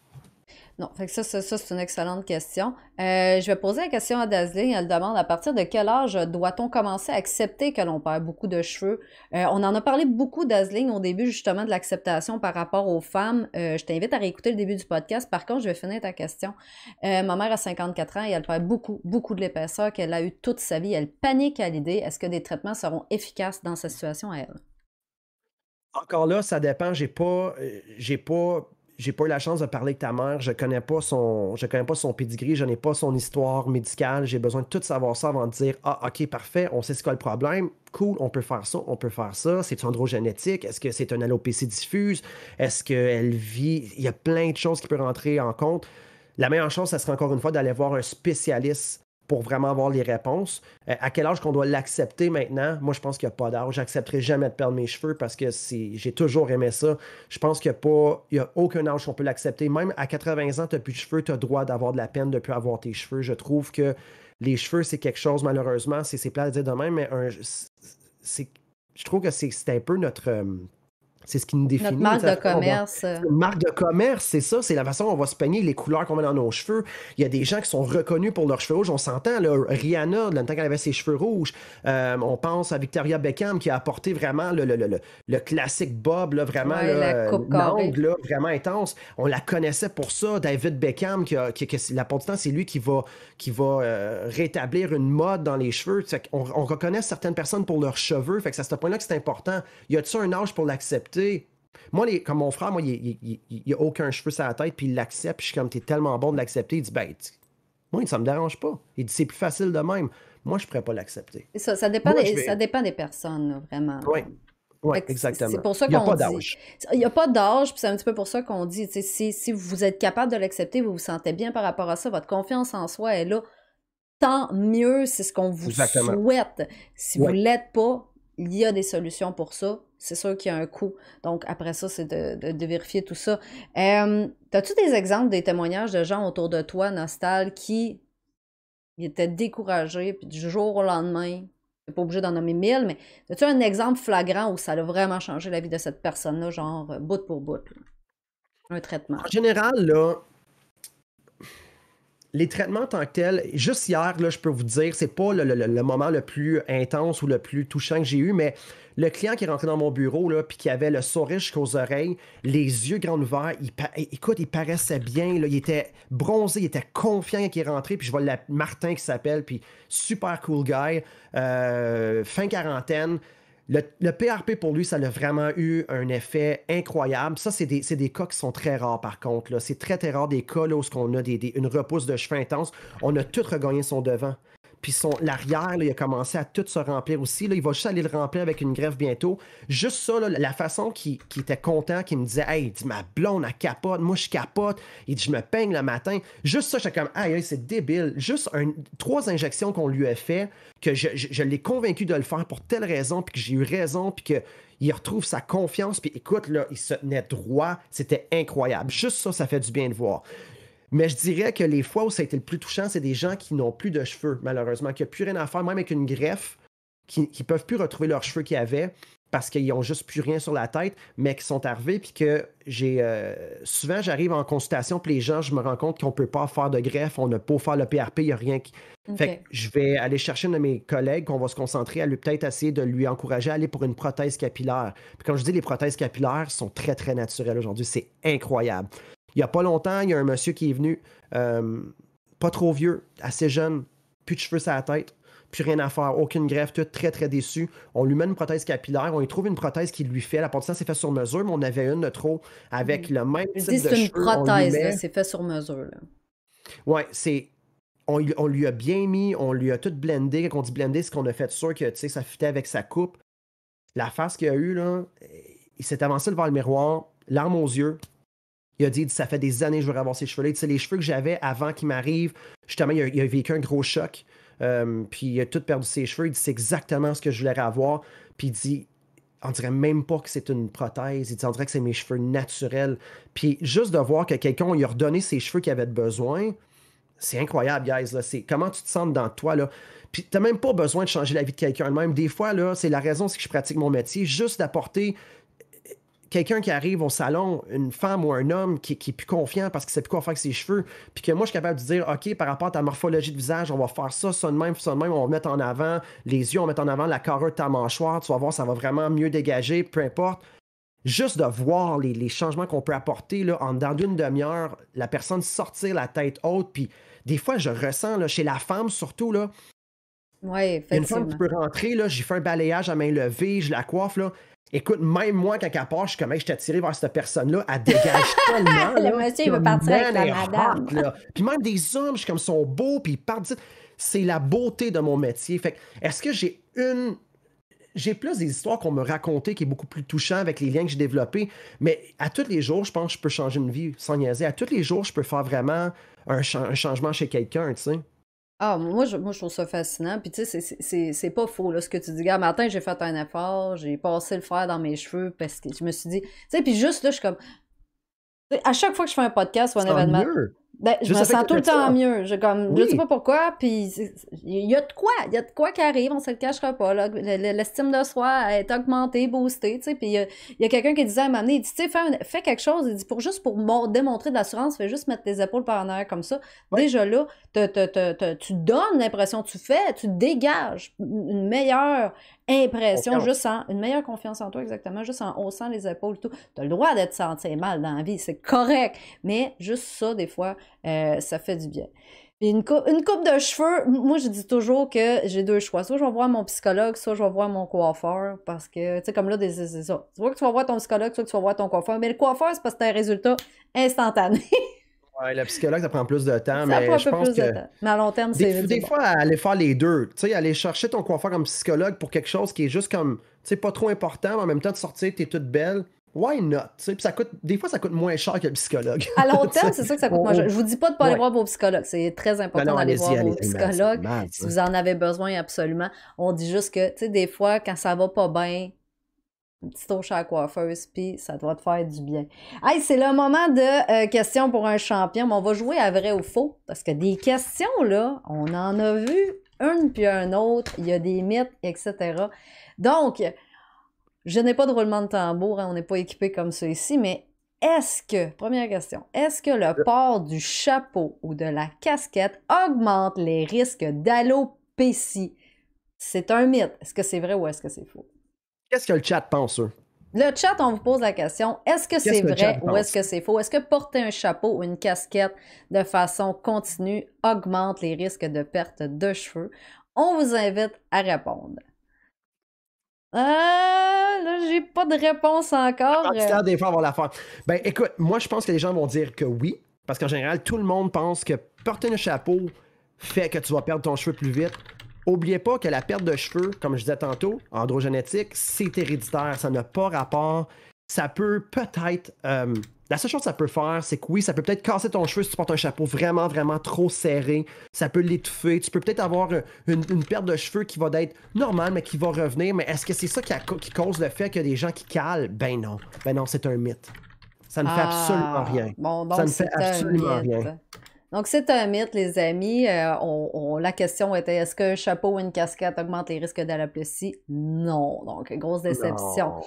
Non, fait que ça c'est une excellente question. Je vais poser la question à Dasling. Elle demande à partir de quel âge doit-on commencer à accepter que l'on perd beaucoup de cheveux? On en a parlé beaucoup, Dasling, au début justement de l'acceptation par rapport aux femmes. Je t'invite à réécouter le début du podcast. Par contre, je vais finir ta question. Ma mère a 54 ans et elle perd beaucoup, beaucoup de l'épaisseur qu'elle a eu toute sa vie. Elle panique à l'idée. Est-ce que des traitements seront efficaces dans sa situation à elle? Encore là, ça dépend. J'ai pas eu la chance de parler avec ta mère. Je connais pas son pedigree, je n'ai pas son histoire médicale. J'ai besoin de tout savoir ça avant de dire ah, ok, parfait, on sait ce qu'est le problème. Cool, on peut faire ça, on peut faire ça. C'est androgénétique? Est-ce que c'est une alopécie diffuse? Est-ce qu'elle vit? Il y a plein de choses qui peuvent rentrer en compte. La meilleure chose, ça serait encore une fois d'aller voir un spécialiste pour vraiment avoir les réponses. À quel âge qu'on doit l'accepter maintenant? Moi, je pense qu'il n'y a pas d'âge. J'accepterai jamais de perdre mes cheveux parce que j'ai toujours aimé ça. Je pense qu'il n'y a aucun âge qu'on peut l'accepter. Même à 80 ans, tu n'as plus de cheveux, tu as le droit d'avoir de la peine de ne plus avoir tes cheveux. Je trouve que les cheveux, c'est quelque chose, malheureusement, c'est plat à dire de même, mais je trouve que c'est un peu notre... c'est ce qui nous définit. Notre marque de commerce. Une marque de commerce, c'est ça. C'est la façon dont on va se peigner, les couleurs qu'on met dans nos cheveux. Il y a des gens qui sont reconnus pour leurs cheveux rouges. On s'entend, là, Rihanna, le temps qu'elle avait ses cheveux rouges. On pense à Victoria Beckham qui a apporté vraiment le classique bob, là, vraiment l'angle là, vraiment intense. On la connaissait pour ça. David Beckham, la plupart du temps, c'est lui qui va rétablir une mode dans les cheveux. On reconnaît certaines personnes pour leurs cheveux. Fait que c'est à ce point-là que c'est important. Y a-t-il un âge pour l'accepter? Moi, comme mon frère, moi, il n'y a aucun cheveu sur la tête, puis il l'accepte, puis je suis comme, t'es tellement bon de l'accepter. Il dit, ben, moi, ça me dérange pas. Il dit, c'est plus facile de même. Moi, je pourrais pas l'accepter. Ça dépend, ça dépend des personnes, là, vraiment. Oui. Oui, Fait que exactement. c'est pour ça Il n'y a qu'on pas dit. d'âge. Il n'y a pas d'âge, puis c'est un petit peu pour ça qu'on dit, tu sais, si vous êtes capable de l'accepter, vous vous sentez bien par rapport à ça, votre confiance en soi est là, tant mieux, c'est ce qu'on vous Exactement. souhaite. Si vous Oui. l'êtes pas, il y a des solutions pour ça. C'est sûr qu'il y a un coût. Donc, après ça, c'est de vérifier tout ça. As-tu des exemples, des témoignages de gens autour de toi, Nostal, qui étaient découragés, puis du jour au lendemain, t'es pas obligé d'en nommer 1000, mais as-tu un exemple flagrant où ça a vraiment changé la vie de cette personne-là, genre bout pour bout, là? Un traitement? En général, là, les traitements en tant que tels, juste hier, là, je peux vous dire, c'est pas le moment le plus intense ou le plus touchant que j'ai eu, mais le client qui est rentré dans mon bureau, là, puis qui avait le sourire jusqu'aux oreilles, les yeux grands ouverts, écoute, il paraissait bien, là, il était bronzé, il était confiant quand il est rentré, puis je vois Martin qui s'appelle, puis super cool guy, fin quarantaine. Le PRP pour lui, ça a vraiment eu un effet incroyable. Ça, c'est des cas qui sont très rares par contre. C'est très, très rare des cas là, où on a une repousse de cheveux intense. On a tout regagné son devant. Puis l'arrière, là, il a commencé à tout se remplir aussi. Là, il va juste aller le remplir avec une greffe bientôt. Juste ça, là, la façon qu'il était content, qu'il me disait « Hey, il dit, ma blonde, elle capote, moi je capote. » Il dit « Je me peigne le matin. » Juste ça, j'étais comme « Aïe, c'est débile. » Juste 3 injections qu'on lui a fait, que je l'ai convaincu de le faire pour telle raison, puis que j'ai eu raison, puis qu'il retrouve sa confiance. Puis écoute, là, il se tenait droit. C'était incroyable. Juste ça, ça fait du bien de voir. Mais je dirais que les fois où ça a été le plus touchant, c'est des gens qui n'ont plus de cheveux, malheureusement, qui n'ont plus rien à faire, même avec une greffe, qui ne peuvent plus retrouver leurs cheveux qu'ils avaient parce qu'ils n'ont juste plus rien sur la tête, mais qui sont arrivés, puis que souvent, j'arrive en consultation, puis les gens, je me rends compte qu'on ne peut pas faire de greffe, on n'a pas faire le PRP, il n'y a rien qui... Okay. Fait que je vais aller chercher une de mes collègues qu'on va se concentrer à lui peut-être essayer de lui encourager à aller pour une prothèse capillaire. Puis comme je dis, les prothèses capillaires sont très, très naturelles aujourd'hui. C'est incroyable. Il n'y a pas longtemps, il y a un monsieur qui est venu, pas trop vieux, assez jeune, plus de cheveux sur la tête, plus rien à faire, aucune greffe, tout très, très déçu. On lui met une prothèse capillaire, on lui trouve une prothèse qui lui fait. La porte c'est fait sur mesure, mais on avait une de trop avec le même type de cheveux. C'est une prothèse, c'est fait sur mesure. Ouais, on lui a bien mis, on lui a tout blendé. Quand on dit blendé, c'est qu'on a fait sûr que ça fitait avec sa coupe. La face qu'il a eue, là, il s'est avancé devant le miroir, larmes aux yeux. Il a dit, ça fait des années que je veux avoir ces cheveux-là. Tu sais, les cheveux que j'avais avant qu'ils m'arrivent, justement, il a vécu un gros choc. Puis il a tout perdu ses cheveux. Il dit, c'est exactement ce que je voulais avoir. Puis il dit, on dirait même pas que c'est une prothèse. Il dit, on dirait que c'est mes cheveux naturels. Puis juste de voir que quelqu'un lui a redonné ses cheveux qu'il avait besoin, c'est incroyable, guys. Là. C'est comment tu te sens dans toi. Là. Puis t'as même pas besoin de changer la vie de quelqu'un. Même des fois, là, c'est la raison c'est que je pratique mon métier, juste d'apporter quelqu'un qui arrive au salon, une femme ou un homme qui est plus confiant parce qu'il ne sait plus quoi faire avec ses cheveux, puis que moi, je suis capable de dire, OK, par rapport à ta morphologie de visage, on va faire ça de même, on va mettre en avant les yeux, on va mettre en avant la carrure de ta mâchoire, tu vas voir, ça va vraiment mieux dégager, peu importe. Juste de voir les changements qu'on peut apporter, là, dans une demi-heure, la personne sortir la tête haute, puis des fois, je ressens, là, chez la femme surtout, là, ouais, effectivement. Une femme qui peut rentrer, là, j'ai fait un balayage à main levée, je la coiffe, là. Écoute, même moi, quand elle part, je suis comme, hey, je t'ai attiré vers cette personne-là, elle dégage tellement. Le monsieur, il veut partir avec la madame. Là. Puis même des hommes, je suis comme, sont beaux, puis ils partent. C'est la beauté de mon métier. Fait que, est-ce que j'ai plus des histoires qu'on me racontait qui est beaucoup plus touchant avec les liens que j'ai développés, mais à tous les jours, je pense que je peux changer une vie sans niaiser. À tous les jours, je peux faire vraiment un changement chez quelqu'un, tu sais. Ah, moi, je trouve ça fascinant. Puis, tu sais, c'est pas faux, là, ce que tu dis. Gars, matin, j'ai fait un effort, j'ai passé le fer dans mes cheveux parce que je me suis dit. Tu sais, puis juste là, je suis comme. À chaque fois que je fais un podcast ou un événement. Mieux. Ben, je me sens tout le temps mieux. Je sais pas pourquoi, puis il y a de quoi qui arrive, on se le cachera pas. L'estime de soi est augmentée, boostée, tu sais. Puis il y a quelqu'un qui disait à un moment donné, il dit, tu sais, fais quelque chose, il dit, juste pour démontrer de l'assurance, fais juste mettre tes épaules par en arrière comme ça. Ouais. Déjà là, tu donnes l'impression, tu dégages une meilleure impression, une meilleure confiance en toi, exactement, juste en haussant les épaules et tout. T'as le droit d'être senti mal dans la vie, c'est correct, mais juste ça, des fois, ça fait du bien. Puis une coupe de cheveux, moi je dis toujours que j'ai 2 choix. Soit je vais voir mon psychologue, soit je vais voir mon coiffeur. Parce que, tu sais, comme là, c'est ça. Soit que tu vas voir ton psychologue, soit que tu vas voir ton coiffeur. Mais le coiffeur, c'est parce que c'est un résultat instantané. Ouais, le psychologue, ça prend plus de temps, Ça prend mais un je peu pense plus de que temps. Mais à long terme, des, c'est des bon. fois, aller faire les deux, tu sais, aller chercher ton coiffeur comme psychologue pour quelque chose qui est juste comme, tu sais, pas trop important, mais en même temps de sortir, t'es toute belle. Why not? Tu sais, puis des fois, ça coûte moins cher que le psychologue. À long Tu terme, sais. c'est ça que ça coûte moins cher. Je vous dis pas de pas aller Ouais. voir vos psychologues. C'est très Non, important non, d'aller allez-y, voir vos allez-y, man, c'est psychologues mal, si ça. vous en avez besoin absolument. On dit juste que, tu sais, des fois, quand ça va pas bien, une petite touche à la coiffeuse, puis ça doit te faire du bien. Hey, c'est le moment de questions pour un champion, mais on va jouer à vrai ou faux, parce que des questions, là, on en a vu une puis un autre, il y a des mythes, etc. Donc, je n'ai pas de roulement de tambour, hein, on n'est pas équipé comme ça ici, mais première question, est-ce que le port du chapeau ou de la casquette augmente les risques d'alopécie? C'est un mythe. Est-ce que c'est vrai ou est-ce que c'est faux? Qu'est-ce que le chat pense, eux? Le chat, on vous pose la question, est-ce que Qu'est-ce c'est que le chat vrai ou est-ce pense? que c'est faux? Est-ce que porter un chapeau ou une casquette de façon continue augmente les risques de perte de cheveux? On vous invite à répondre. Là, j'ai pas de réponse encore. Des fois, on va la faire. Ben, écoute, moi, je pense que les gens vont dire que oui, parce qu'en général, tout le monde pense que porter un chapeau fait que tu vas perdre ton cheveu plus vite. Oubliez pas que la perte de cheveux, comme je disais tantôt, androgénétique, c'est héréditaire, ça n'a pas rapport. Ça peut peut-être. La seule chose que ça peut faire, c'est que oui, ça peut peut-être casser ton cheveu si tu portes un chapeau vraiment, vraiment trop serré. Ça peut l'étouffer. Tu peux peut-être avoir une perte de cheveux qui va être normale, mais qui va revenir. Mais est-ce que c'est ça qui cause le fait qu'il y a des gens qui calent? Ben non. Ben non, c'est un mythe. Ça ne fait absolument rien. Bon, Ça donc ne fait c'est un absolument mythe. rien. Donc c'est un mythe, les amis. La question était, est-ce qu'un chapeau ou une casquette augmente les risques d'alopécie? Non. Donc, grosse déception. Non.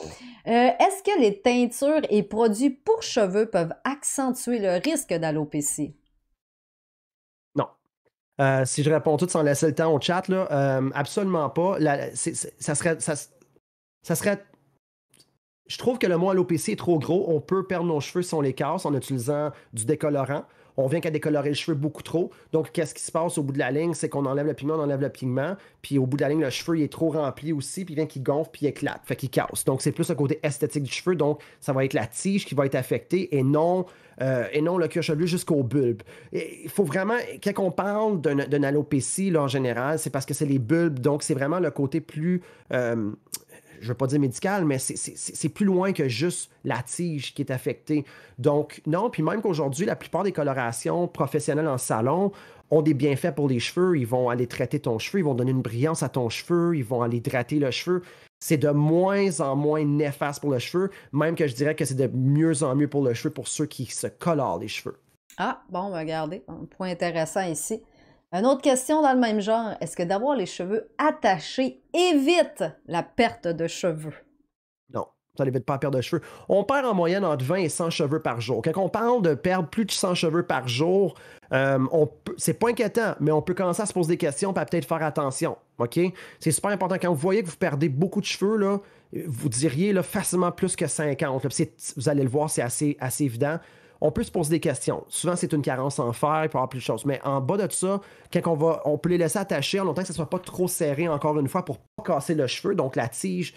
Est-ce que les teintures et produits pour cheveux peuvent accentuer le risque d'alopécie? Non. Si je réponds tout sans laisser le temps au chat, là, absolument pas. Ça serait. Je trouve que le mot alopécie est trop gros. On peut perdre nos cheveux si on les casse en utilisant du décolorant. On vient qu'à décolorer les cheveux beaucoup trop. Donc, qu'est-ce qui se passe au bout de la ligne? C'est qu'on enlève le pigment. Puis au bout de la ligne, le cheveu il est trop rempli aussi. Puis il vient qu'il gonfle, puis il éclate. Fait qu'il casse. Donc, c'est plus le côté esthétique du cheveu. Donc, ça va être la tige qui va être affectée et non le cuir chevelu jusqu'au bulbe. Il faut vraiment, quand on parle d'une alopécie, là, en général, c'est parce que c'est les bulbes. Donc, c'est vraiment le côté plus... je ne veux pas dire médical, mais c'est plus loin que juste la tige qui est affectée. Donc, non, puis même qu'aujourd'hui, la plupart des colorations professionnelles en salon ont des bienfaits pour les cheveux. Ils vont aller traiter ton cheveu, ils vont donner une brillance à ton cheveu, ils vont aller hydrater le cheveu. C'est de moins en moins néfaste pour le cheveu, même que je dirais que c'est de mieux en mieux pour le cheveu pour ceux qui se colorent les cheveux. Ah, bon, regardez, un point intéressant ici. Une autre question dans le même genre, est-ce que d'avoir les cheveux attachés évite la perte de cheveux? Non, ça n'évite pas la perte de cheveux. On perd en moyenne entre 20 et 100 cheveux par jour. Quand on parle de perdre plus de 100 cheveux par jour, c'est pas inquiétant, mais on peut commencer à se poser des questions et à peut-être faire attention. OK? C'est super important. Quand vous voyez que vous perdez beaucoup de cheveux, là, vous diriez là, facilement plus que 50. Là, vous allez le voir, c'est assez évident. On peut se poser des questions. Souvent, c'est une carence en fer, il peut y avoir plus de choses. Mais en bas de ça, quand on peut les laisser attacher en longtemps que ça ne soit pas trop serré, encore une fois, pour ne pas casser le cheveu. Donc, la tige,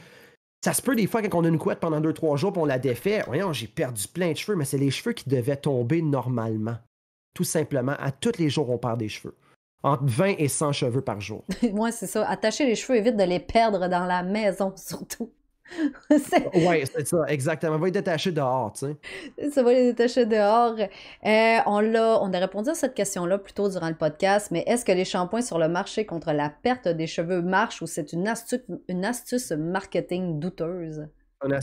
ça se peut des fois quand on a une couette pendant 2-3 jours et on la défait. Voyons, j'ai perdu plein de cheveux, mais c'est les cheveux qui devaient tomber normalement. Tout simplement, à tous les jours, on perd des cheveux. Entre 20 et 100 cheveux par jour. Moi, c'est ça. Attacher les cheveux évite de les perdre dans la maison, surtout. Oui, c'est ça, exactement. Va les détacher dehors, tu sais. Ça va les détacher dehors. On a répondu à cette question-là plus tôt durant le podcast, mais est-ce que les shampoings sur le marché contre la perte des cheveux marchent ou c'est une astuce marketing douteuse? Une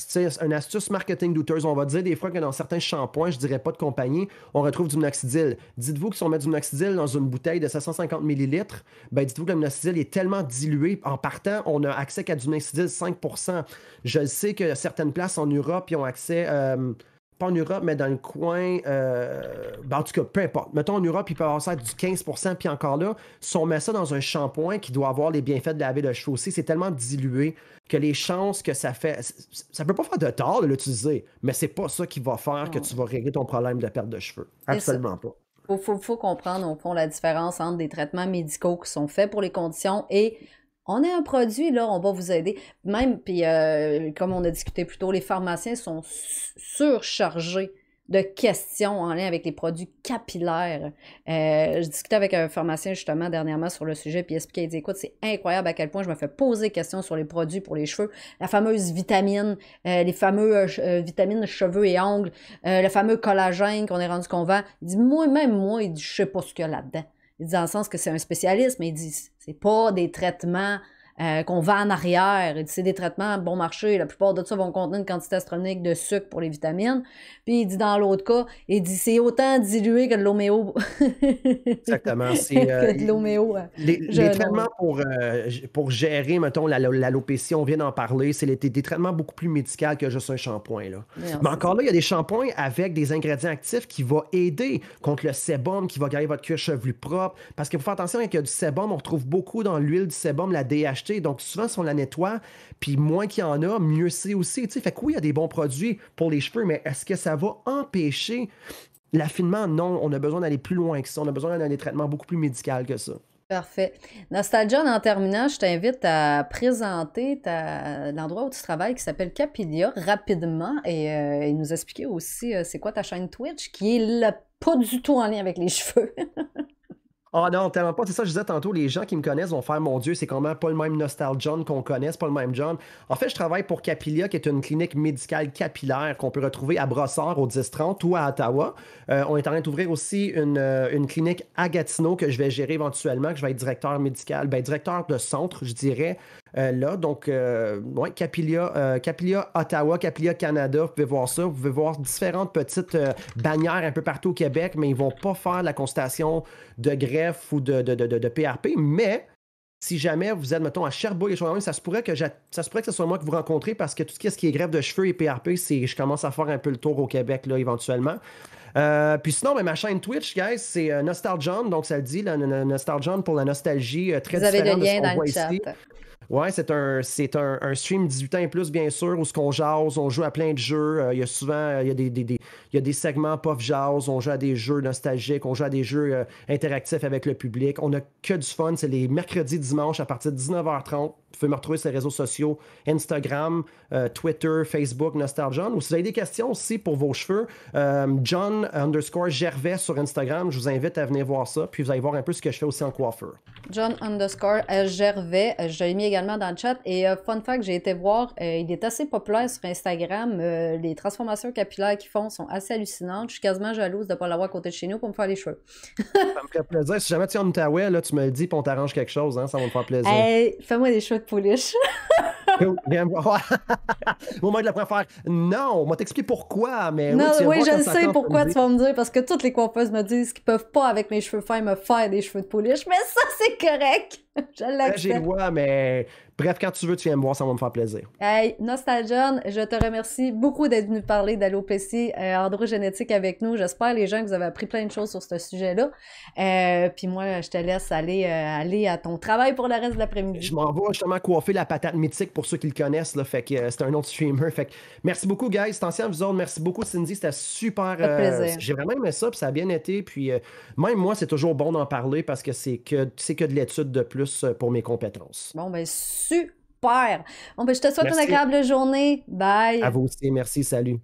astuce marketing douteuse. On va dire des fois que dans certains shampoings, je dirais pas de compagnie, on retrouve du minoxidil. Dites-vous que si on met du minoxidil dans une bouteille de 750 ml, ben dites-vous que le minoxidil est tellement dilué. En partant, on a accès qu'à du minoxidil 5%. Je sais que certaines places en Europe, ils ont accès... pas en Europe, mais dans le coin, en tout cas, peu importe. Mettons en Europe, il peut avoir ça du 15%, puis encore là, si on met ça dans un shampoing qui doit avoir les bienfaits de laver le cheveu aussi, c'est tellement dilué que les chances que ça fait... Ça peut pas faire de tort de l'utiliser, mais c'est pas ça qui va faire que tu vas régler ton problème de perte de cheveux. Absolument pas. Faut comprendre, au fond, la différence entre des traitements médicaux qui sont faits pour les conditions et on est un produit, là, on va vous aider. Même, puis comme on a discuté plus tôt, les pharmaciens sont surchargés de questions en lien avec les produits capillaires. Je discutais avec un pharmacien justement dernièrement sur le sujet, puis il expliquait, il dit, écoute, c'est incroyable à quel point je me fais poser des questions sur les produits pour les cheveux, la fameuse vitamine, les fameux vitamines cheveux et ongles, le fameux collagène qu'on est rendu qu'on vend. Il dit, moi, il dit, je sais pas ce qu'il y a là-dedans. Il dit dans le sens que c'est un spécialiste, mais il dit, c'est pas des traitements qu'on vend en arrière. C'est des traitements bon marché. La plupart de ça vont contenir une quantité astronomique de sucre pour les vitamines. Puis il dit dans l'autre cas, il dit c'est autant dilué que de l'homéo. Exactement. Que de l'homéo. Les traitements pour gérer, mettons, l'alopécie, on vient d'en parler, c'est des traitements beaucoup plus médicaux que juste un shampoing. Là. Mais encore là, il y a des shampoings avec des ingrédients actifs qui vont aider contre le sébum, qui va garder votre cuir chevelu propre. Parce qu'il faut faire attention, avec du sébum, on retrouve beaucoup dans l'huile du sébum, la DHT. Donc, souvent, si on la nettoie, puis moins qu'il y en a, mieux c'est aussi. Fait que oui, il y a des bons produits pour les cheveux, mais est-ce que ça va empêcher l'affinement? Non, on a besoin d'aller plus loin que ça. On a besoin d'un traitement beaucoup plus médical que ça. Parfait. Nostalgian, en terminant, je t'invite à présenter l'endroit où tu travailles qui s'appelle Capilia rapidement et nous expliquer aussi c'est quoi ta chaîne Twitch qui est pas du tout en lien avec les cheveux. Ah non, tellement pas. C'est ça, je disais tantôt, les gens qui me connaissent vont faire, mon Dieu, c'est quand même pas le même Nostalgian qu'on connaît, c'est pas le même John. En fait, je travaille pour Capilia, qui est une clinique médicale capillaire qu'on peut retrouver à Brossard au 10-30 ou à Ottawa. On est en train d'ouvrir aussi une clinique à Gatineau que je vais gérer éventuellement, que je vais être directeur médical, directeur de centre, je dirais. Là, donc, ouais, Capilia Ottawa, Capilia Canada, vous pouvez voir ça. Vous pouvez voir différentes petites bannières un peu partout au Québec, mais ils ne vont pas faire la consultation de greffe ou de PRP. Mais si jamais vous êtes, mettons, à Sherbrooke et choses, ça se pourrait que ce soit moi que vous rencontrez parce que tout ce qui est greffe de cheveux et PRP, je commence à faire un peu le tour au Québec, là, éventuellement. Puis sinon, ma chaîne Twitch, guys, c'est Nostalgian, donc ça le dit, Nostalgian pour la nostalgie, très différente de ce qu'on voit ici. Ouais, c'est un stream 18 ans et plus, bien sûr, où ce qu'on jase, on joue à plein de jeux. Il y a souvent, il y a des segments puff jazz, on joue à des jeux nostalgiques, on joue à des jeux interactifs avec le public. On a que du fun, c'est les mercredis, dimanches à partir de 19h30. Vous pouvez me retrouver sur les réseaux sociaux, Instagram, Twitter, Facebook, Nostalgian. Ou si vous avez des questions aussi pour vos cheveux, John_Gervais sur Instagram, je vous invite à venir voir ça. Puis vous allez voir un peu ce que je fais aussi en coiffeur. John_Gervais, je l'ai mis également dans le chat. Et fun fact, j'ai été voir, il est assez populaire sur Instagram. Les transformations capillaires qu'ils font sont assez hallucinantes. Je suis quasiment jalouse de ne pas l'avoir à côté de chez nous pour me faire les cheveux. Ça me ferait plaisir. Si jamais tu es en Outaouais, là, tu me le dis et on t'arrange quelque chose. Hein, ça va me faire plaisir. Hey, fais-moi des cheveux de pouliche. Viens me voir. Moment de la première faire. Non, on m'a t'expliquer pourquoi, mais non, oui, je le sais pourquoi tu vas me dire, parce que toutes les coiffeuses me disent qu'ils peuvent pas, avec mes cheveux fins, me faire des cheveux de pouliche, mais ça, c'est correct. Je l'accepte. J'ai le droit, mais bref, quand tu veux, tu viens me voir, ça va me faire plaisir. Hey, Nostalgian, je te remercie beaucoup d'être venu parler d'alopécie androgénétique avec nous. J'espère, les gens, que vous avez appris plein de choses sur ce sujet-là. Puis moi, je te laisse aller à ton travail pour le reste de l'après-midi. Je m'en vais justement coiffer la patate mythique pour ceux qui le connaissent. Là, fait que c'est un autre streamer. Fait que merci beaucoup, guys. Attention à vous autres. Merci beaucoup, Cindy. C'était super. J'ai vraiment aimé ça, puis ça a bien été. Puis même moi, c'est toujours bon d'en parler parce que c'est que de l'étude de plus pour mes compétences. Bon, ben super! Bon, ben je te souhaite une agréable journée. Bye! À vous aussi. Merci. Salut.